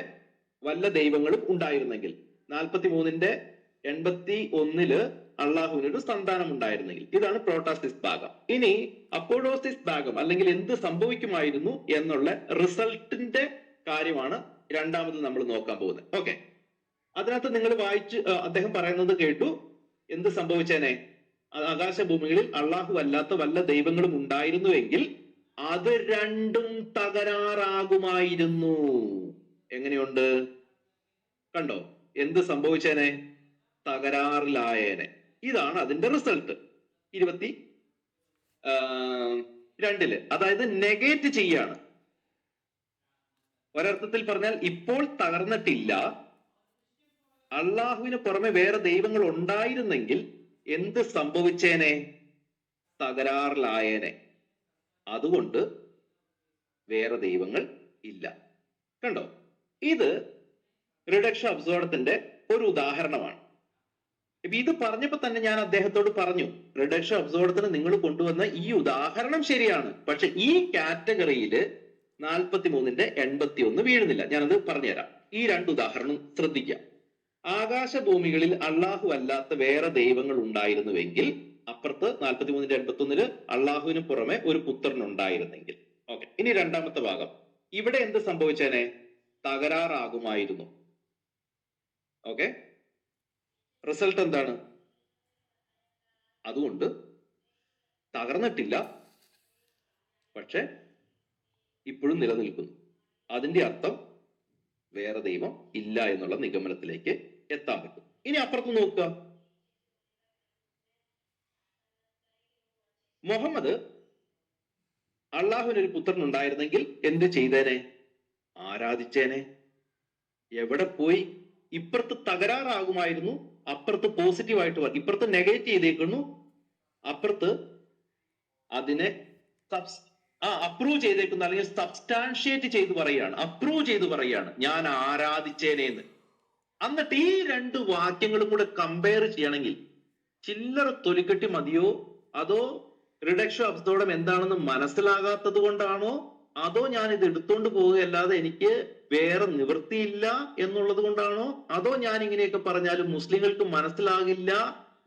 വല്ല ദൈവങ്ങളും ഉണ്ടായിരുന്നെങ്കിൽ. 43-81 അള്ളാഹുവിനൊരു സന്താനം ഉണ്ടായിരുന്നെങ്കിൽ. ഇതാണ് പ്രോട്ടാസിസ് ഭാഗം. ഇനി അപ്പോളോസിസ് ഭാഗം അല്ലെങ്കിൽ എന്ത് സംഭവിക്കുമായിരുന്നു എന്നുള്ള റിസൾട്ടിന്റെ കാര്യമാണ് രണ്ടാമത് നമ്മൾ നോക്കാൻ പോകുന്നത്. ഓക്കെ, അതിനകത്ത് നിങ്ങൾ വായിച്ച് അദ്ദേഹം പറയുന്നത് കേട്ടു. എന്ത് സംഭവിച്ചേനെ? ആകാശഭൂമികളിൽ അള്ളാഹു അല്ലാത്ത വല്ല ദൈവങ്ങളും ഉണ്ടായിരുന്നുവെങ്കിൽ അത് രണ്ടും തകരാറാകുമായിരുന്നു. എങ്ങനെയുണ്ട്? കണ്ടോ? എന്ത് സംഭവിച്ചേനെ? തകരാറിലായേനെ. ഇതാണ് അതിന്റെ റിസൾട്ട് 22. അതായത് നെഗേറ്റ് ചെയ്യാണ്. ഒരർത്ഥത്തിൽ പറഞ്ഞാൽ ഇപ്പോൾ തകർന്നിട്ടില്ല. അള്ളാഹുവിന് പുറമെ വേറെ ദൈവങ്ങൾ ഉണ്ടായിരുന്നെങ്കിൽ എന്ത് സംഭവിച്ചേനെ? തകരാറിലായേനെ. അതുകൊണ്ട് വേറെ ദൈവങ്ങൾ ഇല്ല. കണ്ടോ? ഇത് റിഡക്ഷൻ അബ്സോർഡത്തിന്റെ ഒരു ഉദാഹരണമാണ്. ഇപ്പൊ ഇത് പറഞ്ഞപ്പോ തന്നെ ഞാൻ അദ്ദേഹത്തോട് പറഞ്ഞു, റിഡക്ഷൻ അബ്സോർഡത്തിന് നിങ്ങൾ കൊണ്ടുവന്ന ഈ ഉദാഹരണം ശരിയാണ്, പക്ഷെ ഈ കാറ്റഗറിയിൽ 43-81 വീഴുന്നില്ല. ഞാനത് പറഞ്ഞുതരാം. ഈ രണ്ട് ഉദാഹരണം ശ്രദ്ധിക്കാം. ആകാശഭൂമികളിൽ അള്ളാഹു അല്ലാത്ത വേറെ ദൈവങ്ങൾ ഉണ്ടായിരുന്നുവെങ്കിൽ, അപ്പുറത്ത് 43-81 അള്ളാഹുവിന് പുറമെ ഒരു പുത്രൻ ഉണ്ടായിരുന്നെങ്കിൽ. ഓക്കെ, ഇനി രണ്ടാമത്തെ ഭാഗം. ഇവിടെ എന്ത് സംഭവിച്ചേനെ? തകരാറാകുമായിരുന്നു. ഓക്കെ, റിസൾട്ട് എന്താണ്? അതുകൊണ്ട് തകർന്നിട്ടില്ല, പക്ഷെ ഇപ്പോഴും നിലനിൽക്കുന്നു. അതിന്റെ അർത്ഥം വേറെ ദൈവം ഇല്ല എന്നുള്ള നിഗമനത്തിലേക്ക് എത്താൻ പറ്റും. ഇനി അപ്പുറത്ത് നോക്കുക. മുഹമ്മദ് അള്ളാഹുവിനൊരു പുത്രൻ ഉണ്ടായിരുന്നെങ്കിൽ എന്ത് ചെയ്തേനെ? ആരാധിച്ചേനെ. എവിടെ പോയി? ഇപ്പുറത്ത് തകരാറാകുമായിരുന്നു, അപ്പുറത്ത് പോസിറ്റീവായിട്ട് ഇപ്പുറത്ത് നെഗറ്റീവ് ചെയ്തേക്കുന്നു, അപ്പുറത്ത് അതിനെ അപ്രൂവ് ചെയ്തേക്കുന്നു, അല്ലെങ്കിൽ സബ്സ്റ്റാൻഷിയേറ്റ് ചെയ്ത് പറയുകയാണ്, അപ്രൂവ് ചെയ്ത് പറയുകയാണ് ഞാൻ ആരാധിച്ചേനെന്ന്. എന്നിട്ട് ഈ രണ്ട് വാക്യങ്ങളും കൂടെ കമ്പയർ ചെയ്യണമെങ്കിൽ ചില്ലറ തൊലിക്കെട്ടി മതിയോ? അതോ റിഡക്ഷൻ അബ്സോർഡം എന്താണെന്ന് മനസ്സിലാകാത്തത് കൊണ്ടാണോ? അതോ ഞാൻ ഇത് എടുത്തോണ്ട് പോവുകയല്ലാതെ എനിക്ക് വേറെ നിവൃത്തിയില്ല എന്നുള്ളത് കൊണ്ടാണോ? അതോ ഞാൻ ഇങ്ങനെയൊക്കെ പറഞ്ഞാലും മുസ്ലിങ്ങൾക്ക് മനസ്സിലാകില്ല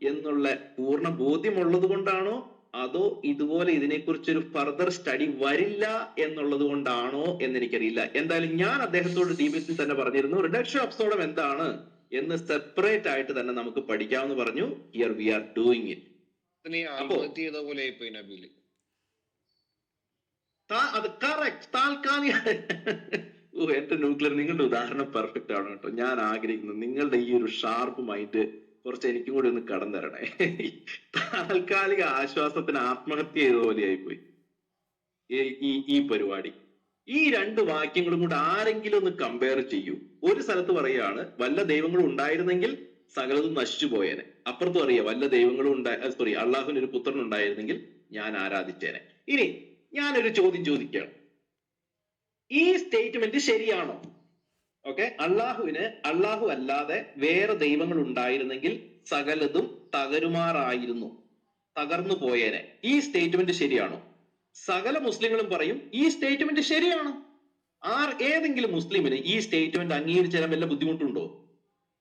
എന്നുള്ള പൂർണ്ണ ബോധ്യമുള്ളത് കൊണ്ടാണോ? അതോ ഇതുപോലെ ഇതിനെക്കുറിച്ചൊരു ഫർദർ സ്റ്റഡി വരില്ല എന്നുള്ളത് കൊണ്ടാണോ എന്നെനിക്കറിയില്ല. എന്തായാലും ഞാൻ അദ്ദേഹത്തോട് ഡിബേറ്റിൽ തന്നെ പറഞ്ഞിരുന്നു, റിഡക്ഷൻ അബ്സോർഡം എന്താണ് എന്ന് സെപ്പറേറ്റ് ആയിട്ട് തന്നെ നമുക്ക് പഠിക്കാമെന്ന് പറഞ്ഞു. Here we are doing it. അത് കറക്റ്റ്. താൽക്കാലിക എന്റെ ന്യൂക്ലിയർ, നിങ്ങളുടെ ഉദാഹരണം പെർഫെക്റ്റ് ആണ് കേട്ടോ. ഞാൻ ആഗ്രഹിക്കുന്നു നിങ്ങളുടെ ഈ ഒരു ഷാർപ്പ് മൈൻഡ് കുറച്ച് എനിക്കും കൂടി ഒന്ന് കടന്നു തരണേ. താൽക്കാലിക ആശ്വാസത്തിന് ആത്മഹത്യ ചെയ്ത പോലെയായിപ്പോയി ഈ പരിപാടി. ഈ രണ്ട് വാക്യങ്ങളും കൂടെ ആരെങ്കിലും ഒന്ന് കമ്പയർ ചെയ്യൂ. ഒരു സ്ഥലത്ത് പറയുകയാണ് വല്ല ദൈവങ്ങളും ഉണ്ടായിരുന്നെങ്കിൽ സകലതും നശിച്ചു പോയേനെ. അപ്പുറത്ത് പറയുക വല്ല ദൈവങ്ങളും അള്ളാഹുവിന് ഒരു പുത്രൻ ഉണ്ടായിരുന്നെങ്കിൽ ഞാൻ ആരാധിച്ചേനെ. ഇനി ഞാനൊരു ചോദ്യം ചോദിക്കുകയാണ്, ഈ സ്റ്റേറ്റ്മെന്റ് ശരിയാണോ? ഓക്കെ, അള്ളാഹു അല്ലാതെ വേറെ ദൈവങ്ങൾ ഉണ്ടായിരുന്നെങ്കിൽ സകലതും തകരുമാറായിരുന്നു, തകർന്നു പോയേനെ. ഈ സ്റ്റേറ്റ്മെന്റ് ശരിയാണോ? സകല മുസ്ലിങ്ങളും പറയും ഈ സ്റ്റേറ്റ്മെന്റ് ശരിയാണ്. ഏതെങ്കിലും മുസ്ലിമിന് ഈ സ്റ്റേറ്റ്മെന്റ് അംഗീകരിച്ചു തരാൻ വല്ല ബുദ്ധിമുട്ടുണ്ടോ?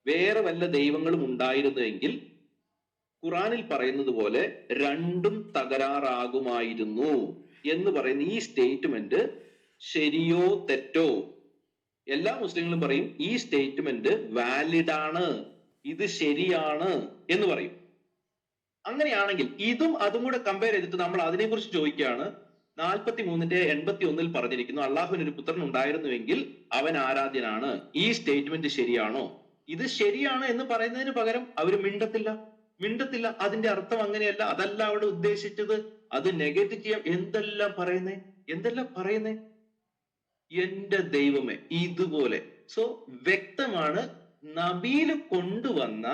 വേറെ വല്ല ദൈവങ്ങളും ഉണ്ടായിരുന്നുവെങ്കിൽ ഖുറാനിൽ പറയുന്നത് പോലെ രണ്ടും തകരാറാകുമായിരുന്നു എന്ന് പറയുന്ന ഈ സ്റ്റേറ്റ്മെന്റ് ശരിയോ തെറ്റോ? എല്ലാ മുസ്ലിങ്ങളും പറയും ഈ സ്റ്റേറ്റ്മെന്റ് വാലിഡ് ആണ്, ഇത് ശരിയാണ് എന്ന് പറയും. അങ്ങനെയാണെങ്കിൽ ഇതും അതും കൂടെ കമ്പയർ ചെയ്തിട്ട് നമ്മൾ അതിനെക്കുറിച്ച് ചോദിക്കുകയാണ്. 43-81 പറഞ്ഞിരിക്കുന്നു, അള്ളാഹുവിന് ഒരു പുത്രൻ ഉണ്ടായിരുന്നുവെങ്കിൽ അവൻ ആരാധ്യനാണ്. ഈ സ്റ്റേറ്റ്മെന്റ് ശരിയാണോ? ഇത് ശരിയാണ് എന്ന് പറയുന്നതിന് പകരം അവര് മിണ്ടത്തില്ല. അതിന്റെ അർത്ഥം അങ്ങനെയല്ല, അതല്ല അവിടെ ഉദ്ദേശിച്ചത്, അത് നെഗറ്റീവ് ചെയ്യാം. എന്തെല്ലാം പറയുന്നേ എന്റെ ദൈവമേ, ഇതുപോലെ. സോ വ്യക്തമാണ്, നബിയിൽ കൊണ്ടുവന്ന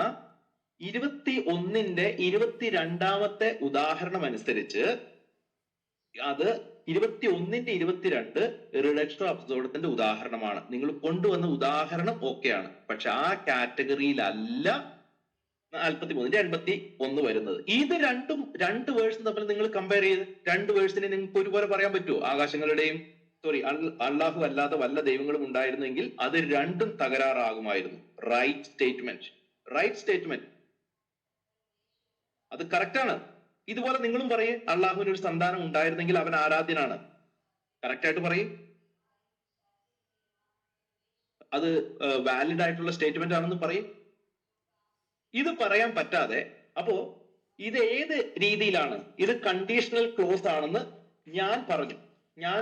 21-22 ഉദാഹരണം അനുസരിച്ച് അത് 21-22 റിഡക്ഷൻ അബ്സോർഡത്തിന്റെ ഉദാഹരണമാണ്. നിങ്ങൾ കൊണ്ടുവന്ന ഉദാഹരണം ഓക്കെയാണ്, പക്ഷെ ആ കാറ്റഗറിയിലല്ല 43-81 വരുന്നത്. ഇത് രണ്ട് വേഴ്സും തമ്മിൽ നിങ്ങൾ കമ്പയർ ചെയ്ത് രണ്ട് വേഴ്സിനെ നിങ്ങൾക്ക് ഒരുപോലെ പറയാൻ പറ്റുമോ? ആകാശങ്ങളുടെയും അള്ളാഹു അല്ലാതെ വല്ല ദൈവങ്ങളും ഉണ്ടായിരുന്നെങ്കിൽ അത് രണ്ടും തകരാറാകുമായിരുന്നു. റൈറ്റ് സ്റ്റേറ്റ്മെന്റ് അത് കറക്റ്റ് ആണ്. ഇതുപോലെ നിങ്ങളും പറയേ, അള്ളാഹുവിന് ഒരു സന്താനം ഉണ്ടായിരുന്നെങ്കിൽ അവൻ ആരാധ്യനാണ്. കറക്റ്റ് ആയിട്ട് പറയും. അത് വാലിഡ് ആയിട്ടുള്ള സ്റ്റേറ്റ്മെന്റ് ആണെന്ന് പറയും. ഇത് പറയാൻ പറ്റാതെ അപ്പോ ഇത് ഏത് രീതിയിലാണ്? ഇത് കണ്ടീഷണൽ ക്ലോസ് ആണെന്ന് ഞാൻ പറഞ്ഞു. ഞാൻ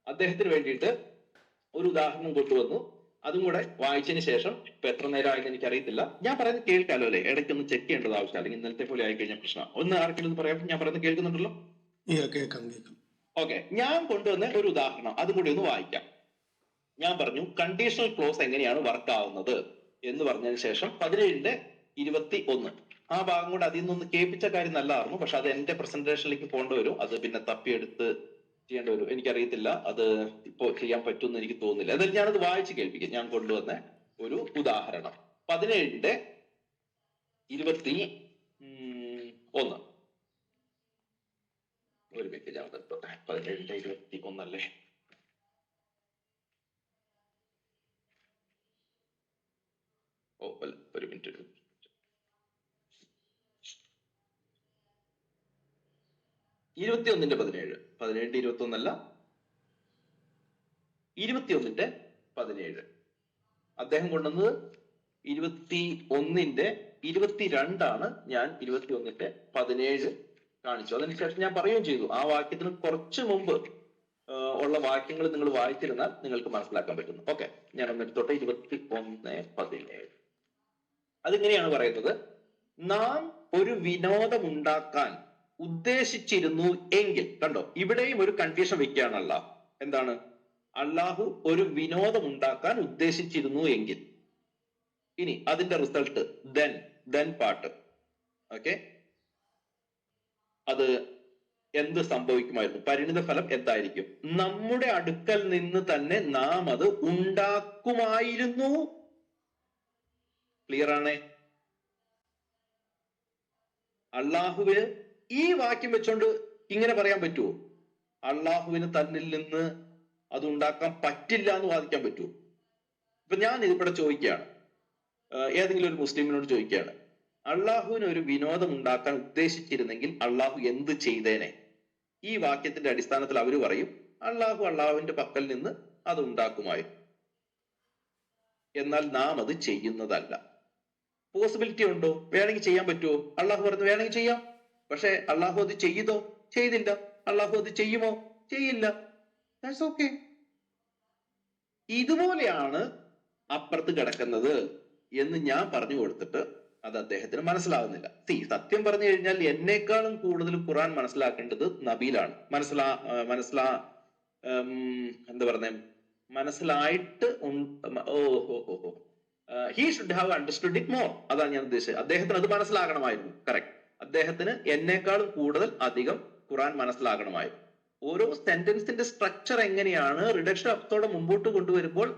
അദ്ദേഹത്തിന് വേണ്ടിയിട്ട് ഒരു ഉദാഹരണം കൊണ്ടുവന്നു. അതും കൂടെ വായിച്ചതിന് ശേഷം ഇപ്പൊ എത്ര നേരം ആയെന്ന് എനിക്ക് അറിയത്തില്ല. ഞാൻ പറയുന്നത് കേൾക്കാലോ അല്ലേ? ഇടയ്ക്കൊന്ന് ചെക്ക് ചെയ്യേണ്ടത് ആവശ്യം, അല്ലെങ്കിൽ ഇന്നലത്തെ പോലെ ആയിക്കഴിഞ്ഞാൽ പ്രശ്നം. ഒന്ന് ആർക്കെങ്കിലും പറയാം, ഞാൻ പറയുന്നത് കേൾക്കുന്നുണ്ടല്ലോ? ഓക്കെ, ഞാൻ കൊണ്ടുവന്ന ഒരു ഉദാഹരണം അതും കൂടി ഒന്ന് വായിക്കാം. ഞാൻ പറഞ്ഞു കണ്ടീഷണൽ ക്ലോസ് എങ്ങനെയാണ് വർക്ക് ആവുന്നത് എന്ന് പറഞ്ഞതിന് ശേഷം 17-21 ആ ഭാഗം കൂടെ അതിൽ നിന്നൊന്ന് കേൾപ്പിച്ച കാര്യം നല്ലതായിരുന്നു. പക്ഷെ അത് എന്റെ പ്രസന്റേഷനിലേക്ക് പോകേണ്ടി വരും. അത് പിന്നെ തപ്പിയെടുത്ത് ചെയ്യേണ്ടി വരും. എനിക്കറിയത്തില്ല അത് ഇപ്പോ ചെയ്യാൻ പറ്റുമെന്ന് എനിക്ക് തോന്നുന്നില്ല. എന്തായാലും ഞാനത് വായിച്ച് കേൾപ്പിക്കാം. ഞാൻ കൊണ്ടുവന്ന ഒരു ഉദാഹരണം 17-21 ഒരു മിനിറ്റ് ഞാൻ എടുത്തോട്ടെ. 17-21 അല്ലേ? ഓ അല്ല, ഒരു മിനിറ്റ്. 21-17 17-21 അല്ല, 21-17 അദ്ദേഹം കൊണ്ടുവന്നത് 21-22 ഞാൻ 21-17 കാണിച്ചു. അതിനുശേഷം ഞാൻ പറയുകയും ചെയ്തു, ആ വാക്യത്തിന് കുറച്ച് മുമ്പ് ഉള്ള വാക്യങ്ങൾ നിങ്ങൾ വായിച്ചിരുന്നാൽ നിങ്ങൾക്ക് മനസ്സിലാക്കാൻ പറ്റുന്നു. ഓക്കെ, ഞാൻ ഒന്നെടുത്തോട്ടെ. 21-17 അതിങ്ങനെയാണ് പറയുന്നത്: നാം ഒരു വിനോദമുണ്ടാക്കാൻ ഉദ്ദേശിച്ചിരുന്നു എങ്കിൽ. കണ്ടോ, ഇവിടെയും ഒരു കൺഫ്യൂഷൻ വെക്കുകയാണ് അള്ളാഹു. എന്താണ്? അള്ളാഹു ഒരു വിനോദം ഉണ്ടാക്കാൻ ഉദ്ദേശിച്ചിരുന്നു എങ്കിൽ. ഇനി അതിന്റെ റിസൾട്ട് ദെൻ പാർട്ട്. ഓക്കെ, അത് എന്ത് സംഭവിക്കുമായിരുന്നു? പരിണിത ഫലം എന്തായിരിക്കും? നമ്മുടെ അടുക്കൽ നിന്ന് തന്നെ നാം അത് ഉണ്ടാക്കുമായിരുന്നു. ക്ലിയർ ആണേ? അള്ളാഹുവിന് ഈ വാക്യം വെച്ചോണ്ട് ഇങ്ങനെ പറയാൻ പറ്റുമോ? അള്ളാഹുവിന് തന്നിൽ നിന്ന് അത് ഉണ്ടാക്കാൻ പറ്റില്ല എന്ന് വാദിക്കാൻ പറ്റുമോ? ഇപ്പൊ ഞാൻ ഇതിവിടെ ചോദിക്കുകയാണ്, ഏതെങ്കിലും ഒരു മുസ്ലിമിനോട് ചോദിക്കുകയാണ്, അള്ളാഹുവിന് ഒരു വിനോദം ഉണ്ടാക്കാൻ ഉദ്ദേശിച്ചിരുന്നെങ്കിൽ അള്ളാഹു എന്ത് ചെയ്തേനെ? ഈ വാക്യത്തിന്റെ അടിസ്ഥാനത്തിൽ അവർ പറയും അള്ളാഹുവിന്റെ പക്കൽ നിന്ന് അത് ഉണ്ടാക്കുമായിരുന്നു. എന്നാൽ നാം അത് ചെയ്യുന്നതല്ല. പോസിബിലിറ്റി ഉണ്ടോ? വേണമെങ്കിൽ ചെയ്യാൻ പറ്റുമോ? അള്ളാഹു പറഞ്ഞു വേണമെങ്കിൽ ചെയ്യാം. പക്ഷെ അള്ളാഹു അത് ചെയ്തില്ല. അള്ളാഹു അത് ചെയ്യുമോ? ചെയ്യില്ല. That's okay. ഇതുപോലെയാണ് അപ്പുറത്ത് കിടക്കുന്നത് എന്ന് ഞാൻ പറഞ്ഞു കൊടുത്തിട്ട് അത് അദ്ദേഹത്തിന് മനസ്സിലാവുന്നില്ല. സത്യം പറഞ്ഞു കഴിഞ്ഞാൽ എന്നേക്കാളും കൂടുതൽ ഖുർആൻ മനസ്സിലാക്കേണ്ടത് നബീലാണ്. എന്താ പറഞ്ഞേ, മനസ്സിലായിട്ട് he should have understood it more. അതാണ് ഞാൻ ഉദ്ദേശിച്ചത്. അദ്ദേഹത്തിന് അത് മനസ്സിലാകണമായിരുന്നു. കറക്റ്റ്. അദ്ദേഹത്തിന് എന്നേക്കാളും കൂടുതൽ അധികം ഖുർആൻ മനസ്സിലാകണമായിരുന്നു. ഓരോ സെന്റൻസിന്റെ സ്ട്രക്ചർ എങ്ങനെയാണ് റിഡക്ഷൻ അർത്ഥത്തോടെ മുമ്പോട്ട് കൊണ്ടുവരുമ്പോൾ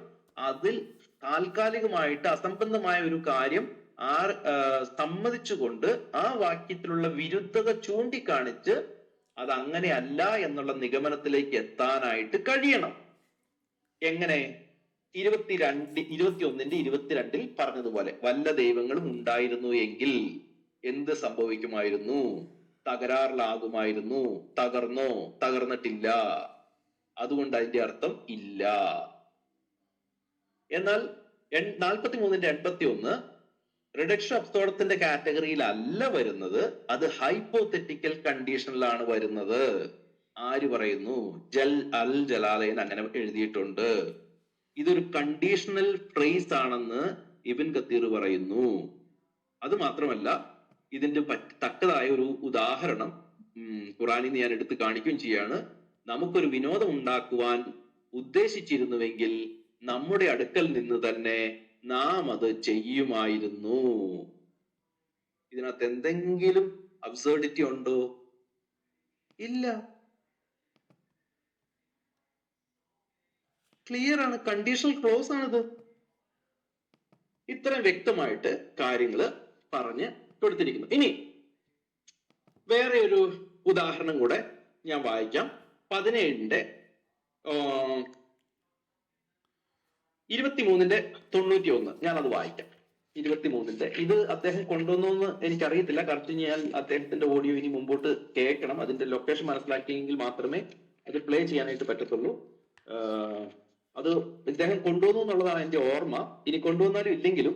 അതിൽ താൽക്കാലികമായിട്ട് അസംബന്ധമായ ഒരു കാര്യം സമ്മതിച്ചുകൊണ്ട് ആ വാക്യത്തിലുള്ള വിരുദ്ധത ചൂണ്ടിക്കാണിച്ച് അത് അങ്ങനെയല്ല എന്നുള്ള നിഗമനത്തിലേക്ക് എത്താനായിട്ട് കഴിയണം. എങ്ങനെ? 21-22 പറഞ്ഞതുപോലെ വല്ല ദൈവങ്ങളും ഉണ്ടായിരുന്നു എങ്കിൽ എന്ത് സംഭവിക്കുമായിരുന്നു? തകരാറിലാകുമായിരുന്നു. തകർന്നോ? തകർന്നിട്ടില്ല. അതുകൊണ്ട് അതിന്റെ അർത്ഥം ഇല്ല. എന്നാൽ 43-81 റിഡക്ഷൻ അബ്സോർഡത്തിന്റെ കാറ്റഗറിയിലല്ല വരുന്നത്, അത് ഹൈപ്പോതെറ്റിക്കൽ കണ്ടീഷനിലാണ് വരുന്നത്. ആര് പറയുന്നു? അൽ ജലാലൈൻ അങ്ങനെ എഴുതിയിട്ടുണ്ട്. ഇതൊരു കണ്ടീഷണൽ ഫ്രേസ് ആണെന്ന് ഇബ്ൻ കത്തീർ പറയുന്നു. അത് മാത്രമല്ല, ഇതിന്റെ തക്കതായ ഒരു ഉദാഹരണം ഖുറാനിൽ നിന്ന് ഞാൻ എടുത്ത് കാണിക്കുകയും ചെയ്യാണ്. നമുക്കൊരു വിനോദം ഉണ്ടാക്കുവാൻ ഉദ്ദേശിച്ചിരുന്നുവെങ്കിൽ നമ്മുടെ അടുക്കൽ നിന്ന് തന്നെ നാം അത് ചെയ്യുമായിരുന്നു. ഇതിനകത്ത് എന്തെങ്കിലും അബ്സേർഡിറ്റി ഉണ്ടോ? ഇല്ല. ക്ലിയർ ആണ്, കണ്ടീഷണൽ ക്ലോസ് ആണിത്. ഇത്രയും വ്യക്തമായിട്ട് കാര്യങ്ങൾ പറഞ്ഞ് കൊടുത്തിരിക്കുന്നു. ഇനി വേറെ ഒരു ഉദാഹരണം കൂടെ ഞാൻ വായിക്കാം. 17-23-91 ഞാനത് വായിക്കാം. 23 ഇത് അദ്ദേഹം കൊണ്ടുവന്നു എനിക്കറിയത്തില്ല. കറക്റ്റ് ഞാൻ അദ്ദേഹത്തിന്റെ ഓഡിയോ ഇനി മുമ്പോട്ട് കേൾക്കണം. അതിന്റെ ലൊക്കേഷൻ മനസ്സിലാക്കിയെങ്കിൽ മാത്രമേ അത് പ്ലേ ചെയ്യാനായിട്ട് പറ്റത്തുള്ളൂ. അത് ഇദ്ദേഹം കൊണ്ടുവന്നു എന്നുള്ളതാണ് എന്റെ ഓർമ്മ. ഇനി കൊണ്ടുവന്നാലും ഇല്ലെങ്കിലും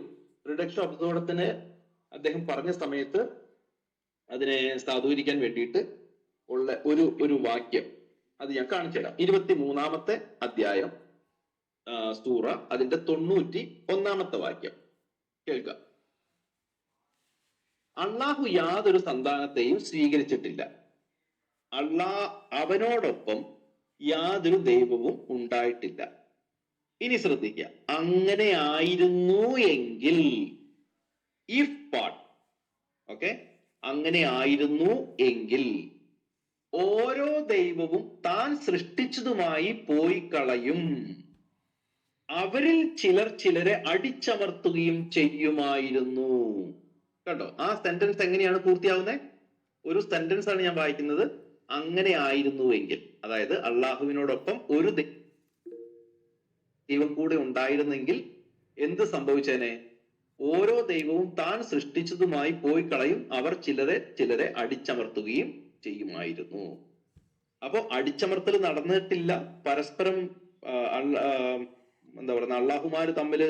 റിഡക്ഷൻ അബ്സോർഡത്തിന് അദ്ദേഹം പറഞ്ഞ സമയത്ത് അതിനെ സാധൂകരിക്കാൻ വേണ്ടിയിട്ട് ഉള്ള ഒരു വാക്യം അത് ഞാൻ കാണിച്ചു തരാം. 23-ാമത്തെ അധ്യായം സൂറ, അതിന്റെ 91-ാമത്തെ വാക്യം കേൾക്കുക. അള്ളാഹു യാതൊരു സന്താനത്തെയും സ്വീകരിച്ചിട്ടില്ല. അവനോടൊപ്പം യാതൊരു ദൈവവും ഉണ്ടായിട്ടില്ല. ഇനി ശ്രദ്ധിക്കുക, അങ്ങനെ ആയിരുന്നു എങ്കിൽ, ഇഫ് പാർട്ട്, ഓക്കെ, അങ്ങനെ ആയിരുന്നു എങ്കിൽ ഓരോ ദൈവവും താൻ സൃഷ്ടിച്ചതുമായി പോയി കളയും, അവരിൽ ചിലരെ അടിച്ചമർത്തുകയും ചെയ്യുമായിരുന്നു. കണ്ടോ, ആ സെന്റൻസ് എങ്ങനെയാണ് പൂർത്തിയാവുന്നത്? ഒരു സെന്റൻസ് ആണ് ഞാൻ വായിക്കുന്നത്. അങ്ങനെ ആയിരുന്നുവെങ്കിൽ, അതായത് അള്ളാഹുവിനോടൊപ്പം ഒരു ദൈവം കൂടെ ഉണ്ടായിരുന്നെങ്കിൽ എന്ത് സംഭവിച്ചേനെ? ഓരോ ദൈവവും താൻ സൃഷ്ടിച്ചതുമായി പോയി കളയും, അവർ ചിലരെ അടിച്ചമർത്തുകയും ചെയ്യുമായിരുന്നു. അപ്പോ അടിച്ചമർത്തൽ നടന്നിട്ടില്ല, പരസ്പരം എന്താ പറയുക, അള്ളാഹുമാര് തമ്മില്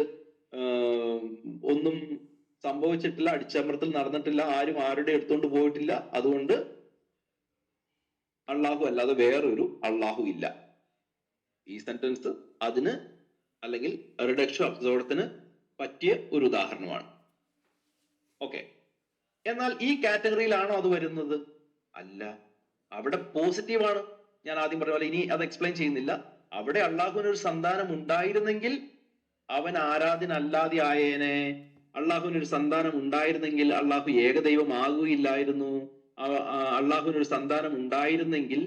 ഒന്നും സംഭവിച്ചിട്ടില്ല, അടിച്ചമർത്തൽ നടന്നിട്ടില്ല, ആരും ആരുടെ എടുത്തോണ്ട് പോയിട്ടില്ല. അതുകൊണ്ട് അള്ളാഹു അല്ലാതെ വേറൊരു അള്ളാഹു ഇല്ല. ഈ സെന്റൻസ് അതിന്, അല്ലെങ്കിൽ റിഡക്ഷൻ അബ്സോർഡത്തിന് പറ്റിയ ഒരു ഉദാഹരണമാണ്. ഓക്കെ, എന്നാൽ ഈ കാറ്റഗറിയിലാണോ അത് വരുന്നത്? അല്ല, അവിടെ പോസിറ്റീവാണ്. ഞാൻ ആദ്യം പറഞ്ഞ പോലെ ഇനി അത് എക്സ്പ്ലെയിൻ ചെയ്യുന്നില്ല. അവിടെ അള്ളാഹുവിന് ഒരു സന്താനം ഉണ്ടായിരുന്നെങ്കിൽ അവൻ ആരാധ്യനല്ലാതെ ആയേനെ. അള്ളാഹുവിന് ഒരു സന്താനം ഉണ്ടായിരുന്നെങ്കിൽ അള്ളാഹു ഏകദൈവമാകുകയില്ലായിരുന്നു. അള്ളാഹുവിന് ഒരു സന്താനം ഉണ്ടായിരുന്നെങ്കിൽ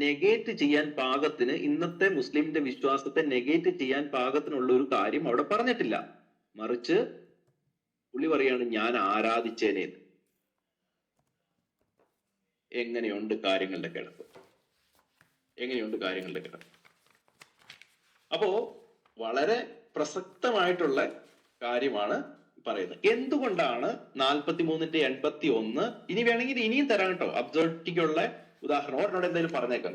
നെഗേറ്റ് ചെയ്യാൻ പാകത്തിന്, ഇന്നത്തെ മുസ്ലിമിന്റെ വിശ്വാസത്തെ നെഗേറ്റ് ചെയ്യാൻ പാകത്തിനുള്ള ഒരു കാര്യം അവിടെ പറഞ്ഞിട്ടില്ല. മറിച്ച് പുള്ളി പറയാണ്, ഞാൻ ആരാധിച്ചേനെ. എങ്ങനെയുണ്ട് കാര്യങ്ങളുടെ കിടപ്പ്? എങ്ങനെയുണ്ട് കാര്യങ്ങളുടെ കിടപ്പ്? അപ്പോ വളരെ പ്രസക്തമായിട്ടുള്ള കാര്യമാണ് പറയുന്നത്. എന്തുകൊണ്ടാണ് 43-81 ഇനി വേണമെങ്കിൽ ഇനിയും തരാം കേട്ടോ, അബ്സോർട്ടിക്കുള്ള ഉദാഹരണം. ഓരോട് എന്തായാലും പറഞ്ഞേക്കാം.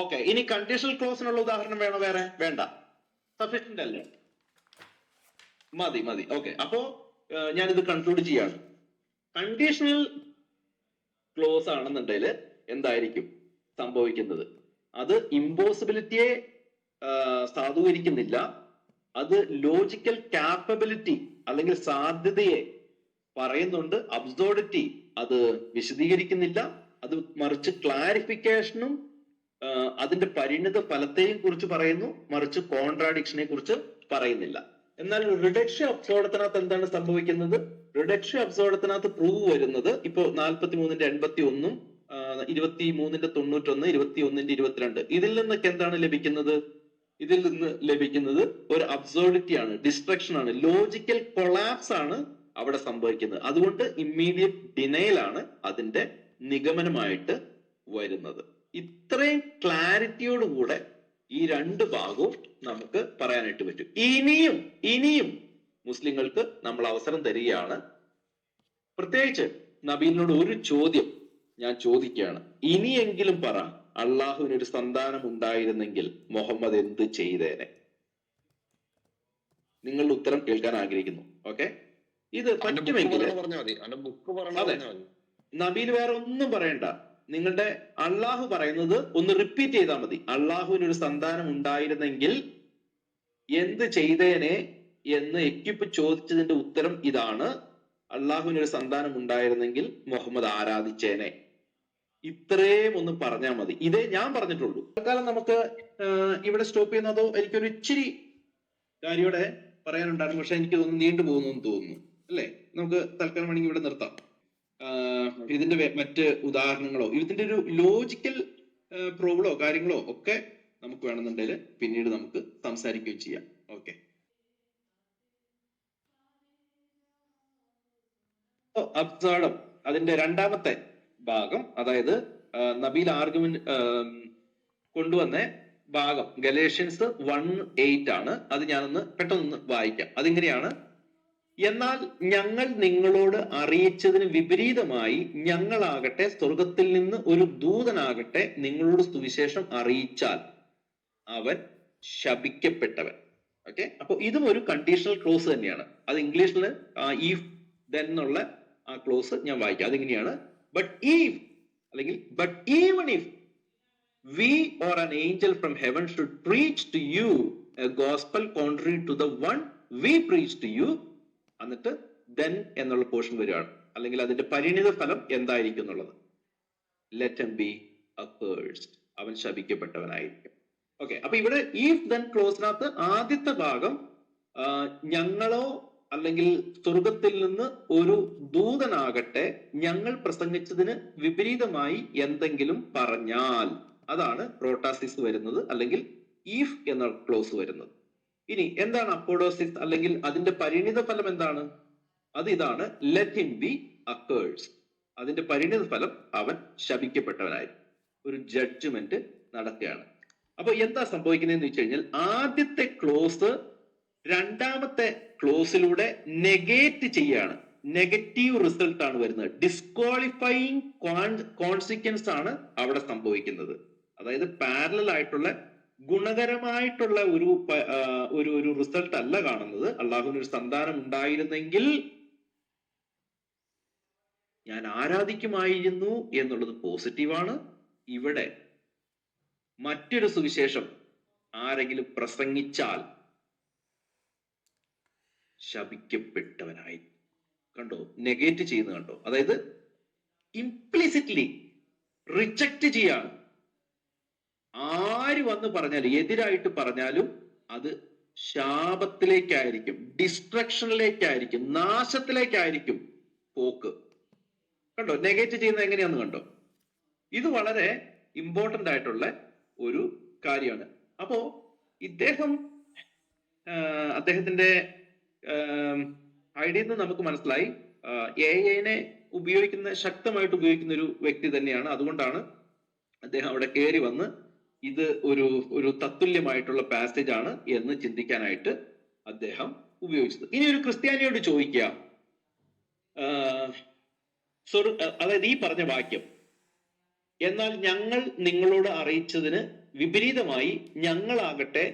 ഓക്കെ, ഇനി കണ്ടീഷണൽ ക്ലോസിനുള്ള ഉദാഹരണം വേണോ? വേറെ വേണ്ട, സഫീഷ്യന്റ് അല്ലേ? മതി. ഓക്കെ, അപ്പോ ഞാനിത് കൺക്ലൂഡ് ചെയ്യാണ്. കണ്ടീഷണൽ ക്ലോസ് ആണെന്നുണ്ടെങ്കിൽ എന്തായിരിക്കും സംഭവിക്കുന്നത്? അത് ഇമ്പോസിബിലിറ്റിയെ സാധൂകരിക്കുന്നില്ല, അത് ലോജിക്കൽ കാപ്പബിലിറ്റി അല്ലെങ്കിൽ സാധ്യതയെ പറയുന്നുണ്ട്. അബ്സോർഡിറ്റി അത് വിശദീകരിക്കുന്നില്ല. അത് മറിച്ച് ക്ലാരിഫിക്കേഷനും അതിന്റെ പരിണിത ഫലത്തെയും കുറിച്ച് പറയുന്നു, മറിച്ച് കോൺട്രാഡിക്ഷനെ കുറിച്ച് പറയുന്നില്ല. എന്നാൽ റിഡക്ഷൻ അബ്സോർഡത്തിനകത്ത് എന്താണ് സംഭവിക്കുന്നത്? റിഡക്ഷൻ അബ്സോർഡത്തിനകത്ത് പ്രൂവ് വരുന്നത് ഇപ്പോ 43-81, 23-91, 21-22 ഇതിൽ നിന്നൊക്കെ എന്താണ് ലഭിക്കുന്നത്? ഇതിൽ നിന്ന് ലഭിക്കുന്നത് ഒരു അബ്സോർഡിറ്റി ആണ്, ഡിസ്ട്രക്ഷൻ ആണ്, ലോജിക്കൽ കൊളാപ്സ് ആണ് അവിടെ സംഭവിക്കുന്നത്. അതുകൊണ്ട് ഇമ്മീഡിയറ്റ് ഡിനയൽ ആണ് അതിന്റെ നിഗമനമായിട്ട് വരുന്നത്. ഇത്രയും ക്ലാരിറ്റിയോടുകൂടെ ഈ രണ്ട് ഭാഗവും നമുക്ക് പറയാനായിട്ട് പറ്റും. ഇനിയും മുസ്ലിങ്ങൾക്ക് നമ്മൾ അവസരം തരികയാണ്. പ്രത്യേകിച്ച് നബീനോട് ഒരു ചോദ്യം ഞാൻ ചോദിക്കുകയാണ്. ഇനിയെങ്കിലും പറ, അള്ളാഹുവിന് ഒരു സന്താനം ഉണ്ടായിരുന്നെങ്കിൽ മുഹമ്മദ് എന്ത് ചെയ്തേനെ? നിങ്ങളുടെ ഉത്തരം കേൾക്കാൻ ആഗ്രഹിക്കുന്നു. ഓക്കെ, ഇത് പറ്റുമെങ്കിൽ പറഞ്ഞാൽ മതി. അവന്റെ ബുക്ക് അതെ, പറഞ്ഞാൽ മതി. നബീൽ വേറെ ഒന്നും പറയണ്ട. നിങ്ങളുടെ അള്ളാഹു പറയുന്നത് ഒന്ന് റിപ്പീറ്റ് ചെയ്താൽ മതി. അള്ളാഹുവിന് ഒരു സന്താനം ഉണ്ടായിരുന്നെങ്കിൽ എന്ത് ചെയ്തേനെ എന്ന് എക്യുപ്പ് ചോദിച്ചതിന്റെ ഉത്തരം ഇതാണ്: അള്ളാഹുവിന് ഒരു സന്താനം ഉണ്ടായിരുന്നെങ്കിൽ മുഹമ്മദ് ആരാധിച്ചേനെ. ഇത്രയും ഒന്ന് പറഞ്ഞാൽ മതി. ഇതേ ഞാൻ പറഞ്ഞിട്ടുള്ളൂ. തൽക്കാലം നമുക്ക് ഇവിടെ സ്റ്റോപ്പ് ചെയ്യുന്നതോ? എനിക്കൊരു ഇച്ചിരി കാര്യോടെ പറയാനുണ്ടായിരുന്നു, പക്ഷെ എനിക്ക് തോന്നുന്നു നീണ്ടു പോകുന്നു തോന്നുന്നു അല്ലേ? നമുക്ക് തൽക്കാലം വേണമെങ്കിൽ ഇവിടെ നിർത്താം. ഇതിന്റെ മറ്റ് ഉദാഹരണങ്ങളോ ഇതിന്റെ ഒരു ലോജിക്കൽ പ്രോബ്ലമോ കാര്യങ്ങളോ ഒക്കെ നമുക്ക് വേണമെന്നുണ്ടെങ്കിൽ പിന്നീട് നമുക്ക് സംസാരിക്കുകയും ചെയ്യാം. ഓക്കെ, അബ്സാഡം അതിന്റെ രണ്ടാമത്തെ ഭാഗം, അതായത് നബീൽ ആർഗ്യുമെന്റ് കൊണ്ടുവന്ന ഭാഗം ഗലേഷ്യൻസ് 1:8 ആണ്. അത് ഞാനൊന്ന് പെട്ടെന്ന് വായിക്കാം. അതിങ്ങനെയാണ്: എന്നാൽ ഞങ്ങൾ നിങ്ങളോട് അറിയിച്ചതിന് വിപരീതമായി ഞങ്ങളാകട്ടെ സ്വർഗത്തിൽ നിന്ന് ഒരു ദൂതനാകട്ടെ നിങ്ങളോട് സുവിശേഷം അറിയിച്ചാൽ അവൻ ശപിക്കപ്പെട്ടവൻ. ഓക്കെ, അപ്പൊ ഇതും ഒരു കണ്ടീഷണൽ ക്ലോസ് തന്നെയാണ്. അത് ഇംഗ്ലീഷിൽ ഈഫ് ദെൻ എന്നുള്ള ആ ക്ലോസ് ഞാൻ വായിക്കാം. അതിങ്ങനെയാണ്: ബട്ട് ഈഫ് അല്ലെങ്കിൽ but even if we or an angel from heaven should preach to you a gospel contrary to the one we preach to you, എന്നിട്ട് then എന്നുള്ള പോർഷൻ വരികയാണ്. അല്ലെങ്കിൽ അതിന്റെ പരിണിത ഫലം എന്തായിരിക്കും എന്നുള്ളത്. let him be accursed, അവൻ ശപിക്കപ്പെട്ടവനായിരിക്കും. ഓക്കെ, അപ്പൊ ഇവിടെ ഈഫ് ദെൻ ക്ലോസിനകത്ത് ആദ്യത്തെ ഭാഗം ഞങ്ങളോ അല്ലെങ്കിൽ സ്വർഗത്തിൽ നിന്ന് ഒരു ദൂതനാകട്ടെ ഞങ്ങൾ പ്രസംഗിച്ചതിന് വിപരീതമായി എന്തെങ്കിലും പറഞ്ഞാൽ, അതാണ് പ്രോട്ടാസിസ് വരുന്നത്, അല്ലെങ്കിൽ ഈഫ് എന്ന ക്ലോസ് വരുന്നത്. ഇനി എന്താണ് അപ്പോഡോസിസ് അല്ലെങ്കിൽ അതിന്റെ പരിണിത ഫലം എന്താണ്? അത് ഇതാണ്: ലെറ്റ് ഹിം ബി അക്കേഴ്സ്. അതിന്റെ പരിണിത ഫലം അവൻ ശപിക്കപ്പെട്ടവനായി. ഒരു ജഡ്ജ്മെന്റ് നടക്കുകയാണ്. അപ്പൊ എന്താ സംഭവിക്കുന്നതെന്ന് വെച്ച് കഴിഞ്ഞാൽ ആദ്യത്തെ ക്ലോസ് രണ്ടാമത്തെ ക്ലോസിലൂടെ നെഗേറ്റ് ചെയ്യാണ്. നെഗറ്റീവ് റിസൾട്ട് ആണ് വരുന്നത്. ഡിസ്ക്വാളിഫൈയിങ് കോൺസിക്വൻസ് ആണ് അവിടെ സംഭവിക്കുന്നത്. അതായത് പാരലൽ ആയിട്ടുള്ള ഗുണകരമായിട്ടുള്ള ഒരു റിസൾട്ട് അല്ല കാണുന്നത്. അള്ളാഹുവിന് ഒരു സന്താനം ഉണ്ടായിരുന്നെങ്കിൽ ഞാൻ ആരാധിക്കുമായിരുന്നു എന്നുള്ളത് പോസിറ്റീവാണ്. ഇവിടെ മറ്റൊരു സുവിശേഷം ആരെങ്കിലും പ്രസംഗിച്ചാൽ ശപിക്കപ്പെട്ടവനായി. കണ്ടോ, നെഗേറ്റ് ചെയ്യുന്നത് കണ്ടോ? അതായത് ഇംപ്ലിസിറ്റ്ലി റിജക്റ്റ് ചെയ്യാണ്. ആര് വന്ന് പറഞ്ഞാലും എതിരായിട്ട് പറഞ്ഞാലും അത് ശാപത്തിലേക്കായിരിക്കും, ഡിസ്ട്രക്ഷനിലേക്കായിരിക്കും, നാശത്തിലേക്കായിരിക്കും പോക്ക്. കണ്ടോ, നെഗേറ്റ് ചെയ്യുന്നത് എങ്ങനെയാന്ന് കണ്ടോ? ഇത് വളരെ ഇമ്പോർട്ടന്റ് ആയിട്ടുള്ള ഒരു കാര്യമാണ്. അപ്പോ അദ്ദേഹത്തിന്റെ ഐഡിയയിൽ നിന്ന് നമുക്ക് മനസ്സിലായി AI-നെ ശക്തമായിട്ട് ഉപയോഗിക്കുന്ന ഒരു വ്യക്തി തന്നെയാണ്. അതുകൊണ്ടാണ് അദ്ദേഹം അവിടെ കയറി വന്ന് ഇത് ഒരു തത്തുല്യമായിട്ടുള്ള പാസേജ് ആണ് എന്ന് ചിന്തിക്കാനായിട്ട് അദ്ദേഹം ഉപയോഗിച്ചത്. ഇനി ഒരു ക്രിസ്ത്യാനിയോട് ചോദിക്കുക, അതായത് ഈ പറഞ്ഞ വാക്യം, എന്നാൽ ഞങ്ങൾ നിങ്ങളോട് അറിയിച്ചതിന് വിപരീതമായി ഞങ്ങളാകട്ടെ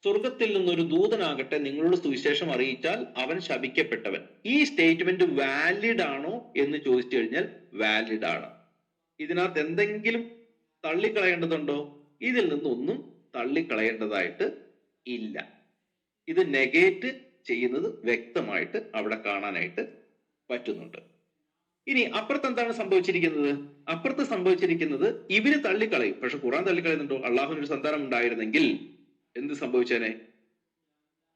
സ്വർഗത്തിൽ നിന്നൊരു ദൂതനാകട്ടെ നിങ്ങളോട് സുവിശേഷം അറിയിച്ചാൽ അവൻ ശപിക്കപ്പെട്ടവൻ. ഈ സ്റ്റേറ്റ്മെന്റ് വാലിഡ് ആണോ എന്ന് ചോദിച്ചു കഴിഞ്ഞാൽ വാലിഡ് ആണ്. ഇതിനകത്ത് എന്തെങ്കിലും തള്ളിക്കളയേണ്ടതുണ്ടോ? ഇതിൽ നിന്നൊന്നും തള്ളിക്കളയേണ്ടതായിട്ട് ഇല്ല. ഇത് നെഗേറ്റ് ചെയ്യുന്നത് വ്യക്തമായിട്ട് അവിടെ കാണാനായിട്ട് പറ്റുന്നുണ്ട്. ഇനി അപ്പുറത്ത് എന്താണ് സംഭവിച്ചിരിക്കുന്നത്? അപ്പുറത്ത് സംഭവിച്ചിരിക്കുന്നത് ഇവര് തള്ളിക്കളയും, പക്ഷെ ഖുർആൻ തള്ളിക്കളയുന്നുണ്ടോ? അള്ളാഹുവിനൊരു സന്താനം ഉണ്ടായിരുന്നെങ്കിൽ എന്ത് സംഭവിച്ചേനെ?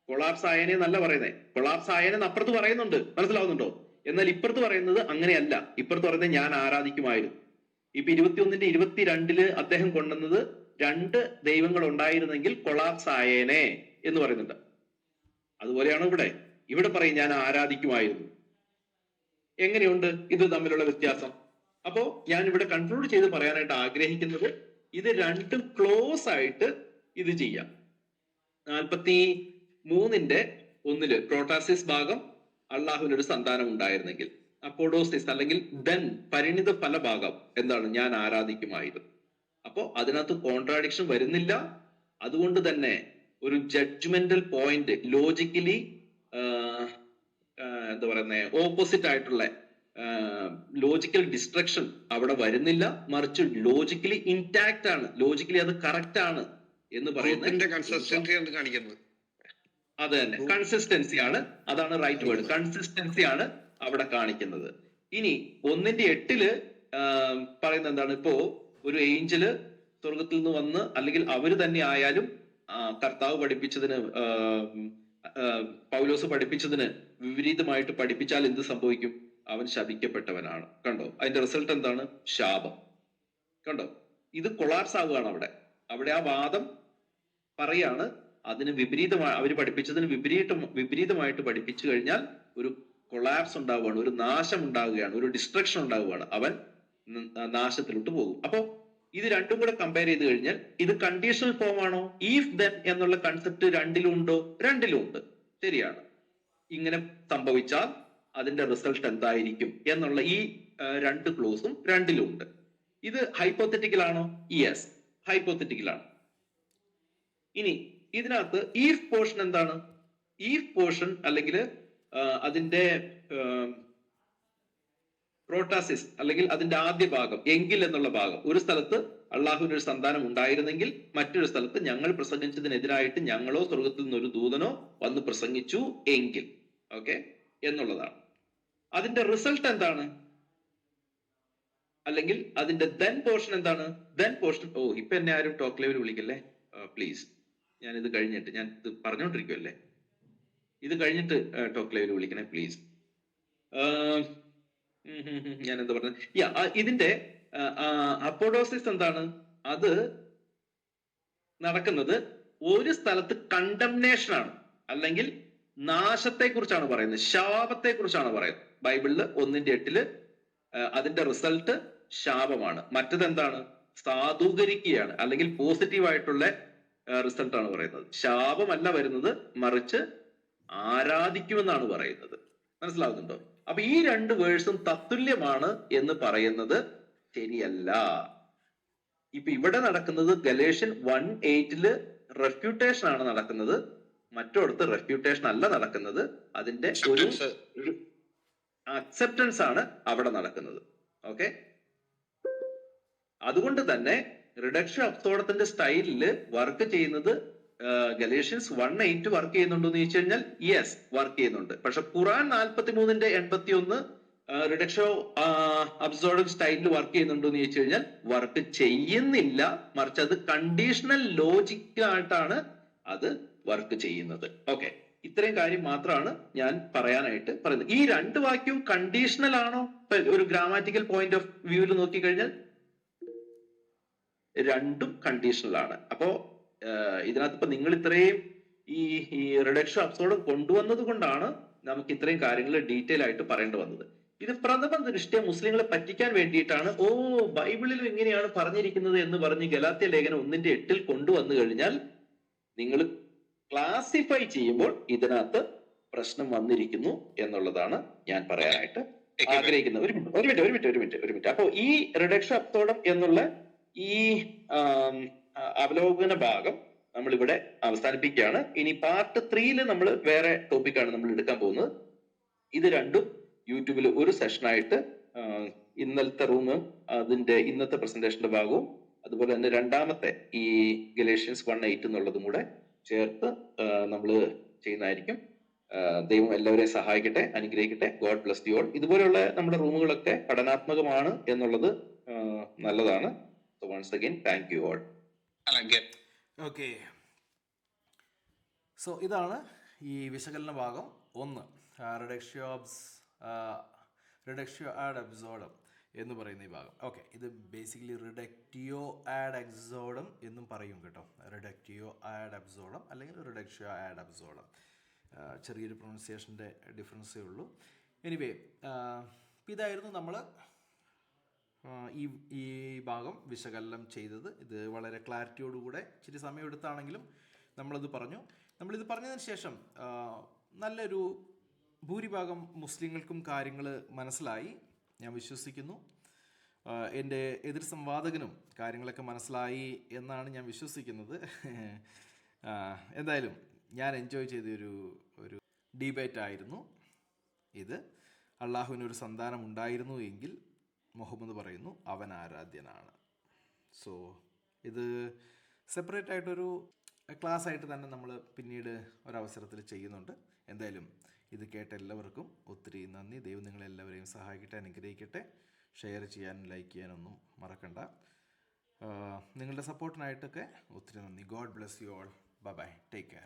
കൊളാപ്സ് ആയനെ എന്നല്ല പറയുന്നേ. കൊളാപ്സ് ആയനെന്ന് അപ്പുറത്ത് പറയുന്നുണ്ട്, മനസ്സിലാവുന്നുണ്ടോ? എന്നാൽ ഇപ്പുറത്ത് പറയുന്നത് അങ്ങനെയല്ല. ഇപ്പുറത്ത് പറയുന്നത് ഞാൻ ആരാധിക്കുമായിരുന്നു. ഇപ്പൊ 21-ന്റെ 22 അദ്ദേഹം കൊണ്ടുവന്നത് 2 ദൈവങ്ങൾ ഉണ്ടായിരുന്നെങ്കിൽ കൊളാപ്സ് ആയേനെ എന്ന് പറയുന്നുണ്ട്. അതുപോലെയാണ് ഇവിടെ പറയും ഞാൻ ആരാധിക്കുമായിരുന്നു. എങ്ങനെയുണ്ട് ഇത് തമ്മിലുള്ള വ്യത്യാസം? അപ്പോ ഞാൻ ഇവിടെ കൺക്ലൂഡ് ചെയ്ത് പറയാനായിട്ട് ആഗ്രഹിക്കുന്നത് ഇത് രണ്ടും ക്ലോസ് ആയിട്ട് ഇത് ചെയ്യാം. 43-ന്റെ 1 പ്രോട്ടാസിസ് ഭാഗം അള്ളാഹുവിനൊരു സന്താനം ഉണ്ടായിരുന്നെങ്കിൽ, അപ്പോഡോസിസ് അല്ലെങ്കിൽ ദെൻ പരിണിത ഫലഭാഗം എന്താണ്? ഞാൻ ആരാധിക്കുമായിരുന്നു. അപ്പോ അതിനകത്ത് കോൺട്രാഡിക്ഷൻ വരുന്നില്ല. അതുകൊണ്ട് തന്നെ ഒരു ജഡ്ജ്മെന്റൽ പോയിന്റ് ലോജിക്കലി എന്താ പറയുന്നത് ഓപ്പോസിറ്റ് ആയിട്ടുള്ള ലോജിക്കൽ ഡിസ്ട്രക്ഷൻ അവിടെ വരുന്നില്ല, മറിച്ച് ലോജിക്കലി ഇൻടാക്ട് ആണ്, ലോജിക്കലി അത് കറക്റ്റ് ആണ് എന്ന് പറയുന്നത് കൺസിസ്റ്റൻസി കാണിക്കുന്നത്. അത് തന്നെ, കൺസിസ്റ്റൻസി ആണ്, അതാണ് റൈറ്റ് വേർഡ്, കൺസിസ്റ്റൻസി ആണ് അവിടെ കാണിക്കുന്നത്. ഇനി 1:8 പറയുന്നത് എന്താണ്? ഇപ്പോ ഒരു ഏഞ്ചല് സ്വർഗത്തിൽ നിന്ന് വന്ന്, അല്ലെങ്കിൽ അവര് തന്നെ ആയാലും കർത്താവ് പഠിപ്പിച്ചതിന് പൗലോസ് പഠിപ്പിച്ചതിന് വിപരീതമായിട്ട് പഠിപ്പിച്ചാൽ എന്ത് സംഭവിക്കും? അവൻ ശപിക്കപ്പെട്ടവനാണ്. കണ്ടോ? അതിന്റെ റിസൾട്ട് എന്താണ്? ശാപം. കണ്ടോ? ഇത് കൊളാപ്സ് ആവുകയാണ് അവിടെ ആ വാദം പറയാണ് അതിന് വിപരീതമായി, അവര് പഠിപ്പിച്ചതിന് വിപരീതമായിട്ട് പഠിപ്പിച്ചു കഴിഞ്ഞാൽ ഒരു കൊളാപ്സ് ഉണ്ടാവുകയാണ്, ഒരു നാശം ഉണ്ടാവുകയാണ്, ഒരു ഡിസ്ട്രക്ഷൻ ഉണ്ടാവുകയാണ്, അവൻ നാശത്തിലോട്ട് പോകും. അപ്പോ ഇത് രണ്ടും കൂടെ കമ്പയർ ചെയ്ത് കഴിഞ്ഞാൽ ഇത് കണ്ടീഷണൽ ഫോം ആണോ? ഈഫ് ദെൻ എന്നുള്ള കൺസെപ്റ്റ് രണ്ടിലും ഉണ്ടോ? രണ്ടിലും ഉണ്ട്. ശരിയാണ്. ഇങ്ങനെ സംഭവിച്ചാൽ അതിന്റെ റിസൾട്ട് എന്തായിരിക്കും എന്നുള്ള ഈ രണ്ട് ക്ലോസും രണ്ടിലും ഉണ്ട്. ഇത് ഹൈപ്പോത്തറ്റിക്കൽ ആണോ? യെസ്, ഹൈപ്പോത്തറ്റിക്കൽ ആണ്. ഇനി ഇതിനകത്ത് ഈഫ് പോർഷൻ എന്താണ്? ഈഫ് പോർഷൻ അല്ലെങ്കിൽ അതിന്റെ പ്രോട്ടാസിസ് അല്ലെങ്കിൽ അതിന്റെ ആദ്യ ഭാഗം, എങ്കിൽ എന്നുള്ള ഭാഗം, ഒരു സ്ഥലത്ത് അള്ളാഹുവിന് ഒരു സന്താനം ഉണ്ടായിരുന്നെങ്കിൽ മറ്റൊരു സ്ഥലത്ത് ഞങ്ങൾ പ്രസംഗിച്ചതിനെതിരായിട്ട് ഞങ്ങളോ സ്വർഗത്തിൽ നിന്നൊരു ദൂതനോ വന്ന് പ്രസംഗിച്ചു എങ്കിൽ, ഓക്കെ, എന്നുള്ളതാണ്. അതിന്റെ റിസൾട്ട് എന്താണ്? അല്ലെങ്കിൽ അതിന്റെ ദെൻ പോർഷൻ എന്താണ്? ദെൻ പോർഷൻ, ഇപ്പൊ എന്നെ ആരും ടോക്ക് ലൈവിൽ വിളിക്കല്ലേ പ്ലീസ്, ഞാൻ ഇത് കഴിഞ്ഞിട്ട്, ഞാൻ ഇത് പറഞ്ഞുകൊണ്ടിരിക്കുമല്ലേ, ഇത് കഴിഞ്ഞിട്ട് ടോക്ക് ലൈവിൽ വിളിക്കണേ പ്ലീസ്. ഞാൻ എന്താ പറഞ്ഞത്? ഇതിന്റെ അപ്പോഡോസിസ് എന്താണ്? അത് നടക്കുന്നത് ഒരു സ്ഥലത്ത് കണ്ടംനേഷൻ ആണ്, അല്ലെങ്കിൽ നാശത്തെ കുറിച്ചാണ് പറയുന്നത്, ശാപത്തെ കുറിച്ചാണ് പറയുന്നത്. ബൈബിളില് 1:8 അതിന്റെ റിസൾട്ട് ശാപമാണ്. മറ്റത് എന്താണ്? സാധൂകരിക്കുകയാണ്, അല്ലെങ്കിൽ പോസിറ്റീവ് ആയിട്ടുള്ള റിസൾട്ട് ആണ് പറയുന്നത്. ശാപമല്ല വരുന്നത്, മറിച്ച് ആരാധിക്കുമെന്നാണ് പറയുന്നത്. മനസ്സിലാവുന്നുണ്ടോ? അപ്പൊ ഈ രണ്ട് വേഴ്സും തത്തുല്യമാണ് എന്ന് പറയുന്നത് ശരിയല്ല. ഇപ്പൊ ഇവിടെ നടക്കുന്നത് ഗലേഷ്യൻ 1:8 റെഫ്യൂട്ടേഷൻ ആണ് നടക്കുന്നത്, മറ്റൊടത്ത് റെഫ്യൂട്ടേഷൻ അല്ല നടക്കുന്നത്, അതിന്റെ ഒരു അക്സെപ്റ്റൻസ് ആണ് അവിടെ നടക്കുന്നത്. ഓക്കെ, അതുകൊണ്ട് തന്നെ റിഡക്ഷൻ അബ്സോർഡത്തിന്റെ സ്റ്റൈലില് വർക്ക് ചെയ്യുന്നത് ഗലേഷ്യൻസ് 1:8 വർക്ക് ചെയ്യുന്നുണ്ടോ എന്ന് ചോദിച്ചു കഴിഞ്ഞാൽ യെസ്, വർക്ക് ചെയ്യുന്നുണ്ട്. പക്ഷെ ഖുറാൻ 43:81 റിഡക്ഷൻ അബ്സോർഡൻ സ്റ്റൈലിൽ വർക്ക് ചെയ്യുന്നുണ്ടോ എന്ന് ചോദിച്ചു കഴിഞ്ഞാൽ വർക്ക് ചെയ്യുന്നില്ല, മറിച്ച് അത് കണ്ടീഷണൽ ലോജിക്കായിട്ടാണ് അത് വർക്ക് ചെയ്യുന്നത്. ഓക്കെ, ഇത്രയും കാര്യം മാത്രമാണ് ഞാൻ പറയാനായിട്ട് പറയുന്നത്. ഈ രണ്ട് വാക്യവും കണ്ടീഷണൽ ആണോ? ഒരു ഗ്രാമാറ്റിക്കൽ പോയിന്റ് ഓഫ് വ്യൂവിൽ നോക്കിക്കഴിഞ്ഞാൽ രണ്ടും കണ്ടീഷണൽ ആണ്. അപ്പോ ഇതിനകത്ത് ഇപ്പൊ നിങ്ങൾ ഇത്രയും ഈ റിഡക്ഷൻ അബ്സോർഡ് കൊണ്ടുവന്നത് കൊണ്ടാണ് നമുക്ക് ഇത്രയും കാര്യങ്ങൾ ഡീറ്റെയിൽ ആയിട്ട് പറയേണ്ടി വന്നത്. ഇത് പ്രഥമ ദൃഷ്ട്യ മുസ്ലിങ്ങളെ പറ്റിക്കാൻ വേണ്ടിയിട്ടാണ്. ബൈബിളിലും ഇങ്ങനെയാണ് പറഞ്ഞിരിക്കുന്നത് എന്ന് പറഞ്ഞ് ഗലാത്യ ലേഖനം 1:8 കൊണ്ടുവന്നു കഴിഞ്ഞാൽ നിങ്ങൾ ക്ലാസിഫൈ ചെയ്യുമ്പോൾ ഇതിനകത്ത് പ്രശ്നം വന്നിരിക്കുന്നു എന്നുള്ളതാണ് ഞാൻ പറയാനായിട്ട് ആഗ്രഹിക്കുന്നത്. ഒരു മിനിറ്റ്. അപ്പോ ഈ റിഡക്ഷൻ അബ്സോർഡം എന്നുള്ള ഈ അവലോകന ഭാഗം നമ്മൾ ഇവിടെ അവസാനിപ്പിക്കുകയാണ്. ഇനി പാർട്ട് 3 നമ്മൾ വേറെ ടോപ്പിക്കാണ് നമ്മൾ എടുക്കാൻ പോകുന്നത്. ഇത് രണ്ടും യൂട്യൂബിൽ ഒരു സെഷനായിട്ട് ഇന്നലത്തെ റൂം, അതിന്റെ ഇന്നത്തെ പ്രസന്റേഷന്റെ ഭാഗവും, അതുപോലെ തന്നെ രണ്ടാമത്തെ ഈ ഗലേഷ്യൻസ് 1:8 എന്നുള്ളതും കൂടെ ചേർത്ത് നമ്മൾ ചെയ്യുന്നതായിരിക്കും. ദൈവം എല്ലാവരെയും സഹായിക്കട്ടെ, അനുഗ്രഹിക്കട്ടെ. God bless you all. ഇതുപോലെയുള്ള നമ്മുടെ റൂമുകളൊക്കെ പഠനാത്മകമാണ് എന്നുള്ളത് നല്ലതാണ്. So once again, thank you all. Okay, so ഇതാണ് ഈ വിശകലന ഭാഗം 1, റിഡക്ഷ്യോ ആഡ് അബ്സോർഡം എന്ന് പറയുന്ന ഈ ഭാഗം. ഓക്കെ, ഇത് ബേസിക്കലി റിഡക്റ്റിയോ ആഡ് എക്സോഡം എന്നും പറയും കേട്ടോ. റിഡക്റ്റിയോ ആഡ് അബ്സോർഡം അല്ലെങ്കിൽ റിഡക്ഷ്യോ ആഡ് അബ്സോർഡം, ചെറിയൊരു പ്രൊണൗൺസിയേഷൻ്റെ ഡിഫറൻസേ ഉള്ളൂ. എനിവേ, ഇതായിരുന്നു നമ്മൾ ഈ ഭാഗം വിശകലനം ചെയ്തത്. ഇത് വളരെ ക്ലാരിറ്റിയോടുകൂടെ ഇച്ചിരി സമയമെടുത്താണെങ്കിലും നമ്മളത് പറഞ്ഞു. നമ്മളിത് പറഞ്ഞതിന് ശേഷം നല്ലൊരു ഭൂരിഭാഗം മുസ്ലിങ്ങൾക്കും കാര്യങ്ങൾ മനസ്സിലായി ഞാൻ വിശ്വസിക്കുന്നു. എൻ്റെ എതിർ സംവാദകനും കാര്യങ്ങളൊക്കെ മനസ്സിലായി എന്നാണ് ഞാൻ വിശ്വസിക്കുന്നത്. എന്തായാലും ഞാൻ എൻജോയ് ചെയ്തൊരു ഡിബേറ്റ് ആയിരുന്നു ഇത്. അള്ളാഹുവിനൊരു സന്താനം ഉണ്ടായിരുന്നു എങ്കിൽ മുഹമ്മദ് പറയുന്നു അവൻ ആരാധ്യനാണ്. സോ ഇത് സെപ്പറേറ്റ് ആയിട്ടൊരു ക്ലാസ് ആയിട്ട് തന്നെ നമ്മൾ പിന്നീട് ഒരവസരത്തിൽ ചെയ്യുന്നുണ്ട്. എന്തായാലും ഇത് കേട്ട എല്ലാവർക്കും ഒത്തിരി നന്ദി. ദൈവം നിങ്ങളെല്ലാവരെയും സഹായിക്കട്ടെ, അനുഗ്രഹിക്കട്ടെ. ഷെയർ ചെയ്യാനും ലൈക്ക് ചെയ്യാനൊന്നും മറക്കണ്ട. നിങ്ങളുടെ സപ്പോർട്ടിനായിട്ടൊക്കെ ഒത്തിരി നന്ദി. God bless you all. Bye bye. Take care.